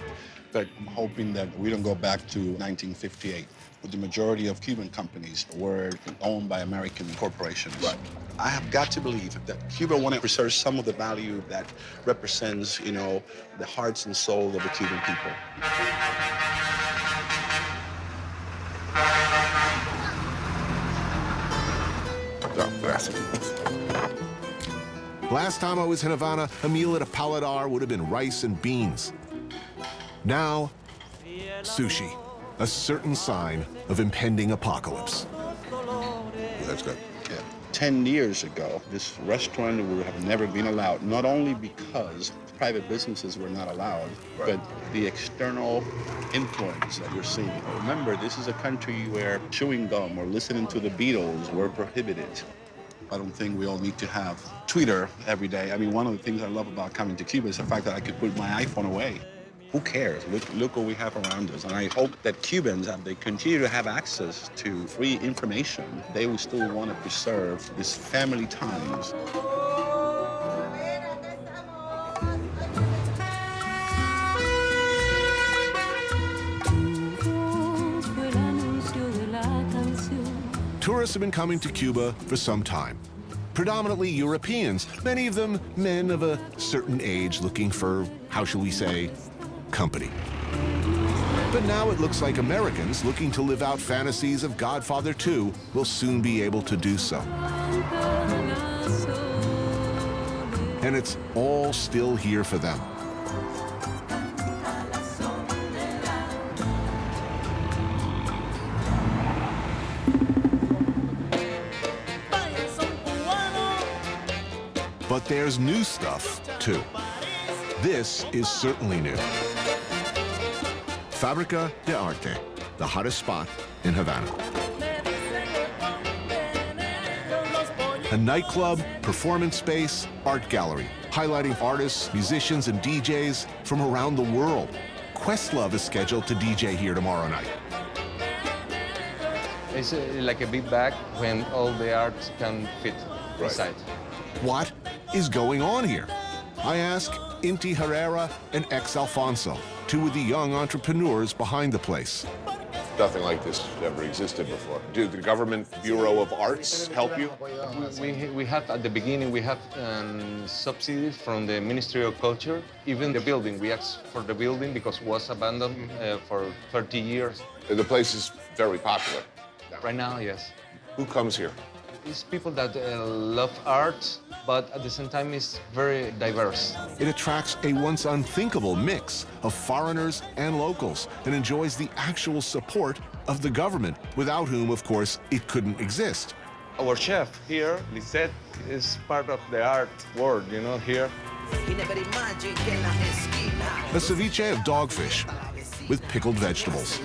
but I'm hoping that we don't go back to 1958. The majority of Cuban companies were owned by American corporations. Right. I have got to believe that Cuba want to preserve some of the value that represents, you know, the hearts and soul of the Cuban people. Last time I was in Havana, a meal at a paladar would have been rice and beans. Now, sushi. A certain sign of impending apocalypse. That's good. Yeah. 10 years ago, this restaurant would have never been allowed, not only because private businesses were not allowed, but the external influence that you're seeing. Remember, this is a country where chewing gum or listening to the Beatles were prohibited. I don't think we all need to have Twitter every day. I mean, one of the things I love about coming to Cuba is the fact that I could put my iPhone away. Who cares? Look what we have around us. And I hope that Cubans, as they continue to have access to free information, they will still want to preserve these family times. Tourists have been coming to Cuba for some time. Predominantly Europeans, many of them men of a certain age looking for, how shall we say, company. But now it looks like Americans looking to live out fantasies of Godfather 2 will soon be able to do so. And it's all still here for them. But there's new stuff, too. This is certainly new. Fábrica de Arte, the hottest spot in Havana. A nightclub, performance space, art gallery, highlighting artists, musicians, and DJs from around the world. Questlove is scheduled to DJ here tomorrow night. It's like a big bag when all the art can fit inside. What is going on here? I ask Inti Herrera and Ex Alfonso, two of the young entrepreneurs behind the place. Nothing like this ever existed before. Did the Government Bureau of Arts help you? We had, at the beginning, we had subsidies from the Ministry of Culture. Even the building, we asked for the building because it was abandoned for 30 years. The place is very popular. Right now, yes. Who comes here? It's people that love art, but at the same time it's very diverse. It attracts a once unthinkable mix of foreigners and locals and enjoys the actual support of the government, without whom, of course, it couldn't exist. Our chef here, Lisette, is part of the art world, you know, here. A ceviche of dogfish with pickled vegetables.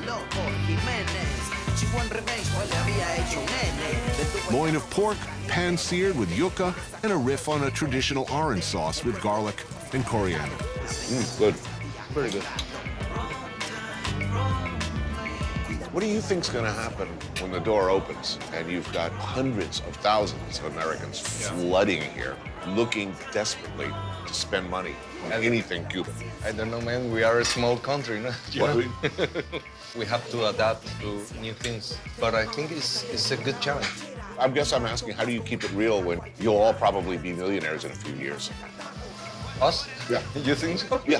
Loin of pork, pan-seared with yuca, and a riff on a traditional orange sauce with garlic and coriander. Good. Very good. What do you think's going to happen when the door opens and you've got hundreds of thousands of Americans flooding here, looking desperately to spend money on anything Cuban? I don't know, man. We are a small country, no? We have to adapt to new things, but I think it's a good challenge. I guess I'm asking, how do you keep it real when you'll all probably be millionaires in a few years? Us? Yeah. You think so? Yeah.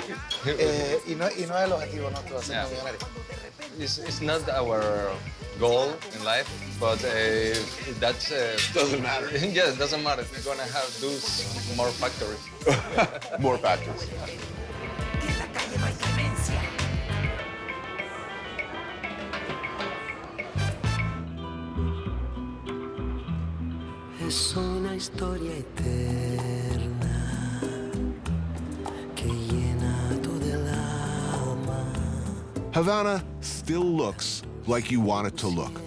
Y no es el objetivo nuestro hacer millonarios. It's not our goal in life, but that's... doesn't matter. Yes, it doesn't matter. We're gonna have those more factories. More factories. Es una historia eterna Havana still looks like you want it to look.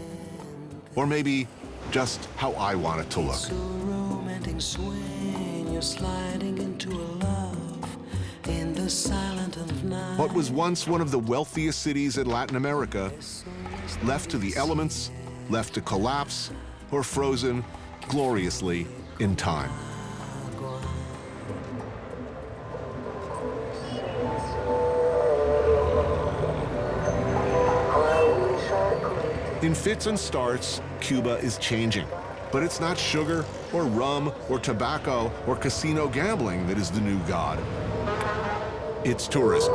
Or maybe just how I want it to look. So romantic swing, you're sliding into a love in the silence of night. What was once one of the wealthiest cities in Latin America, left to the elements, left to collapse, or frozen gloriously in time. In fits and starts, Cuba is changing. But it's not sugar or rum or tobacco or casino gambling that is the new god. It's tourism.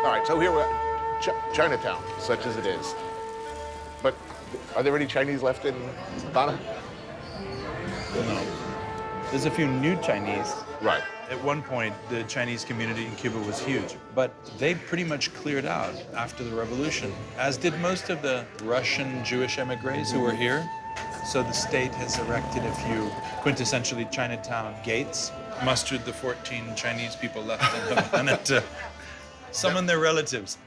All right, so here we're at Chinatown, such as it is. But are there any Chinese left in Havana? No. There's a few new Chinese. Right. At one point, the Chinese community in Cuba was huge, but they pretty much cleared out after the revolution, as did most of the Russian Jewish emigres who were here. So the state has erected a few quintessentially Chinatown gates, mustered the 14 Chinese people left in Havana to summon their relatives.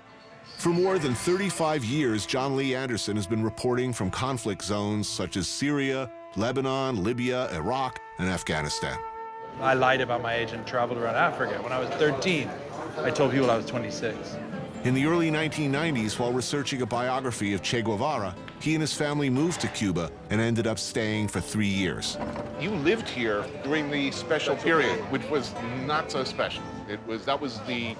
For more than 35 years, John Lee Anderson has been reporting from conflict zones such as Syria, Lebanon, Libya, Iraq, and Afghanistan. I lied about my age and traveled around Africa. When I was 13, I told people I was 26. In the early 1990s, while researching a biography of Che Guevara, he and his family moved to Cuba and ended up staying for 3 years. You lived here during the special period, which was not so special. That was the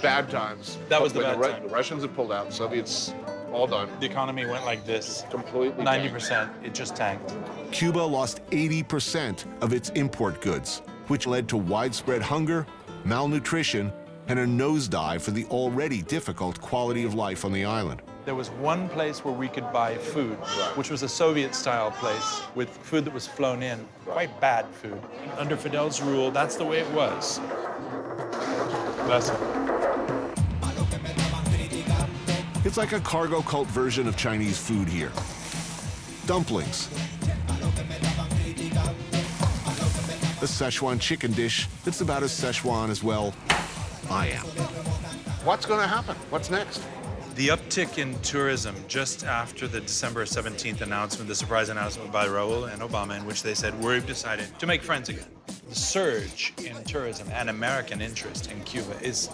bad times. That was the when bad time. The Russians had pulled out, Soviets all done. The economy went like this. Completely 90%, it just tanked. Cuba lost 80% of its import goods, which led to widespread hunger, malnutrition, and a nosedive for the already difficult quality of life on the island. There was one place where we could buy food, which was a Soviet-style place with food that was flown in, quite bad food. Under Fidel's rule, that's the way it was. Bless him. It's like a cargo cult version of Chinese food here. Dumplings. A Szechuan chicken dish that's about as Szechuan as, well, I am. What's going to happen? What's next? The uptick in tourism just after the December 17th announcement, the surprise announcement by Raul and Obama, in which they said, we've decided to make friends again. The surge in tourism and American interest in Cuba is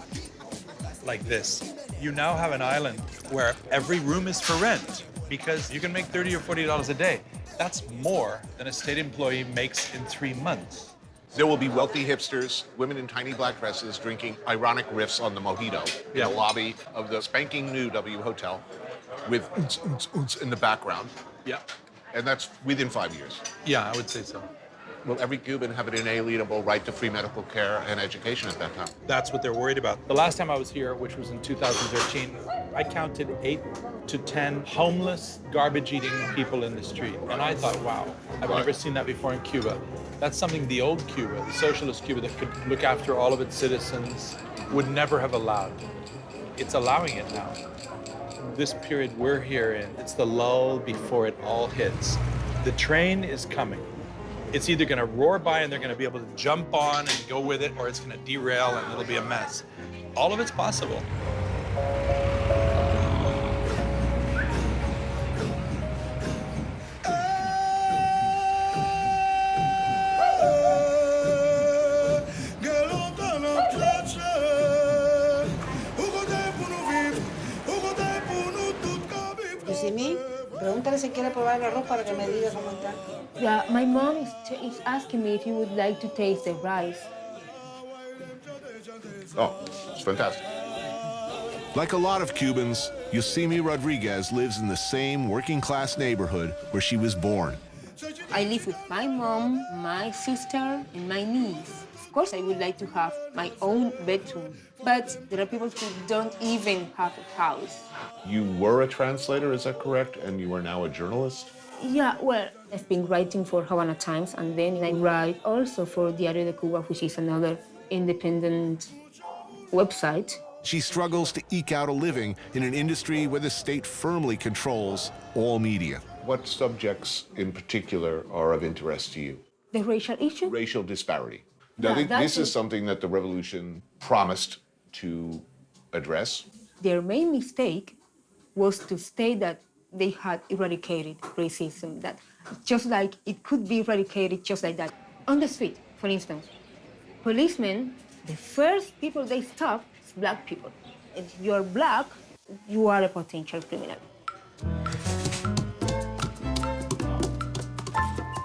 like this. You now have an island where every room is for rent because you can make $30 or $40 a day. That's more than a state employee makes in 3 months. There will be wealthy hipsters, women in tiny black dresses drinking ironic riffs on the mojito in the lobby of the spanking new W Hotel with oons, oons, oons in the background. Yeah. And that's within 5 years. Yeah, I would say so. Will every Cuban have an inalienable right to free medical care and education at that time? That's what they're worried about. The last time I was here, which was in 2013, I counted 8 to 10 homeless, garbage-eating people in the street. And I thought, wow, I've never seen that before in Cuba. That's something the old Cuba, the socialist Cuba that could look after all of its citizens, would never have allowed. It's allowing it now. This period we're here in, it's the lull before it all hits. The train is coming. It's either going to roar by and they're going to be able to jump on and go with it, or it's going to derail and it'll be a mess. All of it's possible. You see me? Pregúntale si quiere probar el arroz para que me diga cómo está. Yeah, my mom is asking me if you would like to taste the rice. Oh, it's fantastic. Like a lot of Cubans, Yosemi Rodriguez lives in the same working-class neighborhood where she was born. I live with my mom, my sister, and my niece. Of course, I would like to have my own bedroom, but there are people who don't even have a house. You were a translator, is that correct? And you are now a journalist? Yeah, well, I've been writing for Havana Times, and then I write also for Diario de Cuba, which is another independent website. She struggles to eke out a living in an industry where the state firmly controls all media. What subjects in particular are of interest to you? The racial issue? Racial disparity. Now, I think this is something that the revolution promised to address. Their main mistake was to state that they had eradicated racism, that just like it could be eradicated just like that. On the street, for instance, policemen, the first people they stop is black people. If you're black, you are a potential criminal.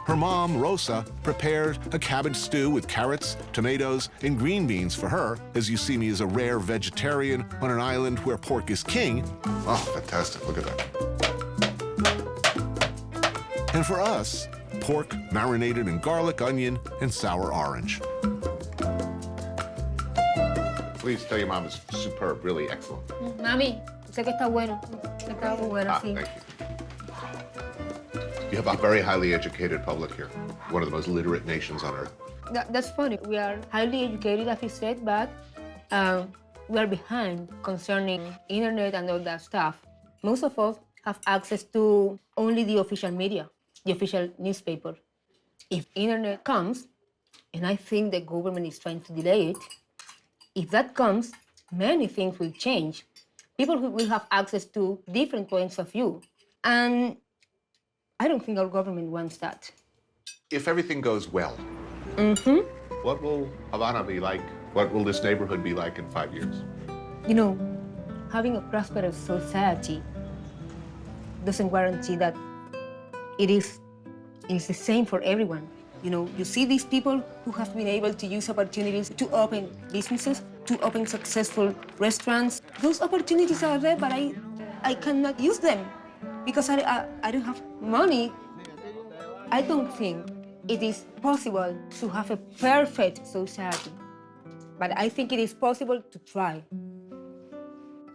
Her mom, Rosa, prepared a cabbage stew with carrots, tomatoes, and green beans for her, as you see me as a rare vegetarian on an island where pork is king. Oh, fantastic. Look at that. And for us, pork marinated in garlic, onion, and sour orange. Please tell your mom it's superb, really excellent. Mami, sé que está bueno. Está bueno, sí. Thank you. You have a very highly educated public here, one of the most literate nations on earth. That's funny. We are highly educated, as you said, but we are behind concerning internet and all that stuff. Most of us have access to only the official media, the official newspaper. If internet comes, and I think the government is trying to delay it, if that comes, many things will change. People will have access to different points of view. And I don't think our government wants that. If everything goes well, what will Havana be like? What will this neighborhood be like in 5 years? You know, having a prosperous society doesn't guarantee that it is the same for everyone. You know, you see these people who have been able to use opportunities to open businesses, to open successful restaurants. Those opportunities are there, but I cannot use them because I don't have money. I don't think it is possible to have a perfect society, but I think it is possible to try.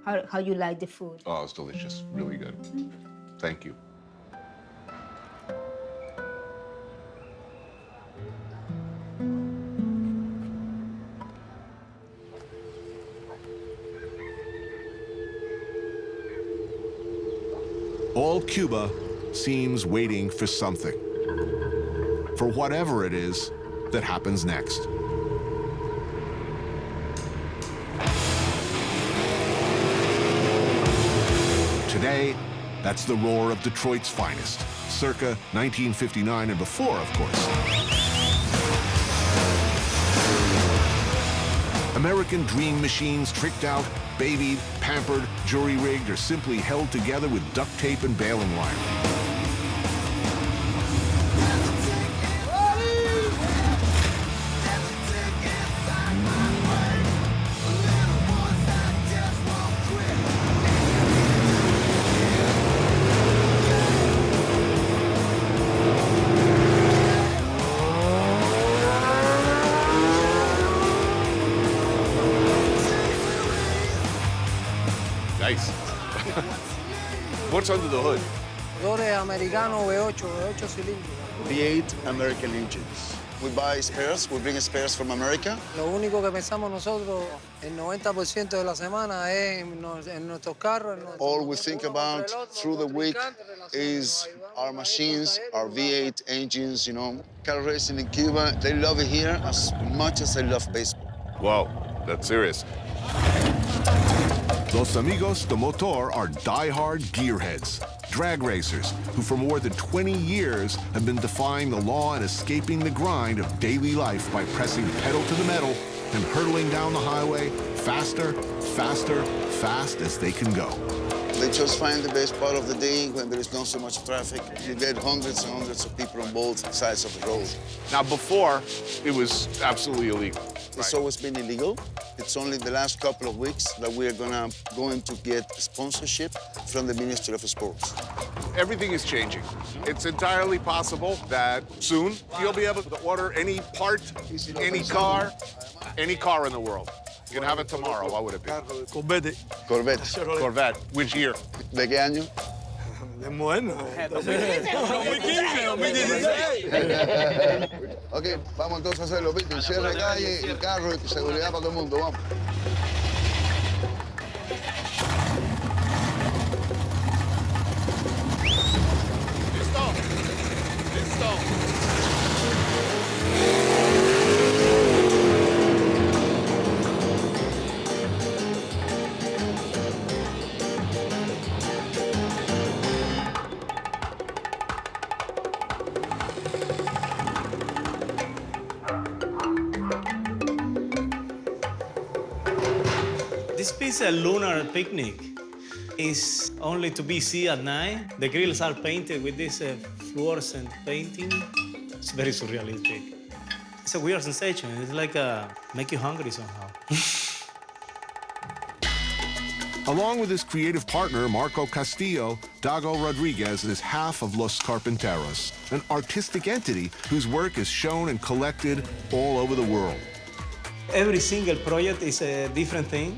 How you like the food? Oh, it's delicious, really good. Thank you. All Cuba seems waiting for something, for whatever it is that happens next. Today, that's the roar of Detroit's finest, circa 1959 and before, of course. American dream machines tricked out, babied, pampered, jury-rigged, or simply held together with duct tape and baling wire. Nice. What's under the hood? Motores americanos V8 cilindros. V8 American engines. We buy spares, we bring spares from America. Lo único que pensamos nosotros, el 90% de la semana es en nuestros carros. All we think about through the week is our machines, our V8 engines, you know. Car racing in Cuba, they love it here as much as they love baseball. Wow, that's serious. Los Amigos de Motor are die-hard gearheads, drag racers who for more than 20 years have been defying the law and escaping the grind of daily life by pressing pedal to the metal and hurtling down the highway faster, faster, fast as they can go. They just find the best part of the day when there is not so much traffic. You get hundreds and hundreds of people on both sides of the road. Now, before, it was absolutely illegal. It's always been illegal. It's only the last couple of weeks that we are going to get sponsorship from the Ministry of Sports. Everything is changing. It's entirely possible that soon you'll be able to order any part, any car in the world. You can have it tomorrow. What would it be? Corvette. Corvette. Which year? ¿De qué año? De bueno. 2016. Ok, vamos entonces a hacerlo, Víctor. Cierre de calle y carro y seguridad para todo el mundo. Vamos. This piece, a lunar picnic, is only to be seen at night. The grills are painted with this fluorescent painting. It's very surrealistic. It's a weird sensation. It's like make you hungry somehow. Along with his creative partner, Marco Castillo, Dago Rodriguez is half of Los Carpinteros, an artistic entity whose work is shown and collected all over the world. Every single project is a different thing.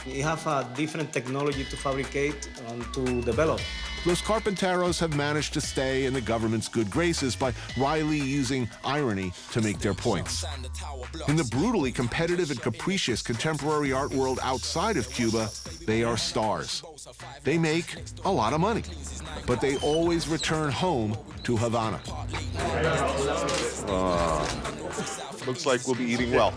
You have a different technology to fabricate and to develop. Los Carpinteros have managed to stay in the government's good graces by wryly using irony to make their points. In the brutally competitive and capricious contemporary art world outside of Cuba, they are stars. They make a lot of money, but they always return home to Havana. Looks like we'll be eating well.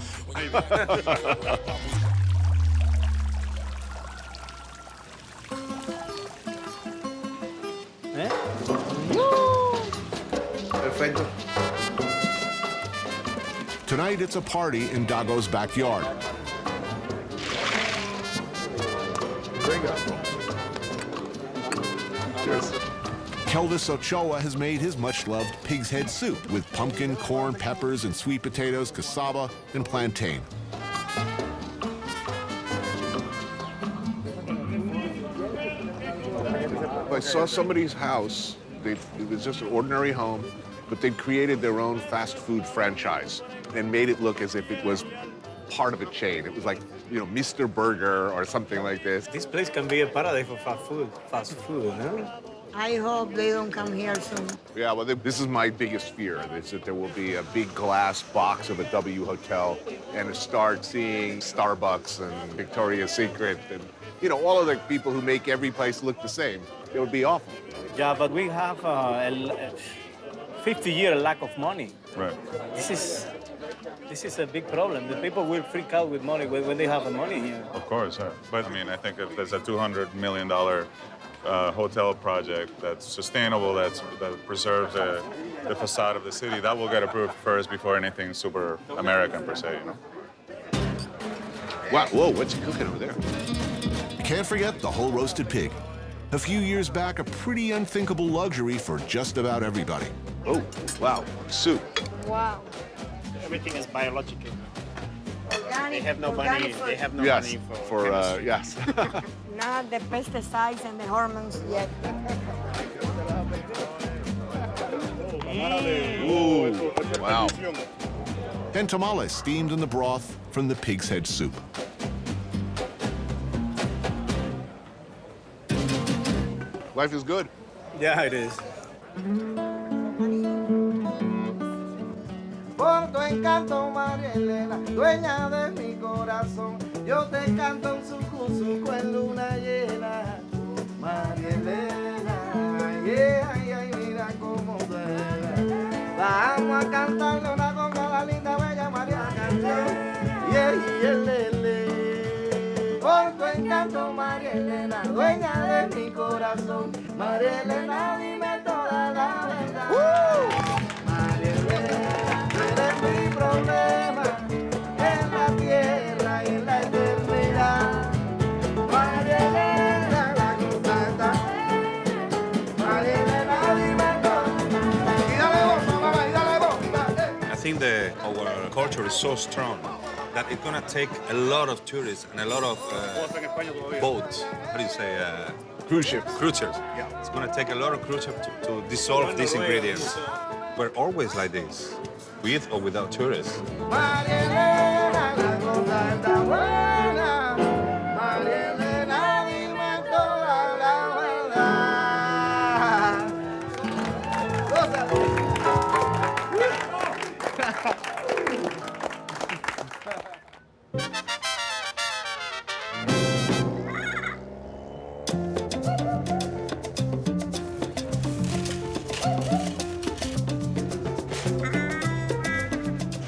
Perfecto. Tonight, it's a party in Dago's backyard. Cheers. Kelvis Ochoa has made his much-loved pig's head soup with pumpkin, corn, peppers, and sweet potatoes, cassava, and plantain. I saw somebody's house. It was just an ordinary home, but they'd created their own fast food franchise and made it look as if it was part of a chain. It was like, you know, Mr. Burger or something like this. This place can be a paradise for fast food, no? I hope they don't come here soon. Yeah, well, this is my biggest fear, is that there will be a big glass box of a W hotel and to start seeing Starbucks and Victoria's Secret and, you know, all of the people who make every place look the same. It would be awful. Yeah, but we have a 50-year lack of money. Right. This is a big problem. The people will freak out with money when they have the money here. Of course, yeah. But I mean, I think if there's a $200 million hotel project that's sustainable, that preserves the facade of the city, that will get approved first before anything super American per se, you know? Wow, whoa, what's he cooking over there? You can't forget the whole roasted pig. A few years back, a pretty unthinkable luxury for just about everybody. Oh, wow, soup. Wow. Everything is biological. Organic, They have no money. They have no Yes, money for yes. not the pesticides and the hormones yet. Ooh, wow. And tamales steamed in the broth from the pig's head soup. Life is good. Yeah, it is. Por tu encanto, María Elena, dueña de mi corazón, yo te canto un sucuzuco en luna llena. María Elena, yeah, ay, mira cómo suena. Vamos a cantarle una conga a la linda, bella María Canción. Lele. Por tu encanto, María Elena, dueña de mi corazón. María Elena, dime toda la verdad. María Elena, tú eres mi problema en la tierra y en la eternidad. María Elena, la cosa está. María Elena, dime todo. Y dale voz, mamá, y dale voz. I think our culture is so strong that it's gonna take a lot of tourists and a lot of boats. How do you say? Cruise ships. Cruise ships. Yeah. It's gonna take a lot of cruise ships to dissolve these ingredients. We're always like this, with or without tourists. María Elena, la cosa está buena. María Elena, dime toda la verdad.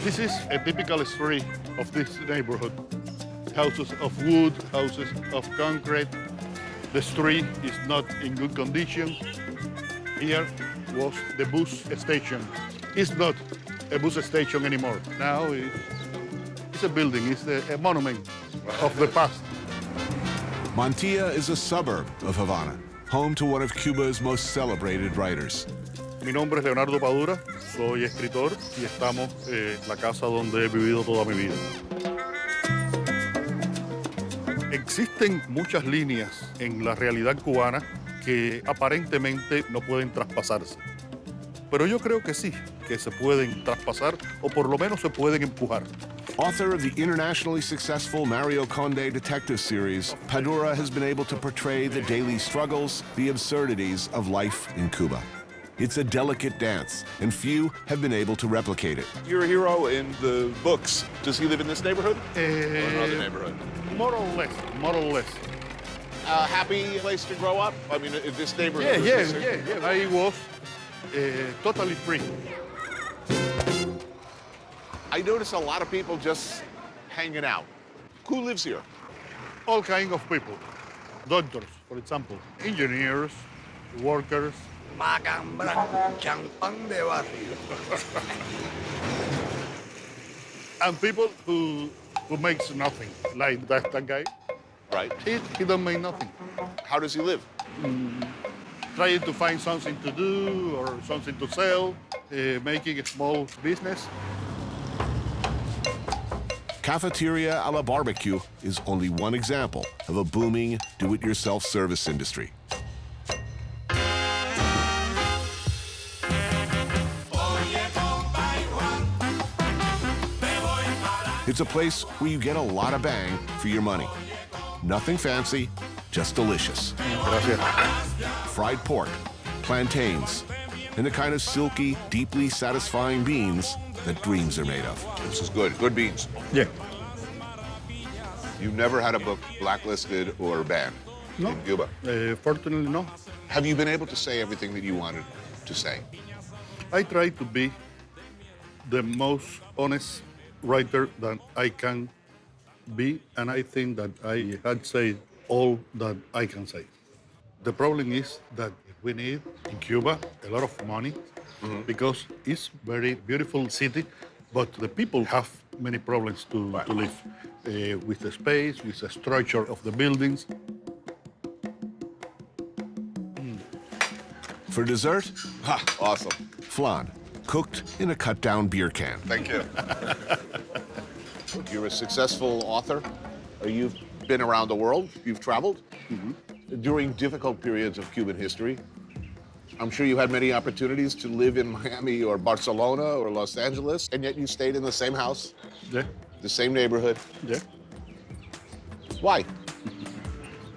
This is a typical street of this neighborhood. Houses of wood, houses of concrete. The street is not in good condition. Here was the bus station. It's not a bus station anymore. Now it's a building, it's a monument of the past. Mantilla is a suburb of Havana, home to one of Cuba's most celebrated writers. Mi nombre es Leonardo Padura, soy escritor y estamos en la casa donde he vivido toda mi vida. Existen muchas líneas en la realidad cubana que aparentemente no pueden traspasarse. Pero yo creo que sí, que se pueden traspasar o por lo menos se pueden empujar. Author of the internationally successful Mario Conde detective series, Padura has been able to portray the daily struggles, the absurdities of life in Cuba. It's a delicate dance, and few have been able to replicate it. You're a hero in the books. Does he live in this neighborhood? Or another neighborhood? More or less, more or less. A happy place to grow up? I mean, this neighborhood. Yeah. I was totally free. I notice a lot of people just hanging out. Who lives here? All kinds of people. Doctors, for example, engineers, workers. Champán de barrio. And people who makes nothing, like that guy. Right. He don't make nothing. How does he live? Trying to find something to do or something to sell, making a small business. Cafeteria a la Barbecue is only one example of a booming do-it-yourself service industry. It's a place where you get a lot of bang for your money. Nothing fancy, just delicious. Gracias. Fried pork, plantains, and the kind of silky, deeply satisfying beans that dreams are made of. This is good. Good beans. Yeah. You've never had a book blacklisted or banned in Cuba? Fortunately, no. Have you been able to say everything that you wanted to say? I try to be the most honest writer that I can be, and I think that I had said all that I can say. The problem is that we need in Cuba a lot of money because it's a very beautiful city, but the people have many problems to live with the space, with the structure of the buildings. For dessert, awesome. flan, cooked in a cut-down beer can. Thank you. You're a successful author. You've been around the world. You've traveled during difficult periods of Cuban history. I'm sure you had many opportunities to live in Miami or Barcelona or Los Angeles, and yet you stayed in the same house, the same neighborhood. Yeah. Why?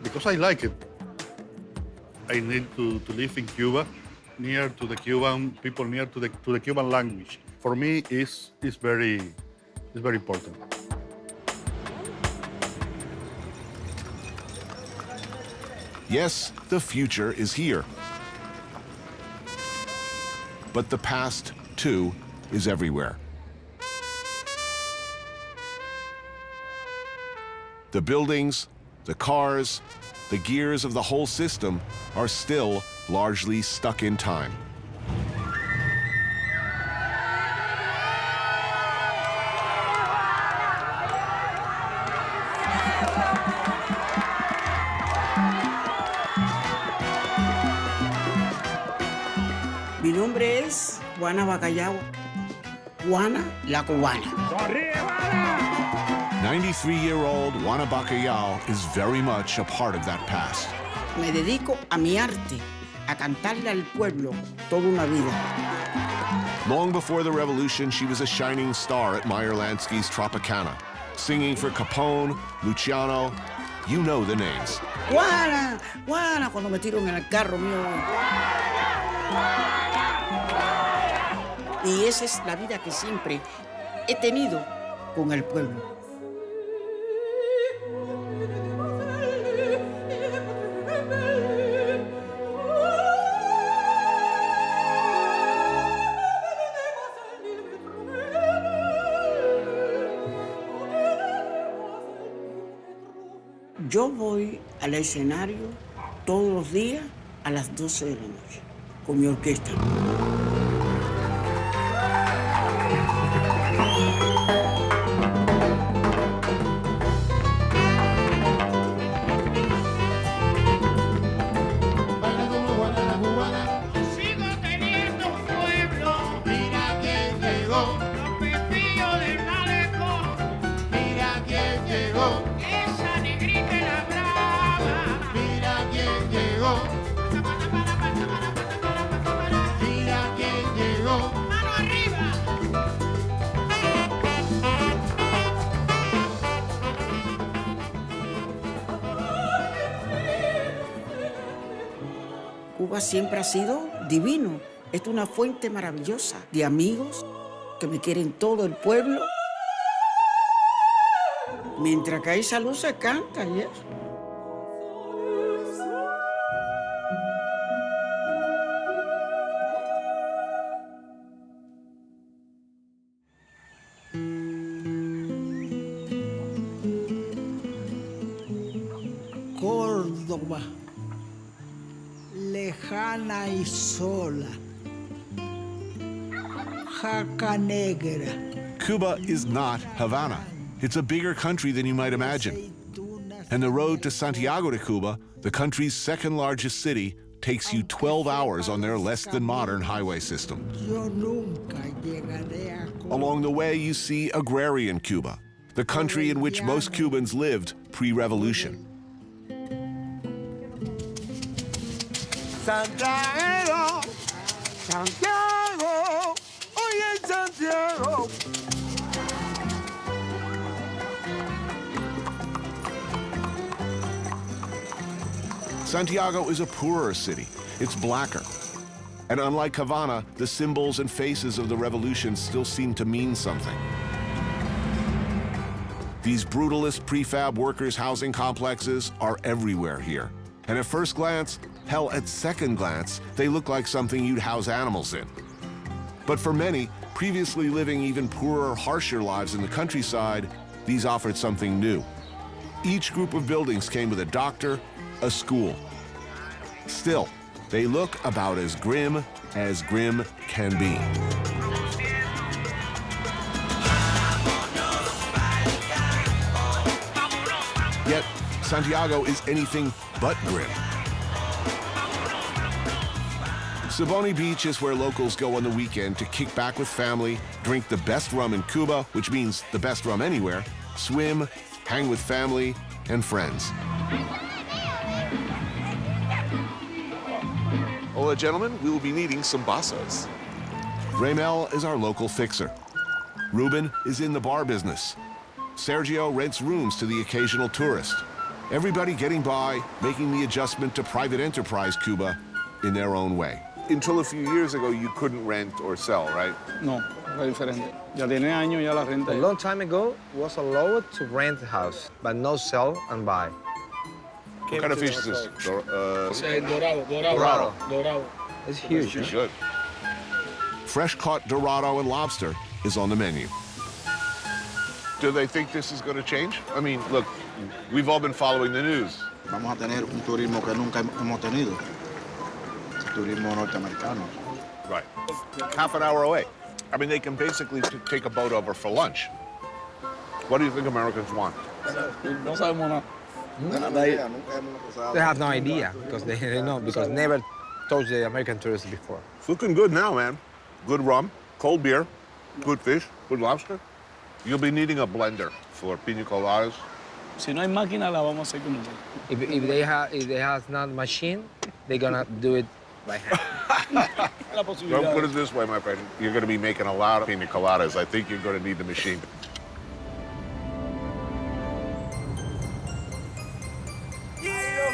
Because I like it. I need to live in Cuba, near to the Cuban people, near to the Cuban language. For me, it's very important. Yes, the future is here. But the past, too, is everywhere. The buildings, the cars, the gears of the whole system are still largely stuck in time. Mi nombre es Juana Bacallao, Juana la Cubana. 93-year-old Juana Bacallao is very much a part of that past. Me dedico a mi arte, a cantarle al pueblo toda una vida. Long before the revolution, she was a shining star at Meyer Lansky's Tropicana, singing for Capone, Luciano. You know the names. Juana, Juana, cuando me tiro en el carro mío. Y esa es la vida que siempre he tenido con el pueblo. Yo voy al escenario todos los días a las 12 de la noche con mi orquesta. Cuba siempre ha sido divino. Es una fuente maravillosa de amigos que me quieren todo el pueblo. Mientras que hay salud se canta y eso. Córdoba, lejana y sola, jaca negra. Cuba is not Havana. It's a bigger country than you might imagine. And the road to Santiago de Cuba, the country's second largest city, takes you 12 hours on their less than modern highway system. Along the way, you see agrarian Cuba, the country in which most Cubans lived pre-revolution. Santiago, Santiago, oye Santiago. Santiago is a poorer city. It's blacker. And unlike Havana, the symbols and faces of the revolution still seem to mean something. These brutalist prefab workers' housing complexes are everywhere here. And at first glance, hell, at second glance, they look like something you'd house animals in. But for many, previously living even poorer, harsher lives in the countryside, these offered something new. Each group of buildings came with a doctor, a school. Still, they look about as grim can be. Yet, Santiago is anything but grim. Siboney Beach is where locals go on the weekend to kick back with family, drink the best rum in Cuba, which means the best rum anywhere, swim, hang with family and friends. Hola, gentlemen. We will be needing some bassos. Raymel is our local fixer. Ruben is in the bar business. Sergio rents rooms to the occasional tourist. Everybody getting by, making the adjustment to private enterprise Cuba in their own way. Until a few years ago, you couldn't rent or sell, right? No, era diferente. Ya tiene años ya la renta. A long time ago, it was allowed to rent a house, but no sell and buy. What kind of fish is this? Dorado. It's huge. It's good. Fresh-caught Dorado and lobster is on the menu. Do they think this is going to change? I mean, look, we've all been following the news. Vamos a tener un turismo que nunca hemos tenido. Turismo norteamericano. Right. Half an hour away. I mean, they can basically take a boat over for lunch. What do you think Americans want? No sabemos nada. They have no idea because they know because never touched the American tourists before. It's looking good now, man. Good rum, cold beer, good fish, good lobster. You'll be needing a blender for piña coladas. Si no hay máquina, la vamos a hacer como. If they have not machine, they're gonna do it by hand. Don't put it this way, my friend. You're going to be making a lot of piña coladas. I think you're going to need the machine. No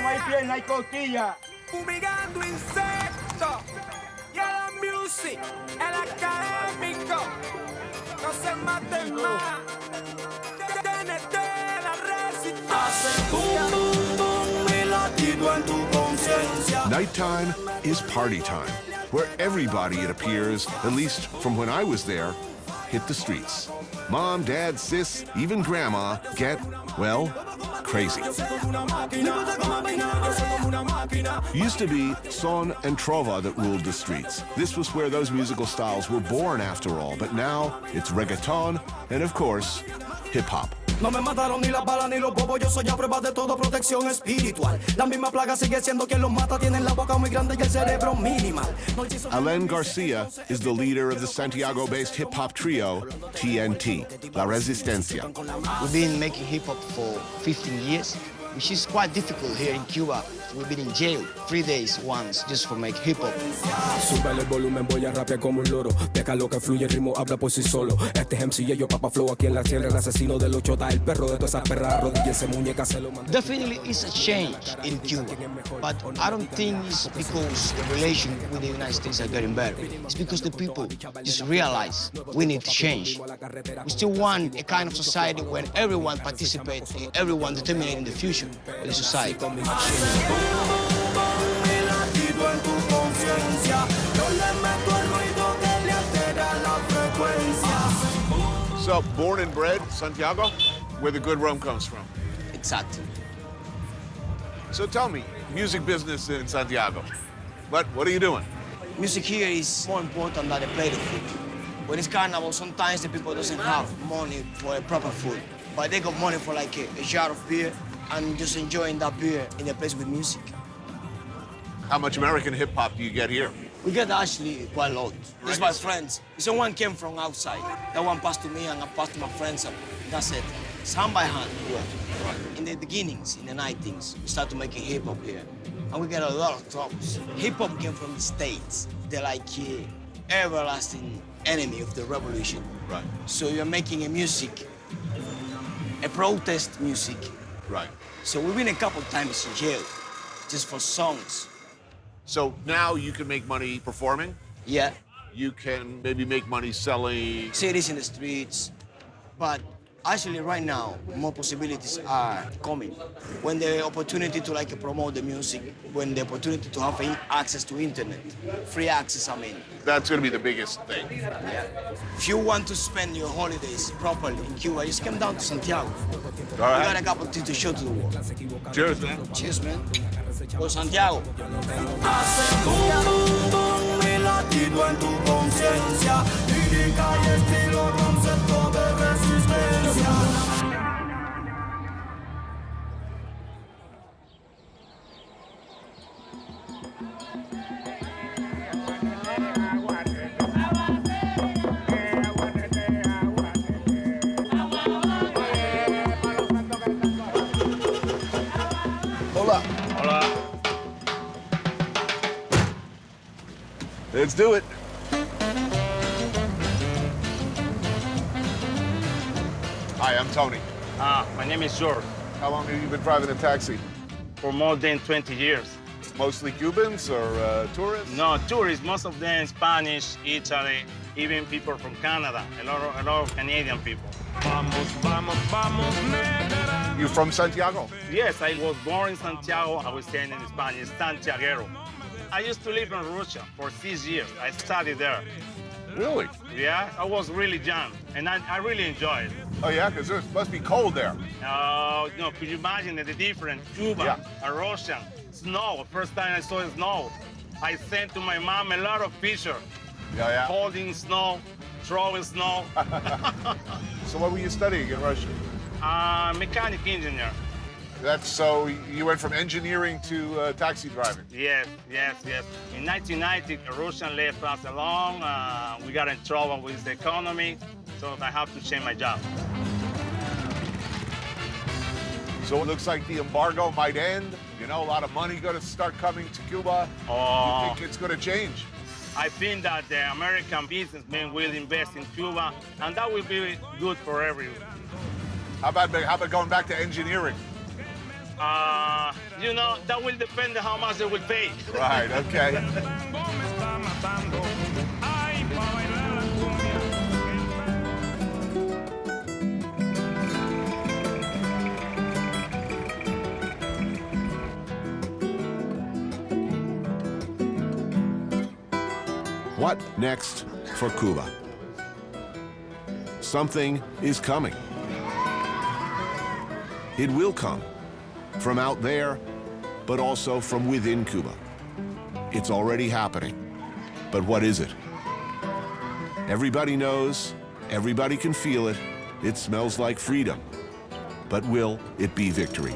hay piel, no hay costilla. Fumigando insectos. Y a la music, el académico. No se maten más. TNT, la resistencia. Hace boom, boom, boom, mi latido en tu conciencia. Nighttime is party time, where everybody, it appears, at least from when I was there, hit the streets. Mom, dad, sis, even grandma get, well, crazy. Used to be son and trova that ruled the streets. This was where those musical styles were born after all, but now it's reggaeton and, of course, hip-hop. No me mataron ni las balas ni los bobos, yo soy a prueba de todo, protección espiritual. La misma plaga sigue siendo quien los mata, tienen la boca muy grande y el cerebro minimal. Alain Garcia is the leader of the Santiago-based hip-hop trio TNT, La Resistencia. We've been making hip-hop for 15 years, which is quite difficult here in Cuba. We've been in jail 3 days once just for make hip-hop. Súbele el volumen, voy a rapear como un loro. Deja lo que fluye, el ritmo habla por sí solo. Este es MC, yo Papa Flow aquí en la sierra, el asesino de los chotas, el perro de todas esas perras, arrodíllense, muñeca, se lo manda. Definitely it's a change in Cuba, but I don't think it's because the relation with the United States are getting better. It's because the people just realize we need to change. We still want a kind of society where everyone participates, everyone determining the future of the society. So, born and bred, Santiago, where the good rum comes from. Exactly. So tell me, music business in Santiago. What are you doing? Music here is more important than a plate of food. When it's carnival, sometimes the people doesn't have money for a proper food, but they got money for like a jar of beer and just enjoying that beer in a place with music. How much American hip-hop do you get here? We get actually quite a lot. This is my friends. Someone came from outside. That one passed to me and I passed to my friends. And that's it. It's hand by hand. Right. In the beginnings, in the 90s, we started making hip-hop here. And we get a lot of troubles. Hip-hop came from the States. They're like everlasting enemy of the revolution. Right. So you're making a music, a protest music. Right. So we've been a couple times in jail just for songs. So now you can make money performing? Yeah. You can maybe make money selling... CDs in the streets. But actually right now, more possibilities are coming. When the opportunity to like promote the music, when the opportunity to have access to internet, free access, I mean. That's gonna be the biggest thing. Yeah. If you want to spend your holidays properly in Cuba, just come down to Santiago. All right. We got a couple things to show to the world. Cheers, man. Cheers, man. Go Santiago. Hola. Hola. Let's do it. Hi, I'm Tony. My name is George. How long have you been driving a taxi? For more than 20 years. Mostly Cubans or tourists? No, tourists, most of them Spanish, Italy, even people from Canada, a lot of Canadian people. You from Santiago? Yes, I was born in Santiago. I was saying in Spanish, Santiaguero. I used to live in Russia for 6 years. I studied there. Really? Yeah, I was really young, and I really enjoyed it. Oh, yeah? Because it must be cold there. No, could you imagine the difference? Cuba, a Russian, snow. First time I saw snow, I sent to my mom a lot of pictures. Yeah. Holding snow, throwing snow. So what were you studying in Russia? Mechanic engineer. That's so you went from engineering to taxi driving? Yes. In 1990, the Russian left us alone. We got in trouble with the economy, so I have to change my job. So it looks like the embargo might end. You know, a lot of money going to start coming to Cuba. You think it's going to change? I think that the American businessmen will invest in Cuba, and that will be good for everyone. How about going back to engineering? You know, that will depend on how much they will pay. Right, okay. What next for Cuba? Something is coming. It will come from out there, but also from within Cuba. It's already happening. But what is it? Everybody knows, everybody can feel it. It smells like freedom. But will it be victory?